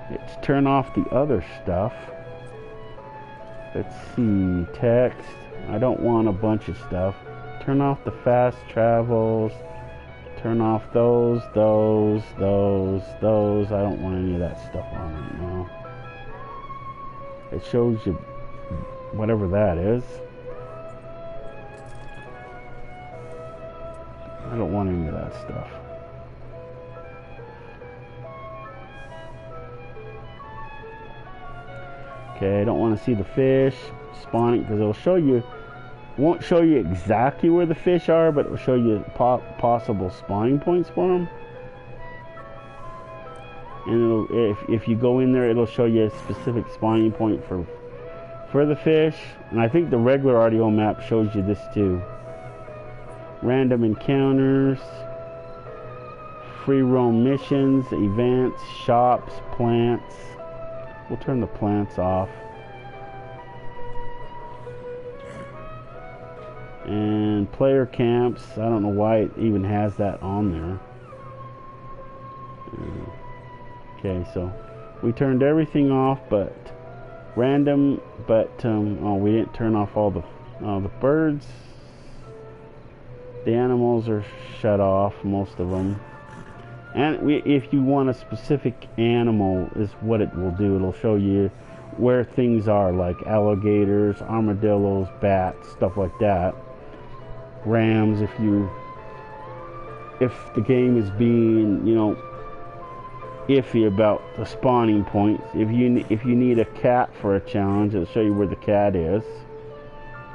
Let's turn off the other stuff. Let's see, text. I don't want a bunch of stuff. Turn off the fast travels. Turn off those. I don't want any of that stuff on right now. It shows you whatever that is. I don't want any of that stuff. Okay, I don't want to see the fish spawning because it'll show you, won't show you exactly where the fish are, but it will show you possible spawning points for them. And it'll, if you go in there, it'll show you a specific spawning point for the fish. And I think the regular RDO map shows you this too. Random encounters, free roam missions, events, shops, plants. We'll turn the plants off. And player camps. I don't know why it even has that on there. Okay, so we turned everything off but random, but oh, we didn't turn off all the birds. The animals are shut off, most of them. And if you want a specific animal, is what it will do. It'll show you where things are, like alligators, armadillos, bats, stuff like that. Rams, if the game is being, you know, iffy about the spawning points. If you need a cat for a challenge, it'll show you where the cat is.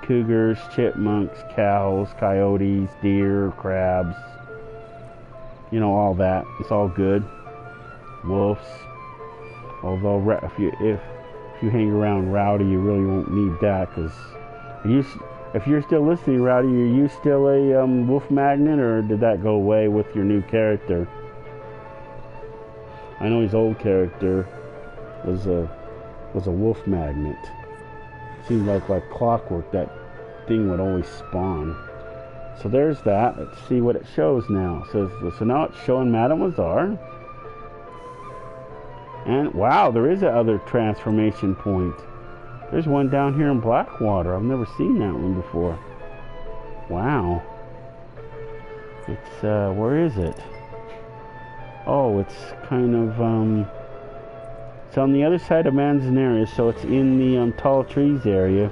Cougars, chipmunks, cows, coyotes, deer, crabs. You know, all that. It's all good. Wolves. Although if you hang around Rowdy, you really won't need that, because if you're still listening, Rowdy, are you still a wolf magnet, or did that go away with your new character? I know his old character was a wolf magnet. Seemed like clockwork, that thing would always spawn. So there's that. Let's see what it shows now. So now it's showing Mademoiselle. And wow, there is another transformation point. There's one down here in Blackwater. I've never seen that one before. Wow. It's where is it? Oh, it's kind of it's on the other side of Manzanares, so it's in the tall trees area.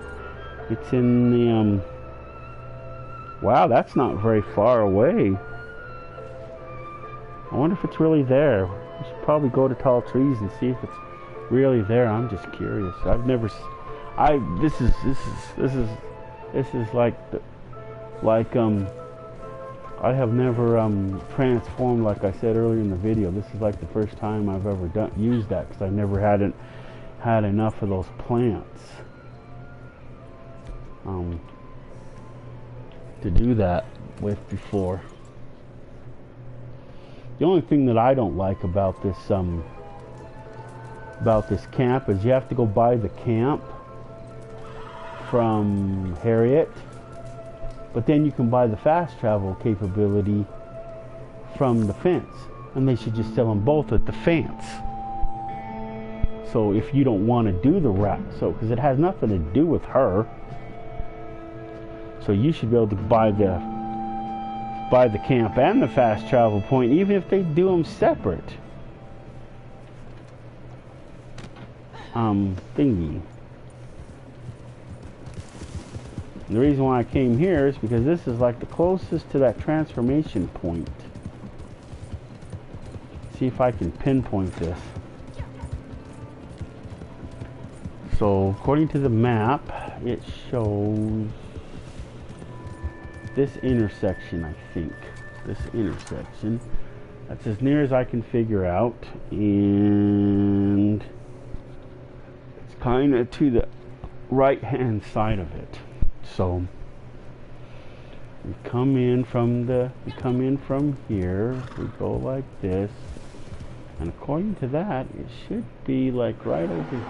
It's in the wow, that's not very far away. I wonder if it's really there. We should probably go to tall trees and see if it's really there. I'm just curious. I've never. This is like I have never transformed, like I said earlier in the video. This is like the first time I've ever used that, because I never had enough of those plants to do that with before. The only thing that I don't like about this camp is you have to go buy the camp from Harriet, but then you can buy the fast travel capability from the fence, and they should just sell them both at the fence. So if you don't want to do the route, because it has nothing to do with her, so you should be able to buy the camp and the fast travel point, even if they do them separate. Thingy. The reason why I came here is because this is like the closest to that transformation point. See if I can pinpoint this. So according to the map, it shows this intersection, I think. This intersection. That's as near as I can figure out. And it's kind of to the right hand side of it. So we come in from here, we go like this, And according to that, it should be like right over...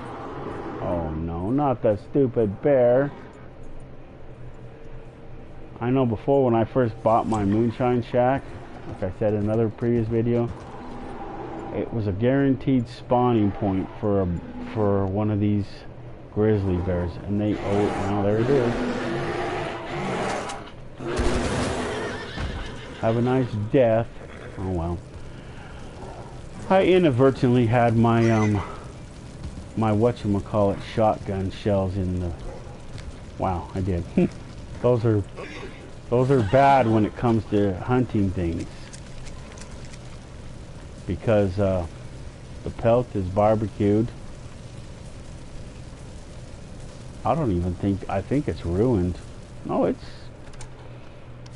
Oh no, not the stupid bear. I know before when I first bought my moonshine shack, like I said in another previous video, it was a guaranteed spawning point for one of these grizzly bears, and they, oh, now there it is. Have a nice death. Oh well. I inadvertently had my my whatchamacallit shotgun shells in the... Wow, I did. Those are bad when it comes to hunting things, because the pelt is barbecued. I don't even think... I think it's ruined. No, it's...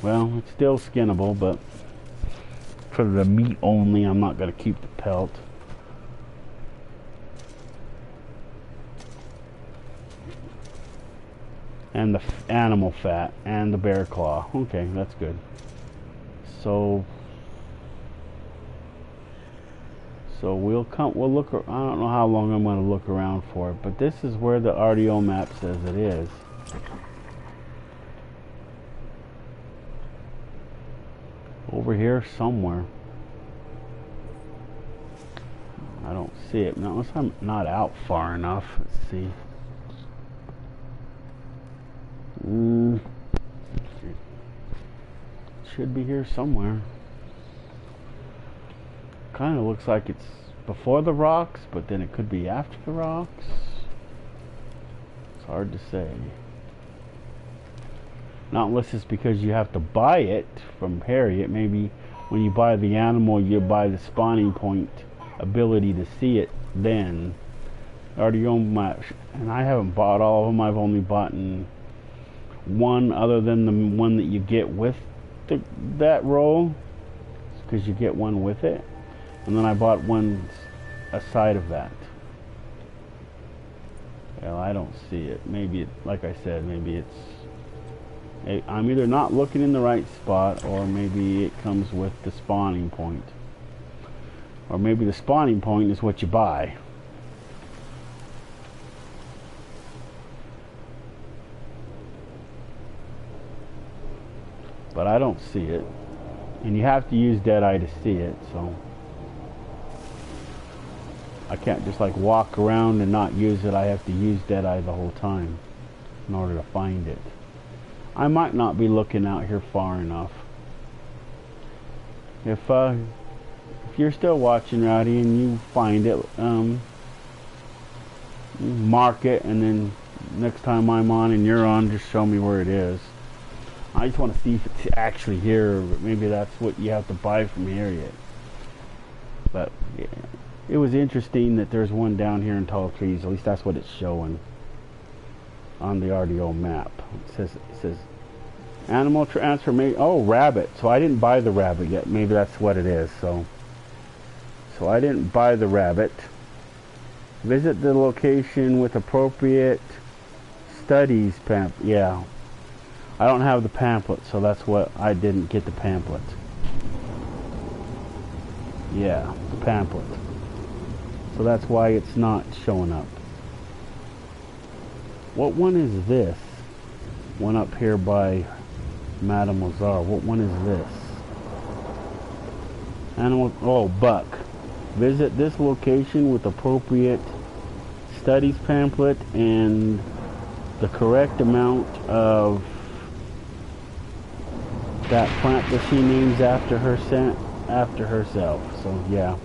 Well, it's still skinnable, but for the meat only, I'm not going to keep the pelt. And the animal fat and the bear claw. Okay, that's good. So we'll look. I don't know how long I'm going to look around for it, but this is where the RDO map says it is. Over here somewhere. I don't see it. No, unless I'm not out far enough. Let's see. Should be here somewhere. Kind of looks like it's before the rocks, but then it could be after the rocks. It's hard to say. Not unless it's because you have to buy it from Harriet. Maybe when you buy the animal, you buy the spawning point ability to see it then. Already own my... And I haven't bought all of them. I've only bought one, other than the one that you get with that roll, because you get one with it, and then I bought one aside of that. Well, I don't see it. Maybe it, like I said, maybe it's... I'm either not looking in the right spot, or maybe it comes with the spawning point. Or maybe the spawning point is what you buy. But I don't see it. And you have to use Deadeye to see it, so... I can't just like walk around and not use it. I have to use Deadeye the whole time in order to find it. I might not be looking out here far enough. If you're still watching, Rowdy, and you find it, mark it, and then next time I'm on and you're on, just show me where it is. I just want to see if it's actually here, or maybe that's what you have to buy from Harriet. But yeah, it was interesting that there's one down here in Tall Trees. At least that's what it's showing on the RDO map. It says animal transformation. Oh, rabbit. So I didn't buy the rabbit yet. Maybe that's what it is. So I didn't buy the rabbit. Visit the location with appropriate studies pamphlet. Yeah. I don't have the pamphlet, so that's what I didn't get the pamphlet. Yeah, the pamphlet. So that's why it's not showing up. What one is this? One up here by Mademoiselle. What one is this? Animal. Oh, buck. Visit this location with appropriate studies pamphlet and the correct amount of that plant that she names after herself. So yeah,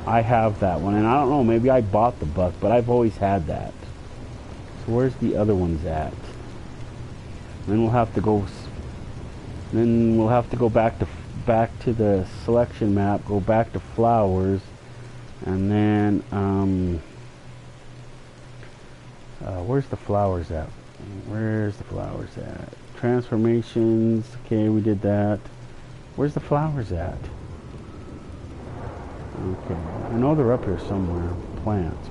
I have that one, and I don't know, maybe I bought the buck, but I've always had that. So where's the other ones at? Then we'll have to go. Then we'll have to go back to the selection map. Go back to flowers, and then where's the flowers at? Where's the flowers at? Transformations. Okay, we did that. Where's the flowers at? Okay, I know they're up here somewhere. Plants.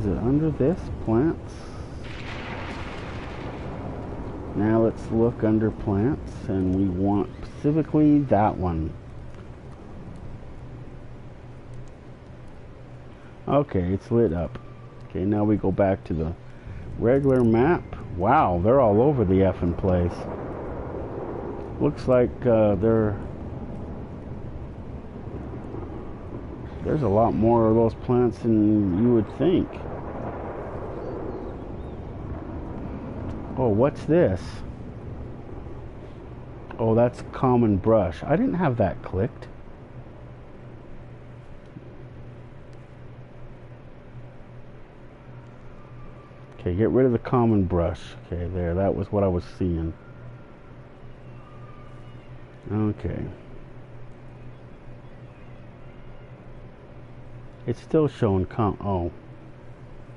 Is it under this? Plants? Now let's look under plants, and we want specifically that one. Okay, it's lit up. Okay, now we go back to the regular map. Wow, they're all over the effing place. Looks like there's a lot more of those plants than you would think. Oh, what's this? Oh, that's common brush. I didn't have that clicked. Okay, get rid of the common brush. Okay, there, that was what I was seeing. Okay. It's still showing oh.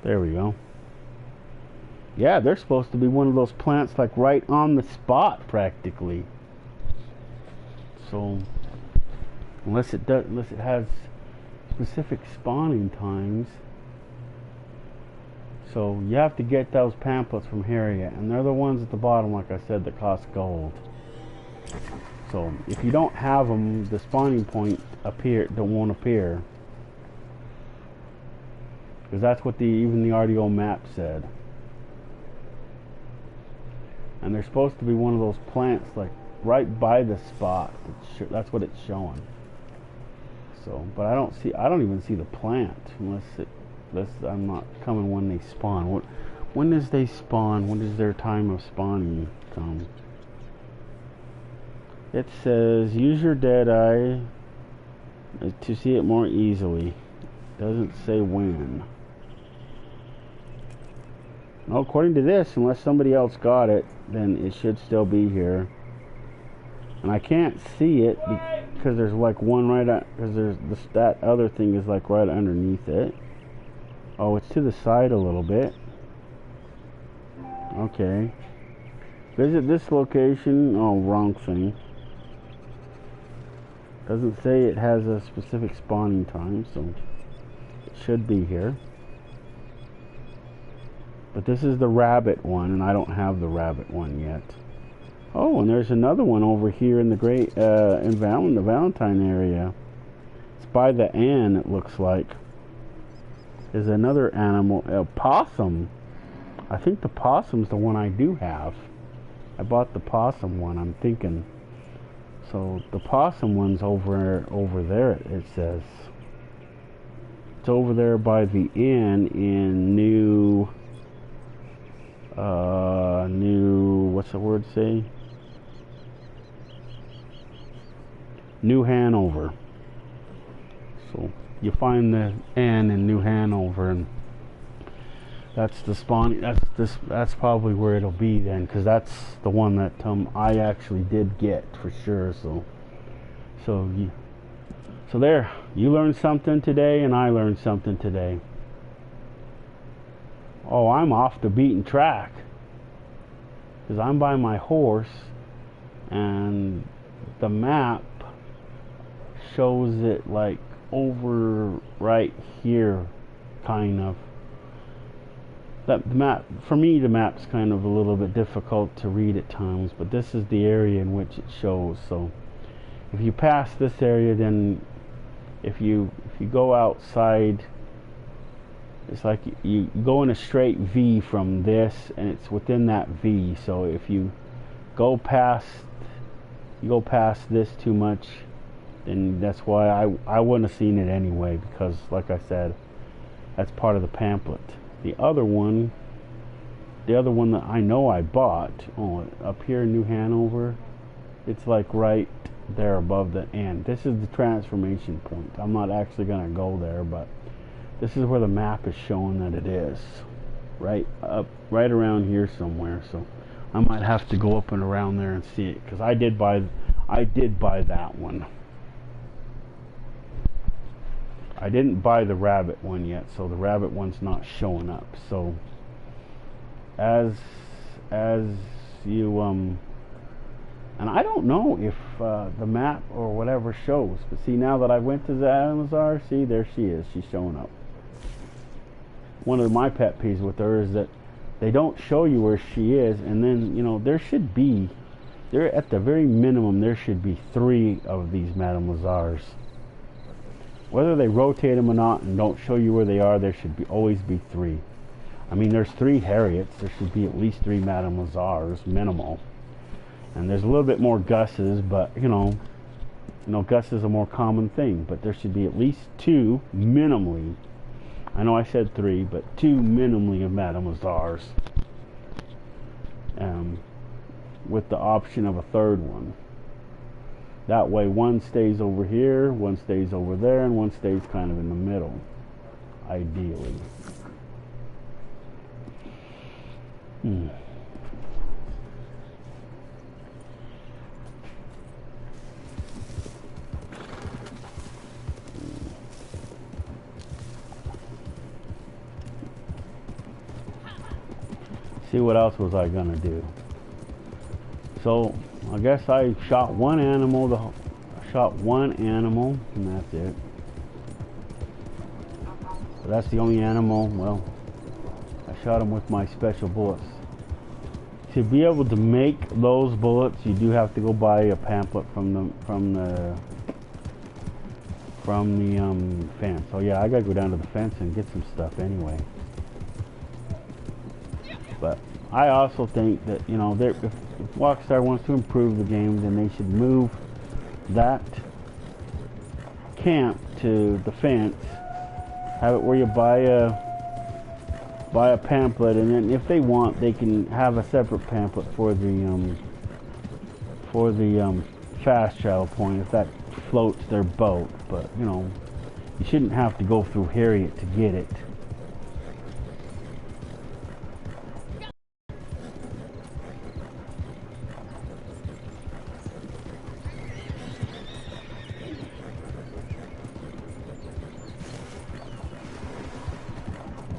There we go. Yeah, they're supposed to be one of those plants like right on the spot practically. So unless it has specific spawning times. So you have to get those pamphlets from Harriet, and they're the ones at the bottom, like I said, that cost gold. So if you don't have them, the spawning point won't appear, because that's what even the RDO map said. And they're supposed to be one of those plants like right by the spot. That's what it's showing. So, but I don't even see the plant unless I'm not coming when they spawn. When does they spawn? When does their time of spawning come? It says use your dead eye to see it more easily. Doesn't say when. No, according to this, unless somebody else got it, then it should still be here. And I can't see it because there's like one right at, because that other thing is like right underneath it. Oh, it's to the side a little bit. Okay. Visit this location. Oh, wrong thing. Doesn't say it has a specific spawning time, so it should be here. But this is the rabbit one, and I don't have the rabbit one yet. Oh, and there's another one over here in the the Valentine area. It's by the Iine, it looks like. There's another animal, a possum. I think the possum's the one I do have. I bought the possum one, I'm thinking. So the possum one's over there, it says. It's over there by the Iine in New, what's the word say? New Hanover. So you find the Iine in New Hanover, and that's the spawn. That's probably where it'll be then, because that's the one that I actually did get for sure. So there, you learned something today, and I learned something today. Oh, I'm off the beaten track, because I'm by my horse, and the map shows it like over right here, kind of. That map, for me, the map's kind of a little bit difficult to read at times, but this is the area in which it shows. So if you pass this area, then if you go outside, it's like you go in a straight V from this, and it's within that V. So if you go past this too much, then that's why I wouldn't have seen it anyway, because like I said, that's part of the pamphlet. The other one that I know I bought, up here in New Hanover, it's like right there above the end. This is the transformation point. I'm not actually going to go there, but this is where the map is showing that it is. Right around here somewhere. So I might have to go up and around there and see it, because I did buy that one. I didn't buy the rabbit one yet, so the rabbit one's not showing up. So as you and I don't know if the map or whatever shows, but see, now that I went to the Amazar, see, there she is, she's showing up. one of my pet peeves with her is that they don't show you where she is, and then, you know, there at the very minimum, there should be 3 of these Madame Lazars. Whether they rotate them or not and don't show you where they are, there should always be 3. I mean, there's 3 Harriets. There should be at least 3 Madame Lazars, minimal. And there's a little bit more Gus's, but, you know, Gus is a more common thing. But there should be at least 2, minimally. I know I said 3, but 2 minimally of Madame Lazars. With the option of a 3rd one. That way, one stays over here, one stays over there, and one stays kind of in the middle, ideally. See, what else was I gonna do? So I guess I shot one animal. And that's it. So that's the only animal. Well, I shot him with my special bullets. To be able to make those bullets, you do have to go buy a pamphlet from the fence. So yeah, I gotta go down to the fence and get some stuff anyway. But I also think that, you know, if Rockstar wants to improve the game, then they should move that camp to the fence. Have it where you buy a pamphlet, and then if they want, they can have a separate pamphlet for the fast travel point if that floats their boat. But, you know, you shouldn't have to go through Harriet to get it.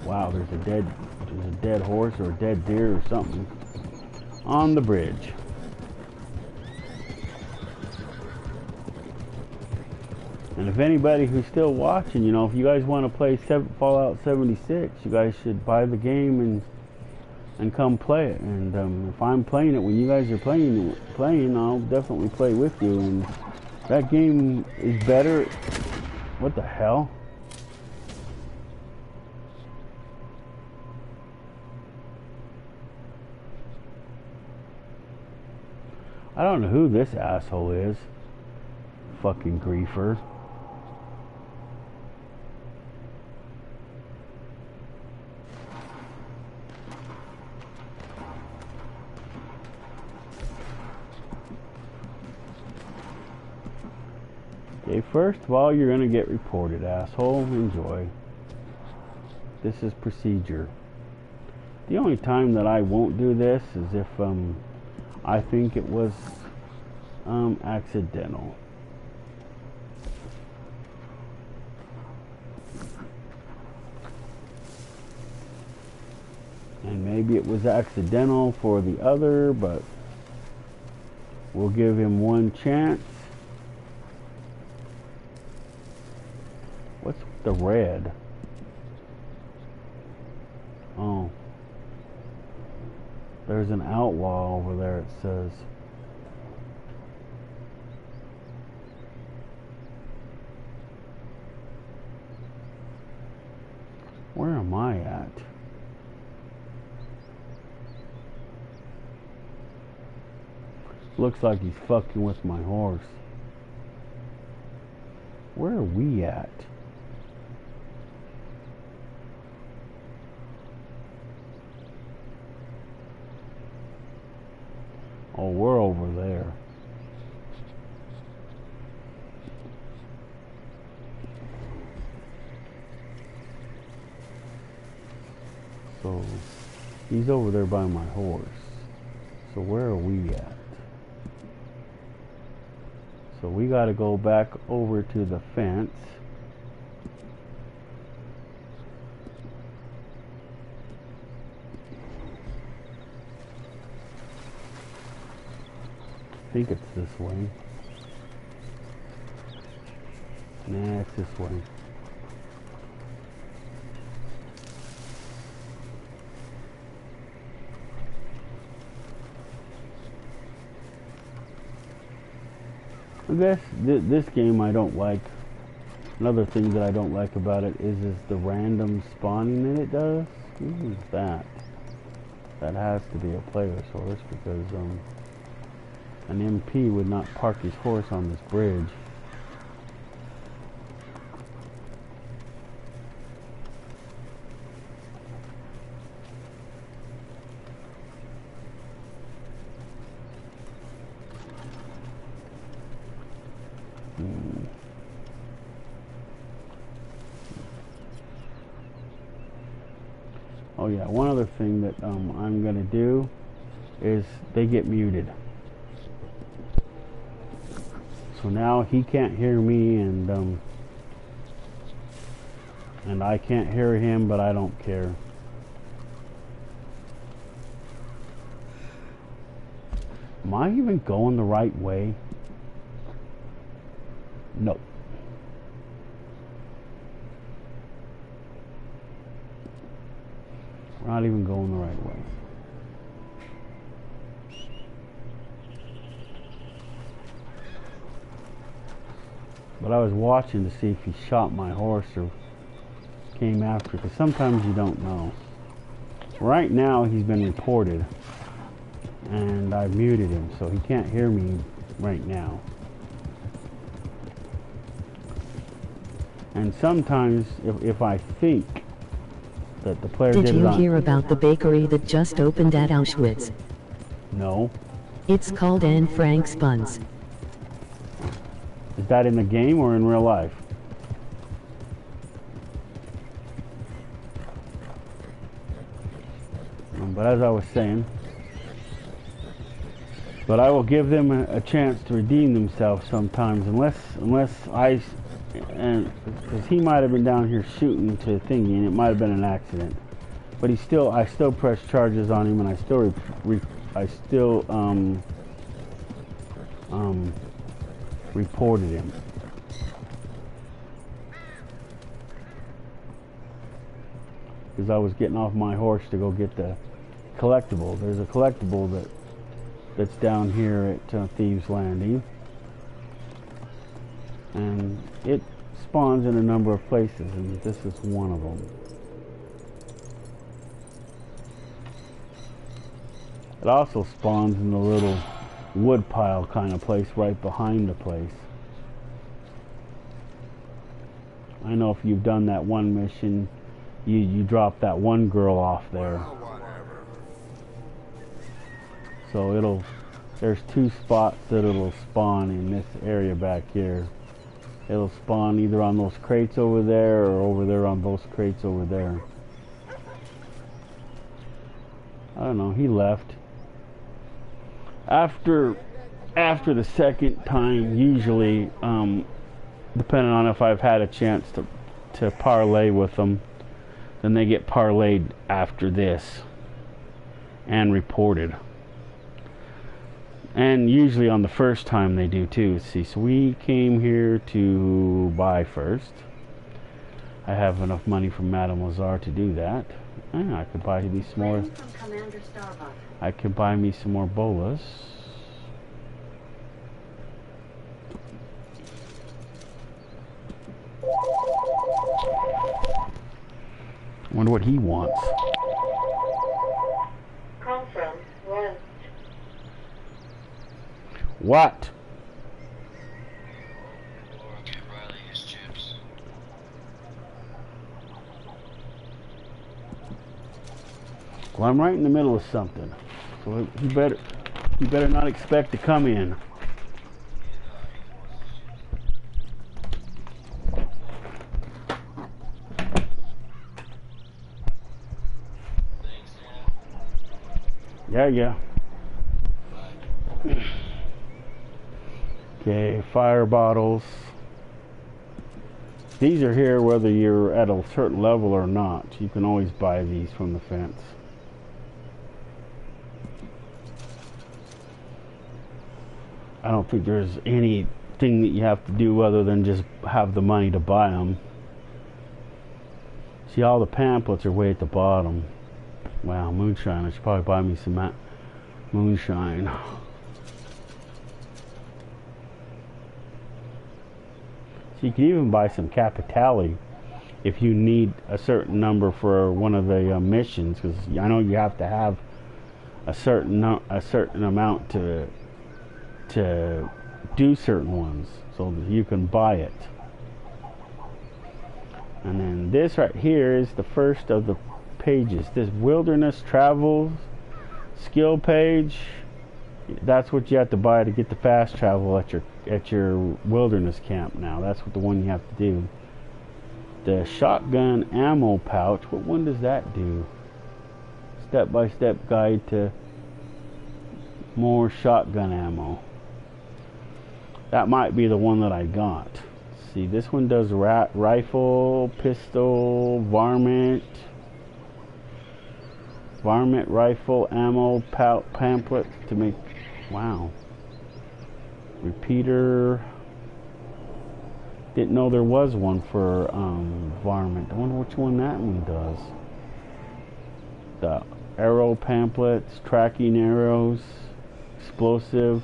Wow, there's a dead horse or a dead deer or something on the bridge. And if anybody who's still watching, you know, if you guys want to play Fallout 76, you guys should buy the game and come play it. And if I'm playing it when you guys are playing, I'll definitely play with you. And that game is better. What the hell? I don't know who this asshole is. Fucking griefer. Okay, first of all, you're gonna get reported, asshole. Enjoy. This is procedure. The only time that I won't do this is if I think it was accidental. And maybe it was accidental for the other, but we'll give him one chance. What's the red? Oh. There's an outlaw over there, it says. Where am I at? Looks like he's fucking with my horse. Where are we at? Oh, we're over there. So, he's over there by my horse. So where are we at? So we gotta go back over to the fence. I think it's this way. Nah, it's this way. I guess this game I don't like. Another thing that I don't like about it is the random spawning that it does. Who is that? That has to be a player's horse because an MP would not park his horse on this bridge. Oh yeah, one other thing that I'm gonna do is they get muted. So now he can't hear me and I can't hear him, but I don't care. Am I even going the right way? No. We're not even going the right way. But I was watching to see if he shot my horse or came after, because sometimes you don't know. Right now he's been reported and I've muted him, so he can't hear me right now. And sometimes if I think that the player Did you it on, hear about the bakery that just opened at Auschwitz? No. It's called Anne Frank's Buns. Is that in the game or in real life? But as I was saying, but I will give them a chance to redeem themselves sometimes, unless I, and because he might have been down here shooting to thingy, and it might have been an accident. But I still pressed charges on him, and I still reported him. Because I was getting off my horse to go get the collectible. There's a collectible that's down here at Thieves Landing, and it spawns in a number of places, and this is one of them. It also spawns in the little wood pile kind of place right behind the place. I know if you've done that one mission, you drop that one girl off there. So there's two spots that it'll spawn in this area back here. It'll spawn either on those crates over there or over there on those crates over there. I don't know, he left. After the second time, usually, depending on if I've had a chance to parlay with them, then they get parlayed after this and reported. And usually on the first time they do too. See, so we came here to buy first. I have enough money from Madame Lazar to do that. I could buy me some more. I could buy me some more bolas. Wonder what he wants. Conference West. What? Well, I'm right in the middle of something, so you better not expect to come in. Yeah. Okay, fire bottles. These are here whether you're at a certain level or not. You can always buy these from the fence. I don't think there's anything that you have to do other than just have the money to buy them. See, all the pamphlets are way at the bottom. Wow, moonshine. I should probably buy me some moonshine. So you can even buy some capitali if you need a certain number for one of the missions, because I know you have to have a certain amount to do certain ones, so you can buy it. And then this right here is the first of the pages. This wilderness travels skill page. That's what you have to buy to get the fast travel at your wilderness camp. Now that's what the one you have to do. The shotgun ammo pouch. What one does that do? Step-by-step guide to more shotgun ammo. That might be the one that I got. See, this one does rifle, pistol, varmint rifle ammo pamphlet to make. Wow. Repeater. Didn't know there was one for varmint. I wonder which one that one does. The arrow pamphlets, tracking arrows, explosive,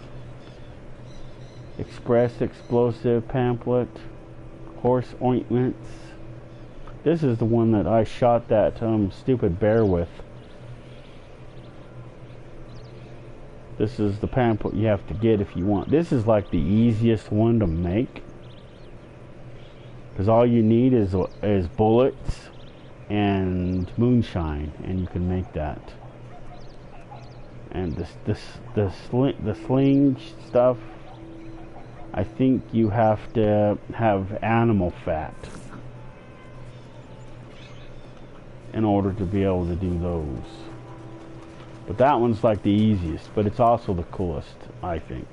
express explosive pamphlet, horse ointments. This is the one that I shot that stupid bear with. This is the pamphlet you have to get if you want. This is like the easiest one to make, because all you need is bullets and moonshine, and you can make that. And the sling stuff, I think you have to have animal fat in order to be able to do those. But that one's like the easiest, but it's also the coolest, I think.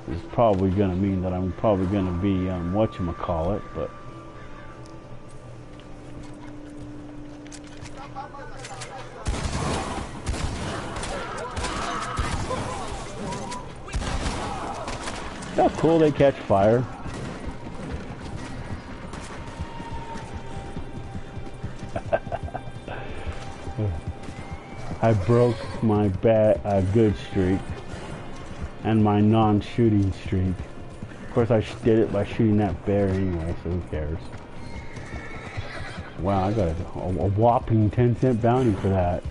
It's probably going to mean that I'm probably going to be whatchamacallit, but how cool they catch fire. I broke my good streak and my non-shooting streak. Of course, I did it by shooting that bear anyway, so who cares? Wow, I got a whopping 10-cent bounty for that.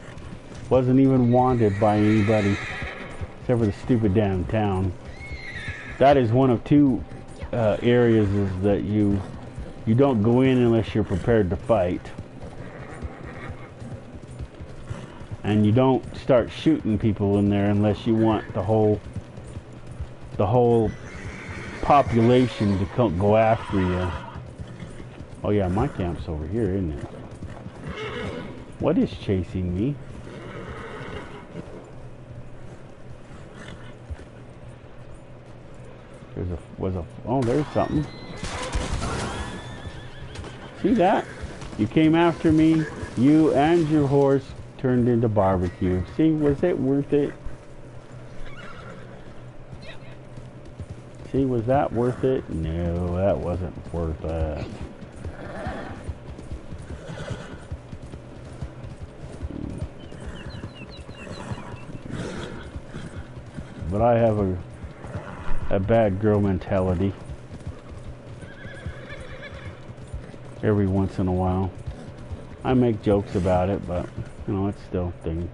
Wasn't even wanted by anybody except for the stupid damn town. That is one of two areas is that you don't go in unless you're prepared to fight. And you don't start shooting people in there unless you want the whole population to go after you. Oh yeah, my camp's over here, isn't it? What is chasing me? Oh, there's something. See that? You came after me, you and your horse turned into barbecue. See, was it worth it? See, was that worth it? No, that wasn't worth it. But I have a bad girl mentality every once in a while. I make jokes about it, but you know, it's still a thing.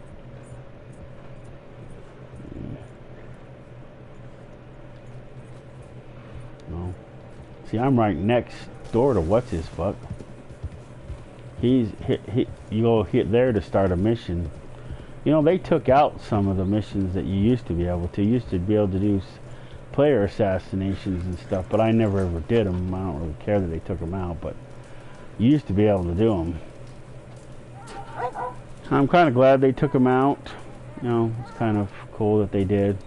No. See, I'm right next door to what's his fuck. You go hit there to start a mission. You know, they took out some of the missions that you used to be able to. You used to be able to do player assassinations and stuff, but I never ever did them. I don't really care that they took them out, but you used to be able to do them. I'm kind of glad they took them out. You know, it's kind of cool that they did,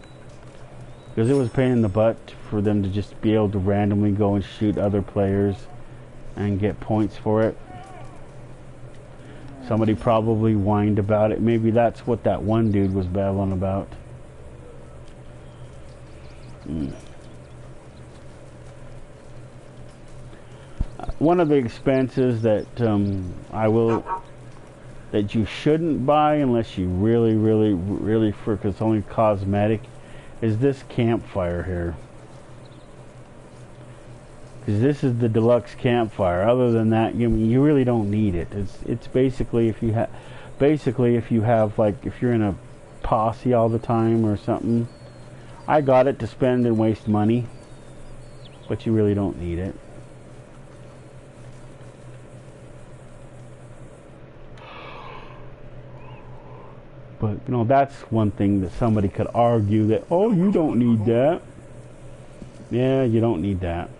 because it was a pain in the butt for them to just be able to randomly go and shoot other players and get points for it. Somebody probably whined about it. Maybe that's what that one dude was babbling about. One of the expenses that that you shouldn't buy unless you really for, because it's only cosmetic, is this campfire here. because this is the deluxe campfire. Other than that, you really don't need it. It's basically if you have like, if you're in a posse all the time or something. I got it to spend and waste money, but you really don't need it. But that's one thing that somebody could argue that, oh, you don't need that. Yeah, you don't need that.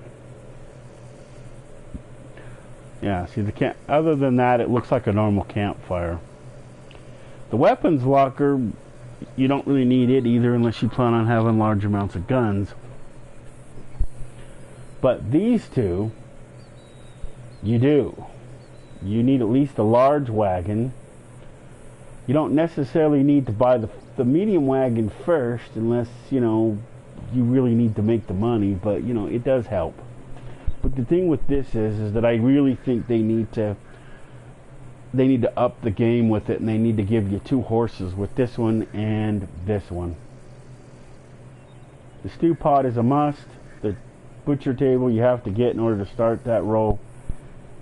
Yeah, see, other than that, it looks like a normal campfire. The weapons locker, you don't really need it either unless you plan on having large amounts of guns. But these two, you do. You need at least a large wagon. You don't necessarily need to buy the medium wagon first unless, you really need to make the money, but, it does help. But the thing with this is that I really think they need to up the game with it, and they need to give you 2 horses with this one and this one. The stew pot is a must. The butcher table you have to get in order to start that roll.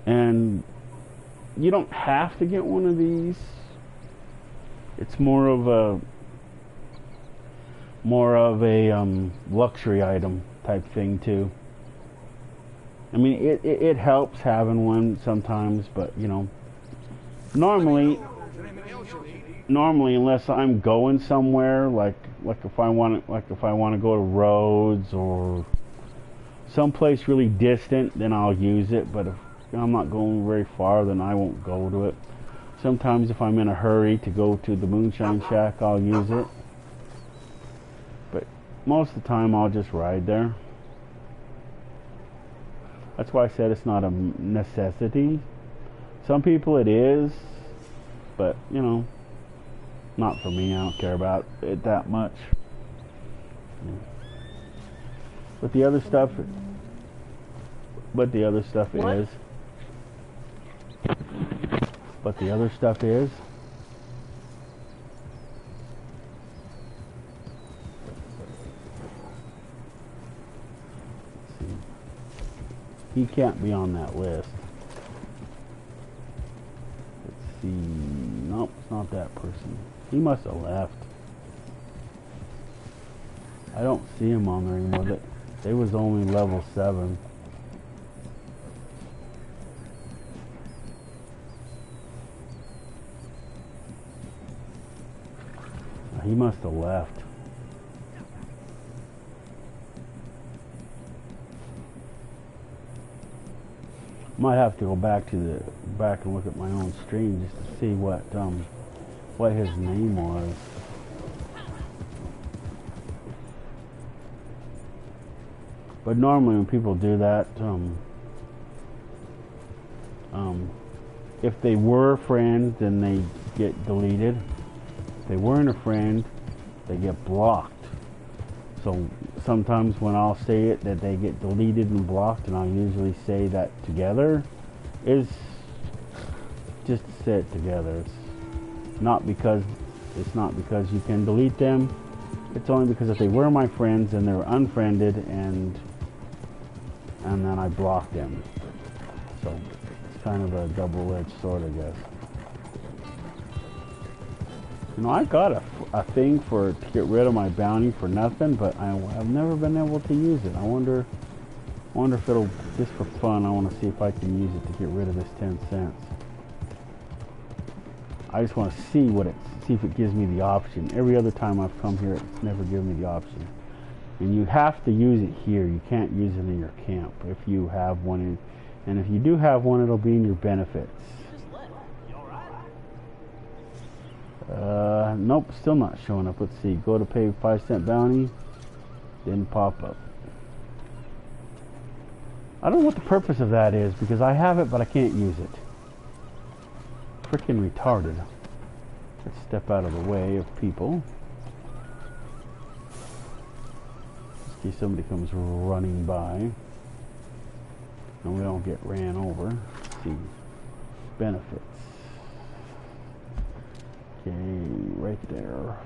And you don't have to get one of these. It's more of a luxury item type thing too. I mean, it helps having one sometimes, but normally unless I'm going somewhere, like if I want to go to Rhodes or someplace really distant, then I'll use it. But if I'm not going very far, then I won't go to it. Sometimes if I'm in a hurry to go to the Moonshine Shack, I'll use it. But most of the time, I'll just ride there. That's why I said it's not a necessity. Some people it is, but, not for me. I don't care about it that much. But the other stuff is... But the other stuff is... He can't be on that list. Let's see. Nope, it's not that person. He must have left. I don't see him on there anymore. They was only level 7. He must have left. Might have to go back and look at my own stream just to see what his name was. But normally when people do that, if they were a friend, then they get deleted. If they weren't a friend, they get blocked. So sometimes when I'll say it that they get deleted and blocked, and I'll usually say that together, is just to say it together. It's not because you can delete them. It's only because if they were my friends and they were unfriended, and then I blocked them. So it's kind of a double-edged sword, I guess. I got a thing to get rid of my bounty for nothing, but I've never been able to use it. I wonder if it'll, just for fun, I want to see if I can use it to get rid of this 10 cents. I just want to see if it gives me the option. Every other time I've come here, it's never given me the option. And you have to use it here. You can't use it in your camp if you have one. And if you do have one, it'll be in your benefits. Nope, still not showing up. Let's see. Go to pay 5-cent bounty. Didn't pop up. I don't know what the purpose of that is, because I have it, but I can't use it. Freaking retarded. Let's step out of the way of people. In case somebody comes running by. And we don't get ran over. Let's see. Benefits. Okay, right there.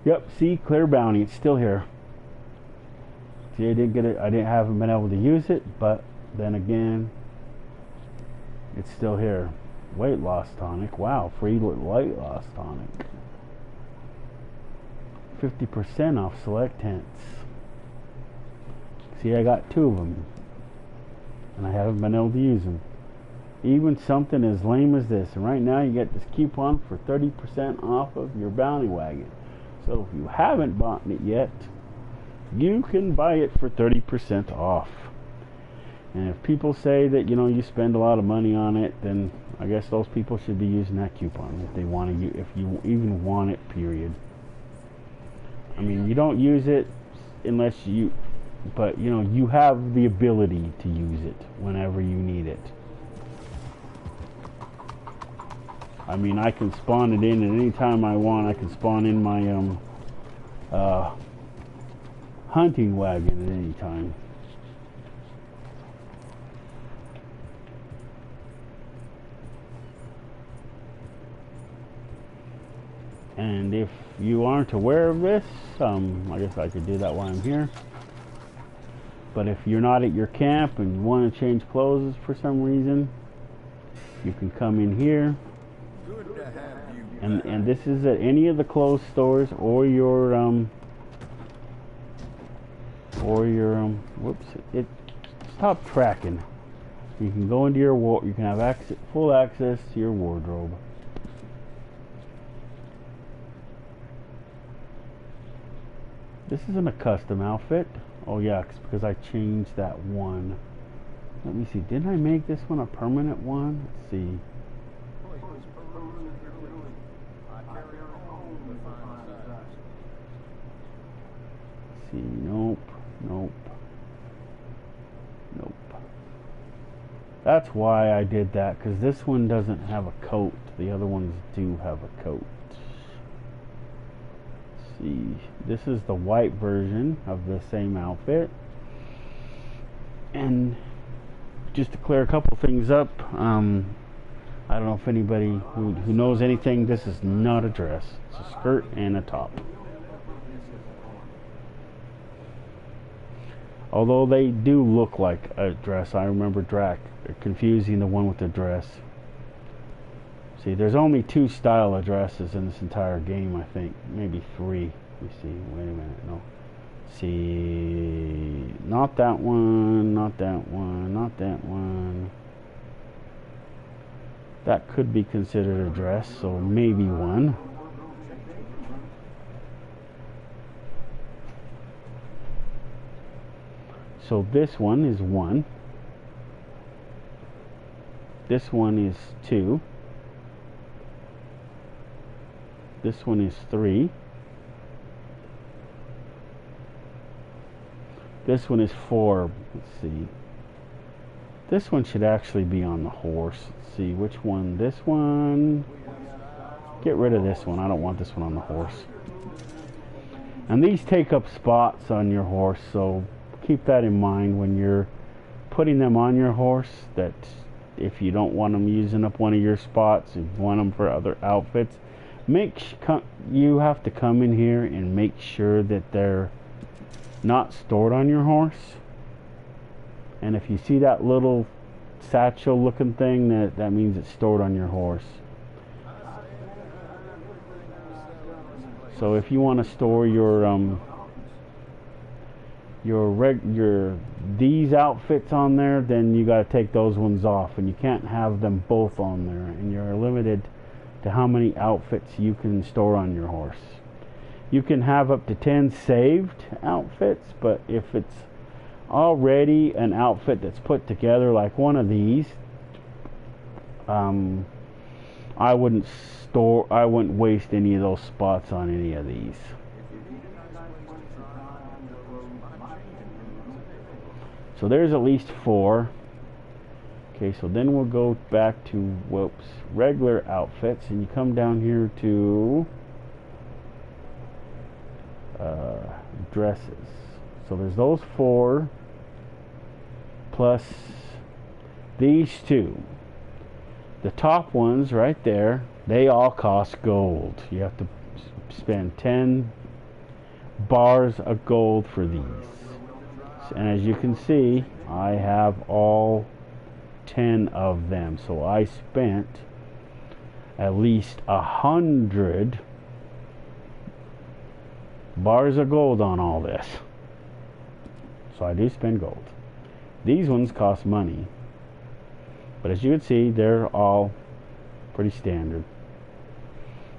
Yep, see, clear bounty. It's still here. See, I didn't get it. Haven't been able to use it, but then again, it's still here. Weight loss tonic. Wow, free weight loss tonic. 50% off select tents. See, I got 2 of them, and I haven't been able to use them. Even something as lame as this. And right now, you get this coupon for 30% off of your bounty wagon. So if you haven't bought it yet, you can buy it for 30% off. And if people say that, you know, you spend a lot of money on it, then I guess those people should be using that coupon if they want to, if you even want it, period. I mean, you don't use it unless you, but you know, you have the ability to use it whenever you need it. I mean, I can spawn it in at any time I want. I can spawn in my hunting wagon at any time. And if you aren't aware of this, I guess I could do that while I'm here. But if you're not at your camp and you want to change clothes for some reason, you can come in here. Good to have you. And this is at any of the clothes stores or your whoops, it stopped tracking. You can go into your you can have full access to your wardrobe. This isn't a custom outfit. Oh yeah, because I changed that one. Let me see, didn't I make this one a permanent one? Let's see. See, nope. That's why I did that, because this one doesn't have a coat. The other ones do have a coat. Let's see, this is the white version of the same outfit. And just to clear a couple things up, I don't know if anybody who knows anything, this is not a dress. It's a skirt and a top. Although they do look like a dress. I remember Drac confusing the one with the dress. See, there's only 2 style of dresses in this entire game, I think. Maybe 3. Let me see. Wait a minute. No. See, not that one, not that one, not that one. That could be considered a dress, so maybe one. So this one is 1. This one is 2. This one is 3. This one is 4. Let's see. This one should actually be on the horse. Let's see which one. This one. Get rid of this one. I don't want this one on the horse. And these take up spots on your horse, so keep that in mind when you're putting them on your horse, that if you don't want them using up one of your spots, if you want them for other outfits, you have to come in here and make sure that they're not stored on your horse. And if you see that little satchel looking thing, that means it's stored on your horse. So if you want to store these outfits on there, then you got to take those ones off, and you can't have them both on there, and you're limited to how many outfits you can store on your horse. You can have up to 10 saved outfits, but if it's already an outfit that's put together like one of these, I wouldn't waste any of those spots on any of these. So there's at least 4. Okay, so then we'll go back to, regular outfits, and you come down here to dresses. So there's those 4 plus these 2. The top ones right there, they all cost gold. You have to spend 10 bars of gold for these. And as you can see, I have all 10 of them. So I spent at least 100 bars of gold on all this. So I do spend gold. These ones cost money. But as you can see, they're all pretty standard.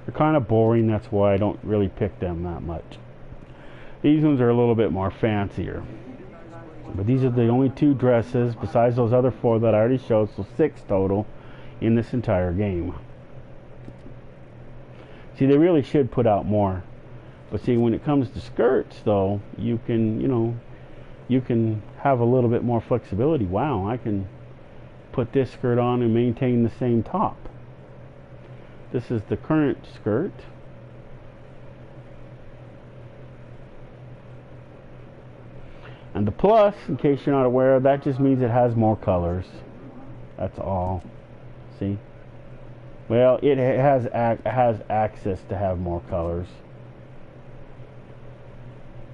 They're kind of boring, that's why I don't really pick them that much. These ones are a little bit more fancier. But these are the only 2 dresses, besides those other 4 that I already showed, so 6 total in this entire game. See, they really should put out more. But see, when it comes to skirts, though, you can, you can have a little bit more flexibility. Wow, I can put this skirt on and maintain the same top. This is the current skirt. And the plus, in case you're not aware, that just means it has more colors. That's all. See? Well, it has access to have more colors.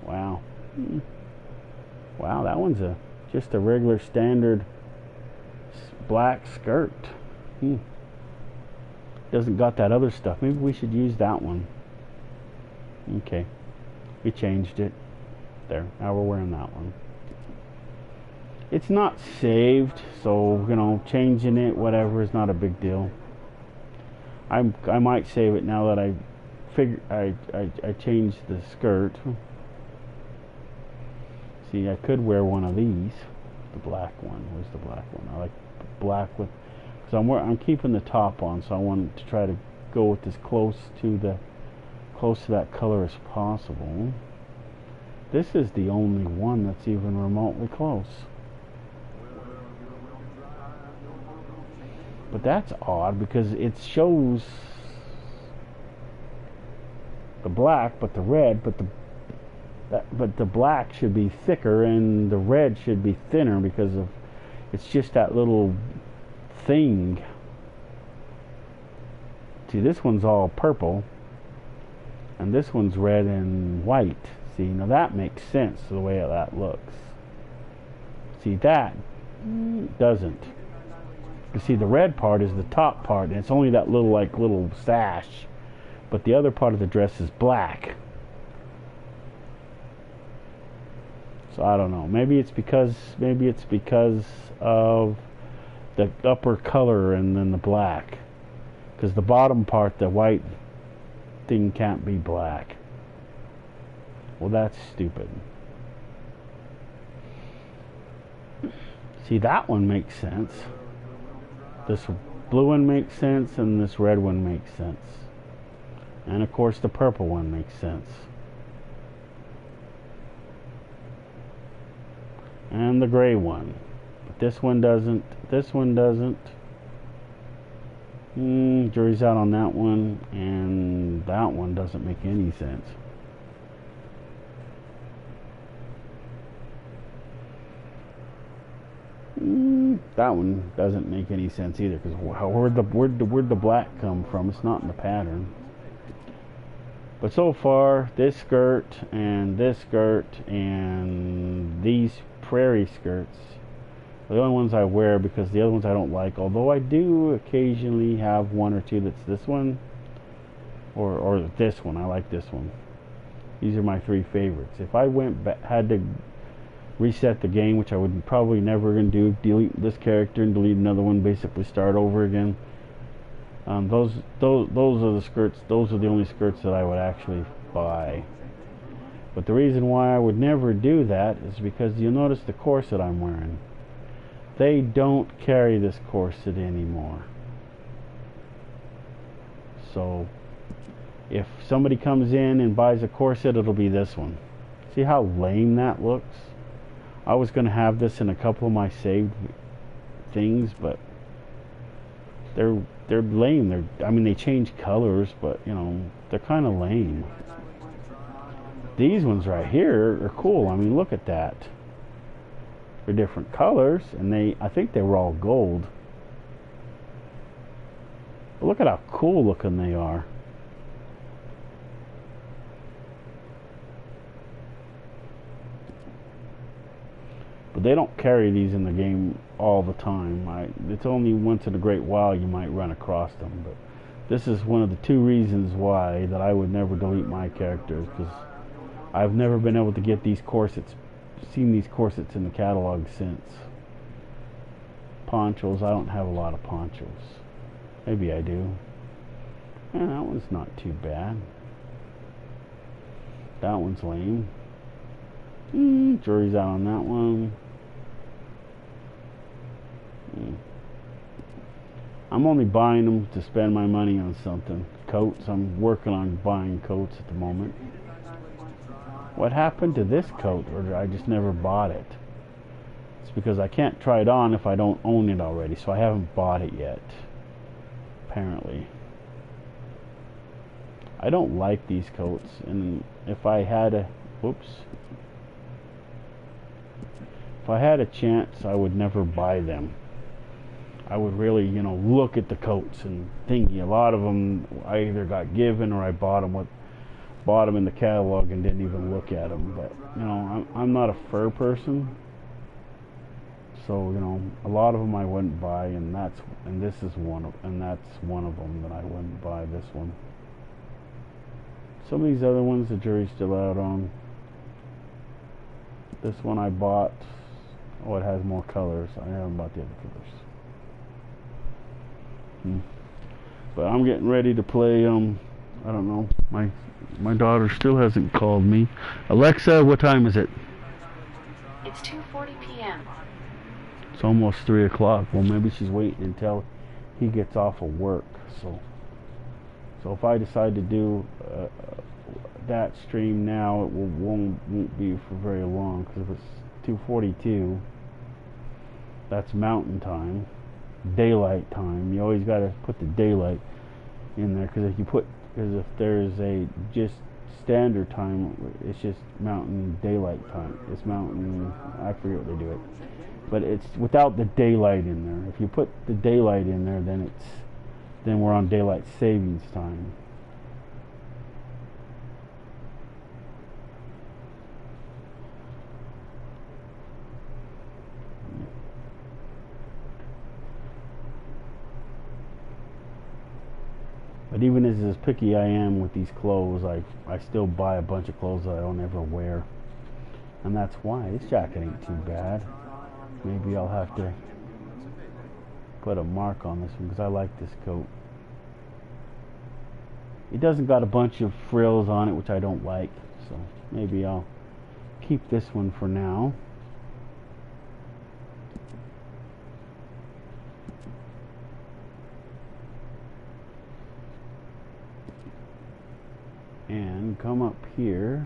Wow. Wow, that one's just a regular standard black skirt. Doesn't got that other stuff. Maybe we should use that one. Okay. We changed it. There. Now we're wearing that one. It's not saved, so changing it, whatever, is not a big deal. I might save it now that I changed the skirt. See, I could wear one of these, the black one. Where's the black one? I like black with, because I'm keeping the top on, so I wanted to try to go with as close to that color as possible. This is the only one that's even remotely close. But that's odd because it shows the black, but the red, but the black should be thicker and the red should be thinner because of it's just that little thing. See, this one's all purple and this one's red and white. See, now that makes sense the way that looks. See, that doesn't. You see, the red part is the top part, and it's only that little sash. But the other part of the dress is black. So I don't know. Maybe it's because of the upper color and then the black. Because the bottom part, the white thing, can't be black. Well, that's stupid. See, that one makes sense. This blue one makes sense, and this red one makes sense. And of course, the purple one makes sense. And the gray one. But this one doesn't. This one doesn't. Jury's out on that one. And that one doesn't make any sense. That one doesn't make any sense either, because where'd the black come from? It's not in the pattern. But so far, this skirt and these prairie skirts are the only ones I wear, because the other ones I don't like. Although I do occasionally have one or two that's this one or this one. I like this one. These are my 3 favorites. If I had to reset the game, which I would probably never gonna do, delete this character and delete another one, basically start over again. Those are the skirts. Those are the only skirts that I would actually buy. But the reason why I would never do that is because you'll notice the corset I'm wearing. They don't carry this corset anymore. So if somebody comes in and buys a corset, it'll be this one. See how lame that looks? I was going to have this in a couple of my saved things, but they're lame. They change colors, but they're kind of lame. These ones right here are cool. I mean, look at that. They're different colors, and I think they were all gold. But look at how cool looking they are. but they don't carry these in the game all the time. It's only once in a great while you might run across them, but this is one of the 2 reasons why that I would never delete my characters, because I've never been able to get these corsets, seen these corsets in the catalog since. Ponchos, I don't have a lot of ponchos. Maybe I do. Yeah, that one's not too bad. That one's lame. Jury's out on that one. I'm only buying them to spend my money on something. Coats, I'm working on buying coats at the moment. What happened to this coat? Or I just never bought it? It's because I can't try it on if I don't own it already, so I haven't bought it yet. Apparently. I don't like these coats, and if I had a... Whoops. If I had a chance, I would never buy them. I would really, you know, look at the coats and thinking. A lot of them I either got given or I bought them in the catalog and didn't even look at them. But you know, I'm not a fur person, so you know, a lot of them I wouldn't buy, and that's one of them that I wouldn't buy. This one. Some of these other ones the jury's still out on. This one I bought. Oh, it has more colors. I haven't bought the other colors. But I'm getting ready to play. I don't know. My daughter still hasn't called me. Alexa, what time is it? It's 2:40 p.m. It's almost 3 o'clock. Well, maybe she's waiting until he gets off of work. So if I decide to do that stream now, it won't be for very long, because if it's 2:42, that's mountain time, daylight time. You always got to put the daylight in there, because if there's a just standard time, it's just mountain daylight time. It's mountain, I forget what they do it, but it's without the daylight in there. If you put the daylight in there, then we're on daylight savings time. But even as picky I am with these clothes, I still buy a bunch of clothes that I don't ever wear. And that's why this jacket ain't too bad. Maybe I'll have to put a mark on this one, because I like this coat. It doesn't got a bunch of frills on it, which I don't like, so maybe I'll keep this one for now. And come up here,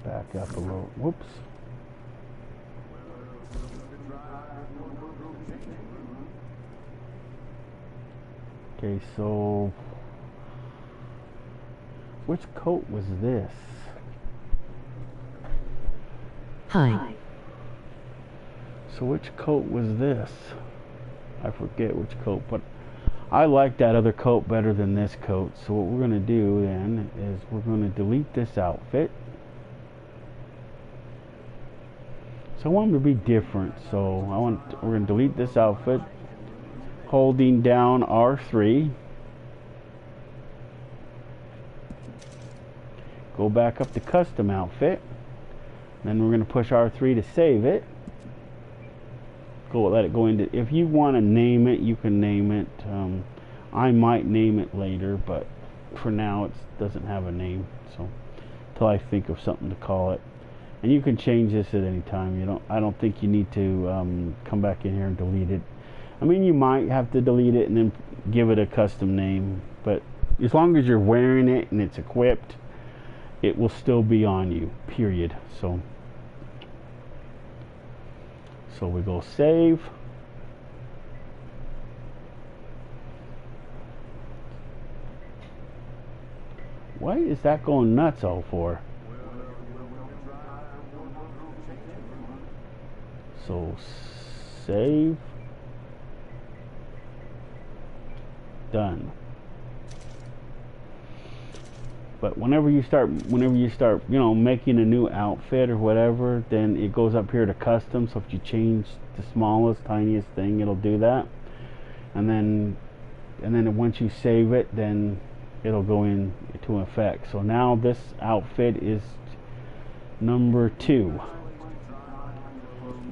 back up a little, whoops. Okay, so which coat was this? Hi. So which coat was this? I forget which coat, but I like that other coat better than this coat. So what we're going to do then is we're going to delete this outfit. So I want them to be different. So we're going to delete this outfit, holding down R3. Go back up to custom outfit. Then we're going to push R3 to save it. Let it go into, if you want to name it, you can name it. I might name it later, but for now it doesn't have a name, so until I think of something to call it. And you can change this at any time. I don't think you need to come back in here and delete it. I mean, you might have to delete it and then give it a custom name, but as long as you're wearing it and it's equipped, it will still be on you, period. So we go save. Why is that going nuts all for? So save. Done. But whenever you start, you know, making a new outfit or whatever, then it goes up here to custom. So if you change the smallest, tiniest thing, it'll do that. And then once you save it, then it'll go into effect. So now this outfit is number 2.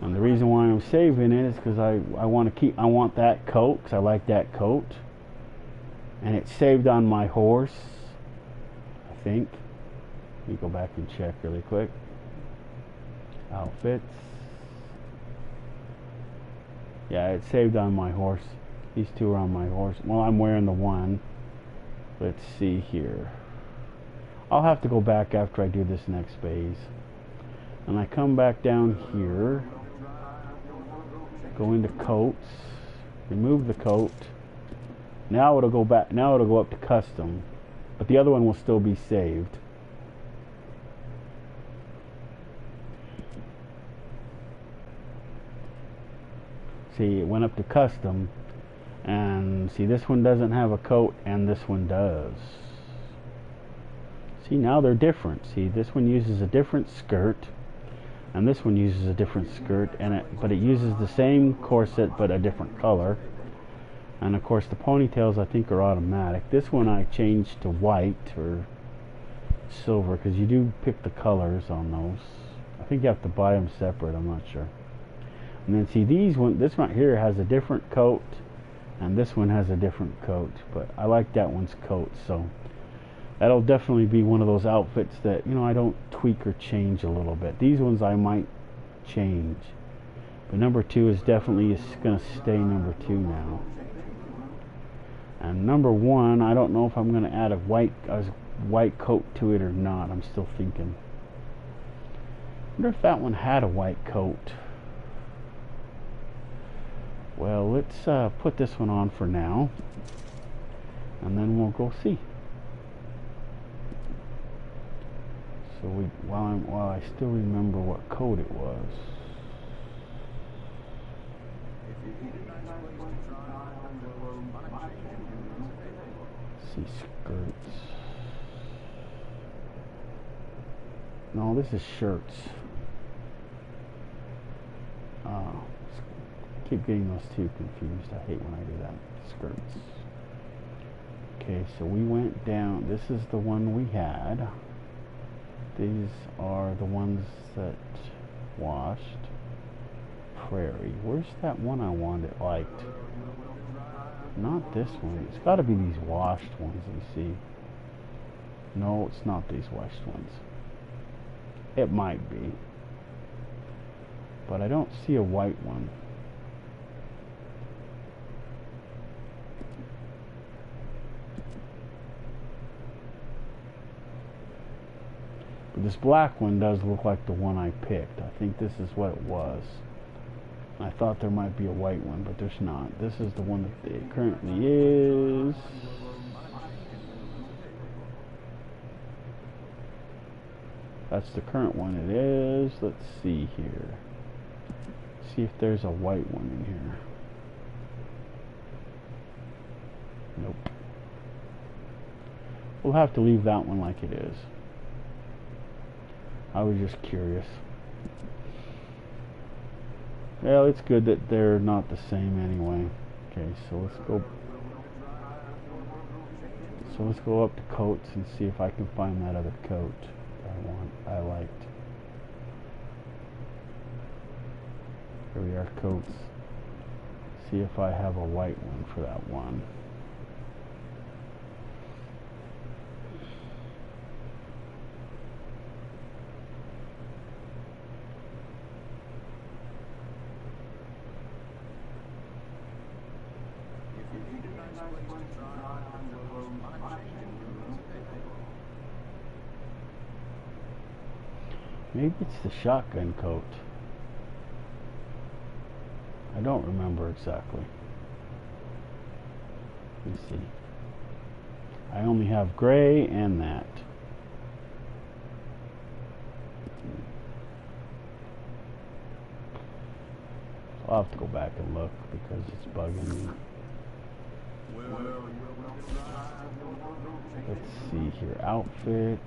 And the reason why I'm saving it is because I want that coat, because I like that coat. And it's saved on my horse, I think. Let me go back and check really quick. Outfits. Yeah, it's saved on my horse. These two are on my horse. Well, I'm wearing the one. Let's see here. I'll have to go back after I do this next phase. And I come back down here. Go into coats. Remove the coat. Now it'll go back. Now it'll go up to custom. But the other one will still be saved. See, it went up to custom. And see, this one doesn't have a coat, and this one does. See, now they're different. See, this one uses a different skirt, and this one uses a different skirt, but it uses the same corset but a different color. And of course, the ponytails I think are automatic. This one I changed to white or silver because you do pick the colors on those. I think you have to buy them separate. I'm not sure. And then see, this one here has a different coat. And this one has a different coat, but I like that one's coat, so that'll definitely be one of those outfits that, you know, I don't tweak or change a little bit. These ones I might change, but number 2 is definitely going to stay number 2 now. And number 1, I don't know if I'm going to add a white coat to it or not. I'm still thinking. I wonder if that one had a white coat. Well, let's put this one on for now, and then we'll go see. So while I still remember what coat it was. Let's see, skirts. No, this is shirts. Keep getting those two confused. I hate when I do that. Skirts. Okay, so we went down. This is the one we had. These are the ones that washed. Prairie. Where's that one I wanted liked? Not this one. It's got to be these washed ones you see. No, it's not these washed ones. It might be. But I don't see a white one. This black one does look like the one I picked. I think this is what it was. I thought there might be a white one, but there's not. This is the one that it currently is. That's the current one it is. Let's see here. See if there's a white one in here. Nope. We'll have to leave that one like it is. I was just curious. Well, it's good that they're not the same anyway. Okay, so let's go. So let's go up to coats and see if I can find that other coat I liked. Here we are, coats. See if I have a white one for that one. Maybe it's the shotgun coat. I don't remember exactly. Let's see. I only have gray and that. I'll have to go back and look because it's bugging me. Let's see here, outfits.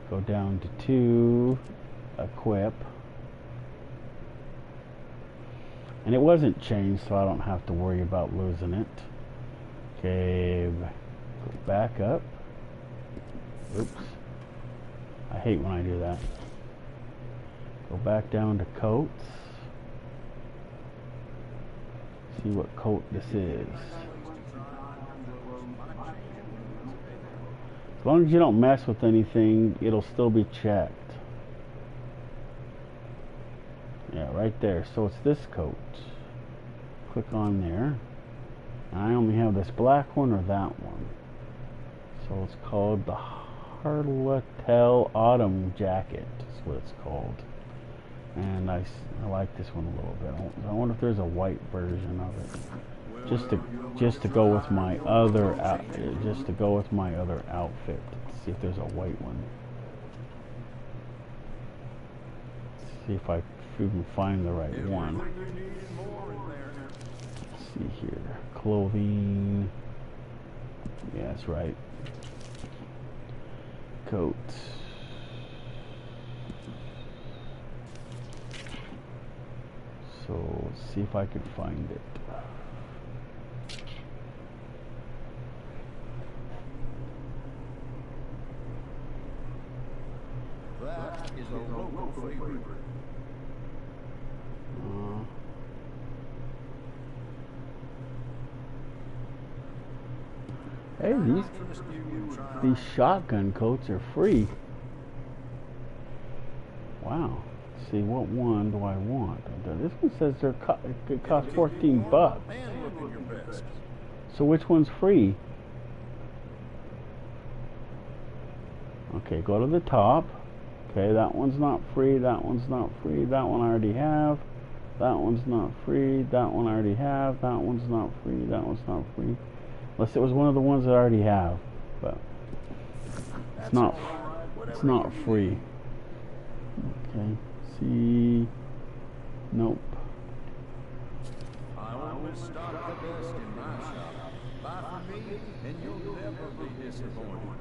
Go down to 2, equip. And it wasn't changed, so I don't have to worry about losing it. Okay, go back up. Oops. I hate when I do that. Go back down to coats. See what coat this is. As long as you don't mess with anything, it'll still be checked. Yeah, right there. So it's this coat. Click on there. And I only have this black one or that one. So it's called the Hearty Autumn Jacket. That's what it's called. And I like this one a little bit. I wonder if there's a white version of it. Just to go with my other outfit. Let's see if there's a white one. Let's see if I can find the right one. Let's see here. Clothing. Yeah, that's right. Coat. So let's see if I can find it. That is a local favorite. Hey, these shotgun coats are free. Wow. Let's see, what one do I want? This one says it costs $14. So which one's free? Okay, go to the top. Okay, that one's not free, that one's not free, that one I already have. That one's not free, that one I already have, that one's not free, that one's not free. Unless it was one of the ones that I already have, but it's not free. Okay, see, nope. I always stock the best in my shop. Buy from me, and you'll never be disappointed.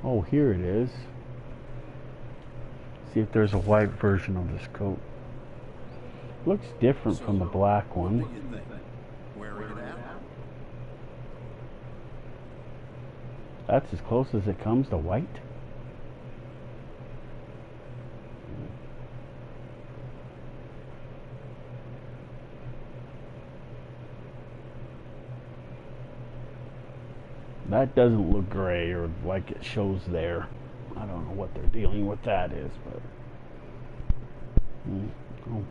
Oh, here it is. See if there's a white version of this coat. Looks different from the black one. What do you think? Wearing it out? That's as close as it comes to white. That doesn't look gray or like it shows there. I don't know what they're dealing with that is, but oh.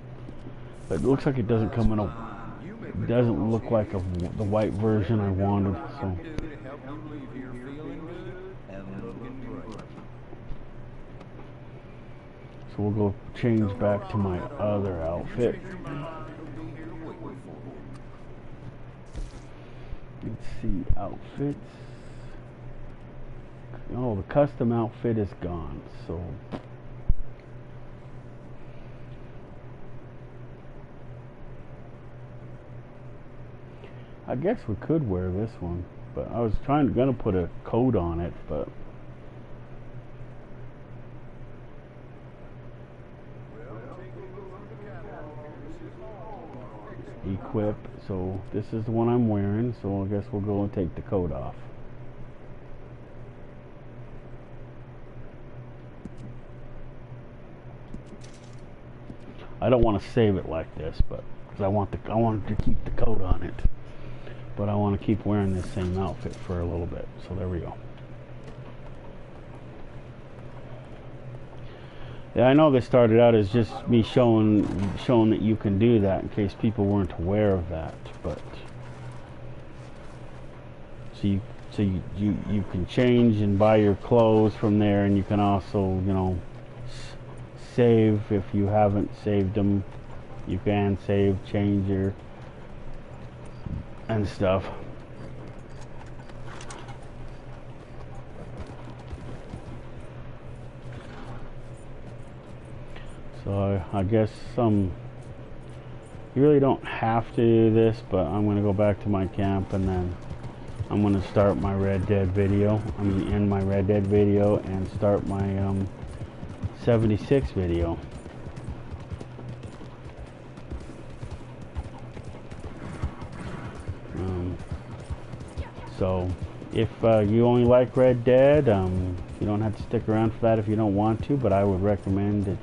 But it looks like it doesn't come in a. It doesn't look like the white version I wanted. So. So we'll go change back to my other outfit. Let's see, outfits. Oh, the custom outfit is gone, so I guess we could wear this one, but I was gonna put a coat on it, but equip. So this is the one I'm wearing, so I guess we'll go and take the coat off. I don't want to save it like this, but because I wanted to keep the coat on it, but I want to keep wearing this same outfit for a little bit. So there we go. Yeah, I know this started out as just me showing that you can do that in case people weren't aware of that, but so you can change and buy your clothes from there, and you can also, you know, save if you haven't saved them. You can save, change your and stuff. So I guess You really don't have to do this, but I'm going to go back to my camp and then I'm going to start my Red Dead video. End my Red Dead video and start my 76 video. So if you only like Red Dead, you don't have to stick around for that if you don't want to, but I would recommend that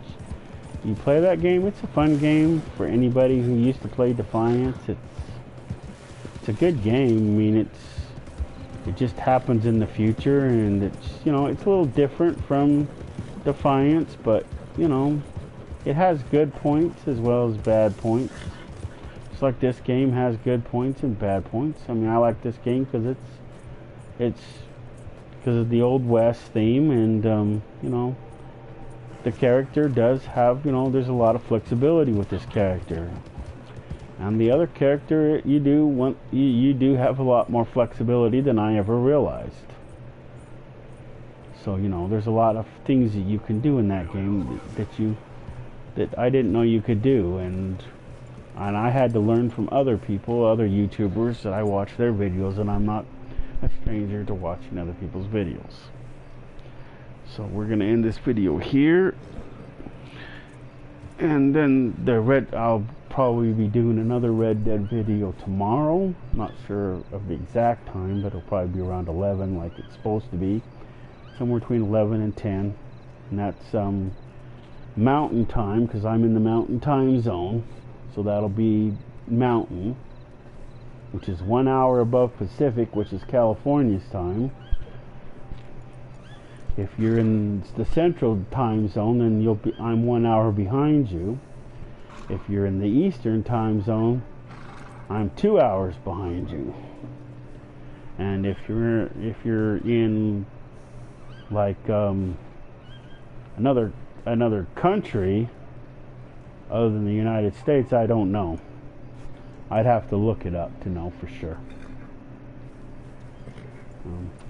you play that game. It's a fun game for anybody who used to play Defiance. It's a good game. I mean, it just happens in the future, and it's, you know, it's a little different from Defiance, but, you know, it has good points as well as bad points. Just like this game has good points and bad points. I mean, I like this game because it's because of the Old West theme, and you know, the character does have, you know, there's a lot of flexibility with this character. And the other character, you do have a lot more flexibility than I ever realized. So, you know, there's a lot of things that you can do in that game that I didn't know you could do, and I had to learn from other people, other YouTubers that I watch their videos, and I'm not a stranger to watching other people's videos. So we're gonna end this video here, and then I'll probably be doing another Red Dead video tomorrow. Not sure of the exact time, but it'll probably be around 11, like it's supposed to be, somewhere between 11 and 10, and that's mountain time, because I'm in the mountain time zone. So that'll be mountain, which is 1 hour above Pacific, which is California's time. If you're in the central time zone, then I'm 1 hour behind you. If you're in the eastern time zone, I'm 2 hours behind you. And if you're in like another country other than the United States, I don't know. I'd have to look it up to know for sure.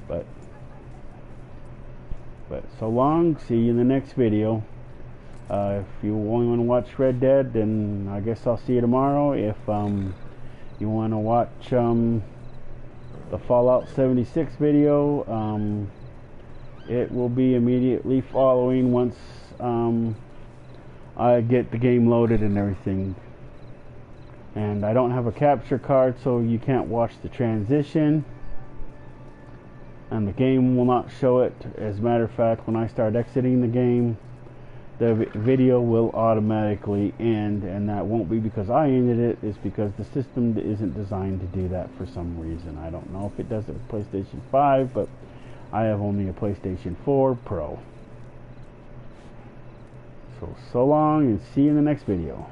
But so long. See you in the next video. If you only want to watch Red Dead, then I guess I'll see you tomorrow. If you want to watch the Fallout 76 video, it will be immediately following once I get the game loaded and everything. And I don't have a capture card, so you can't watch the transition, and the game will not show it. As a matter of fact, when I start exiting the game, the video will automatically end, and that won't be because I ended it. It's because the system isn't designed to do that for some reason. I don't know if it does it with PlayStation 5, but I have only a PlayStation 4 Pro. So long, and see you in the next video.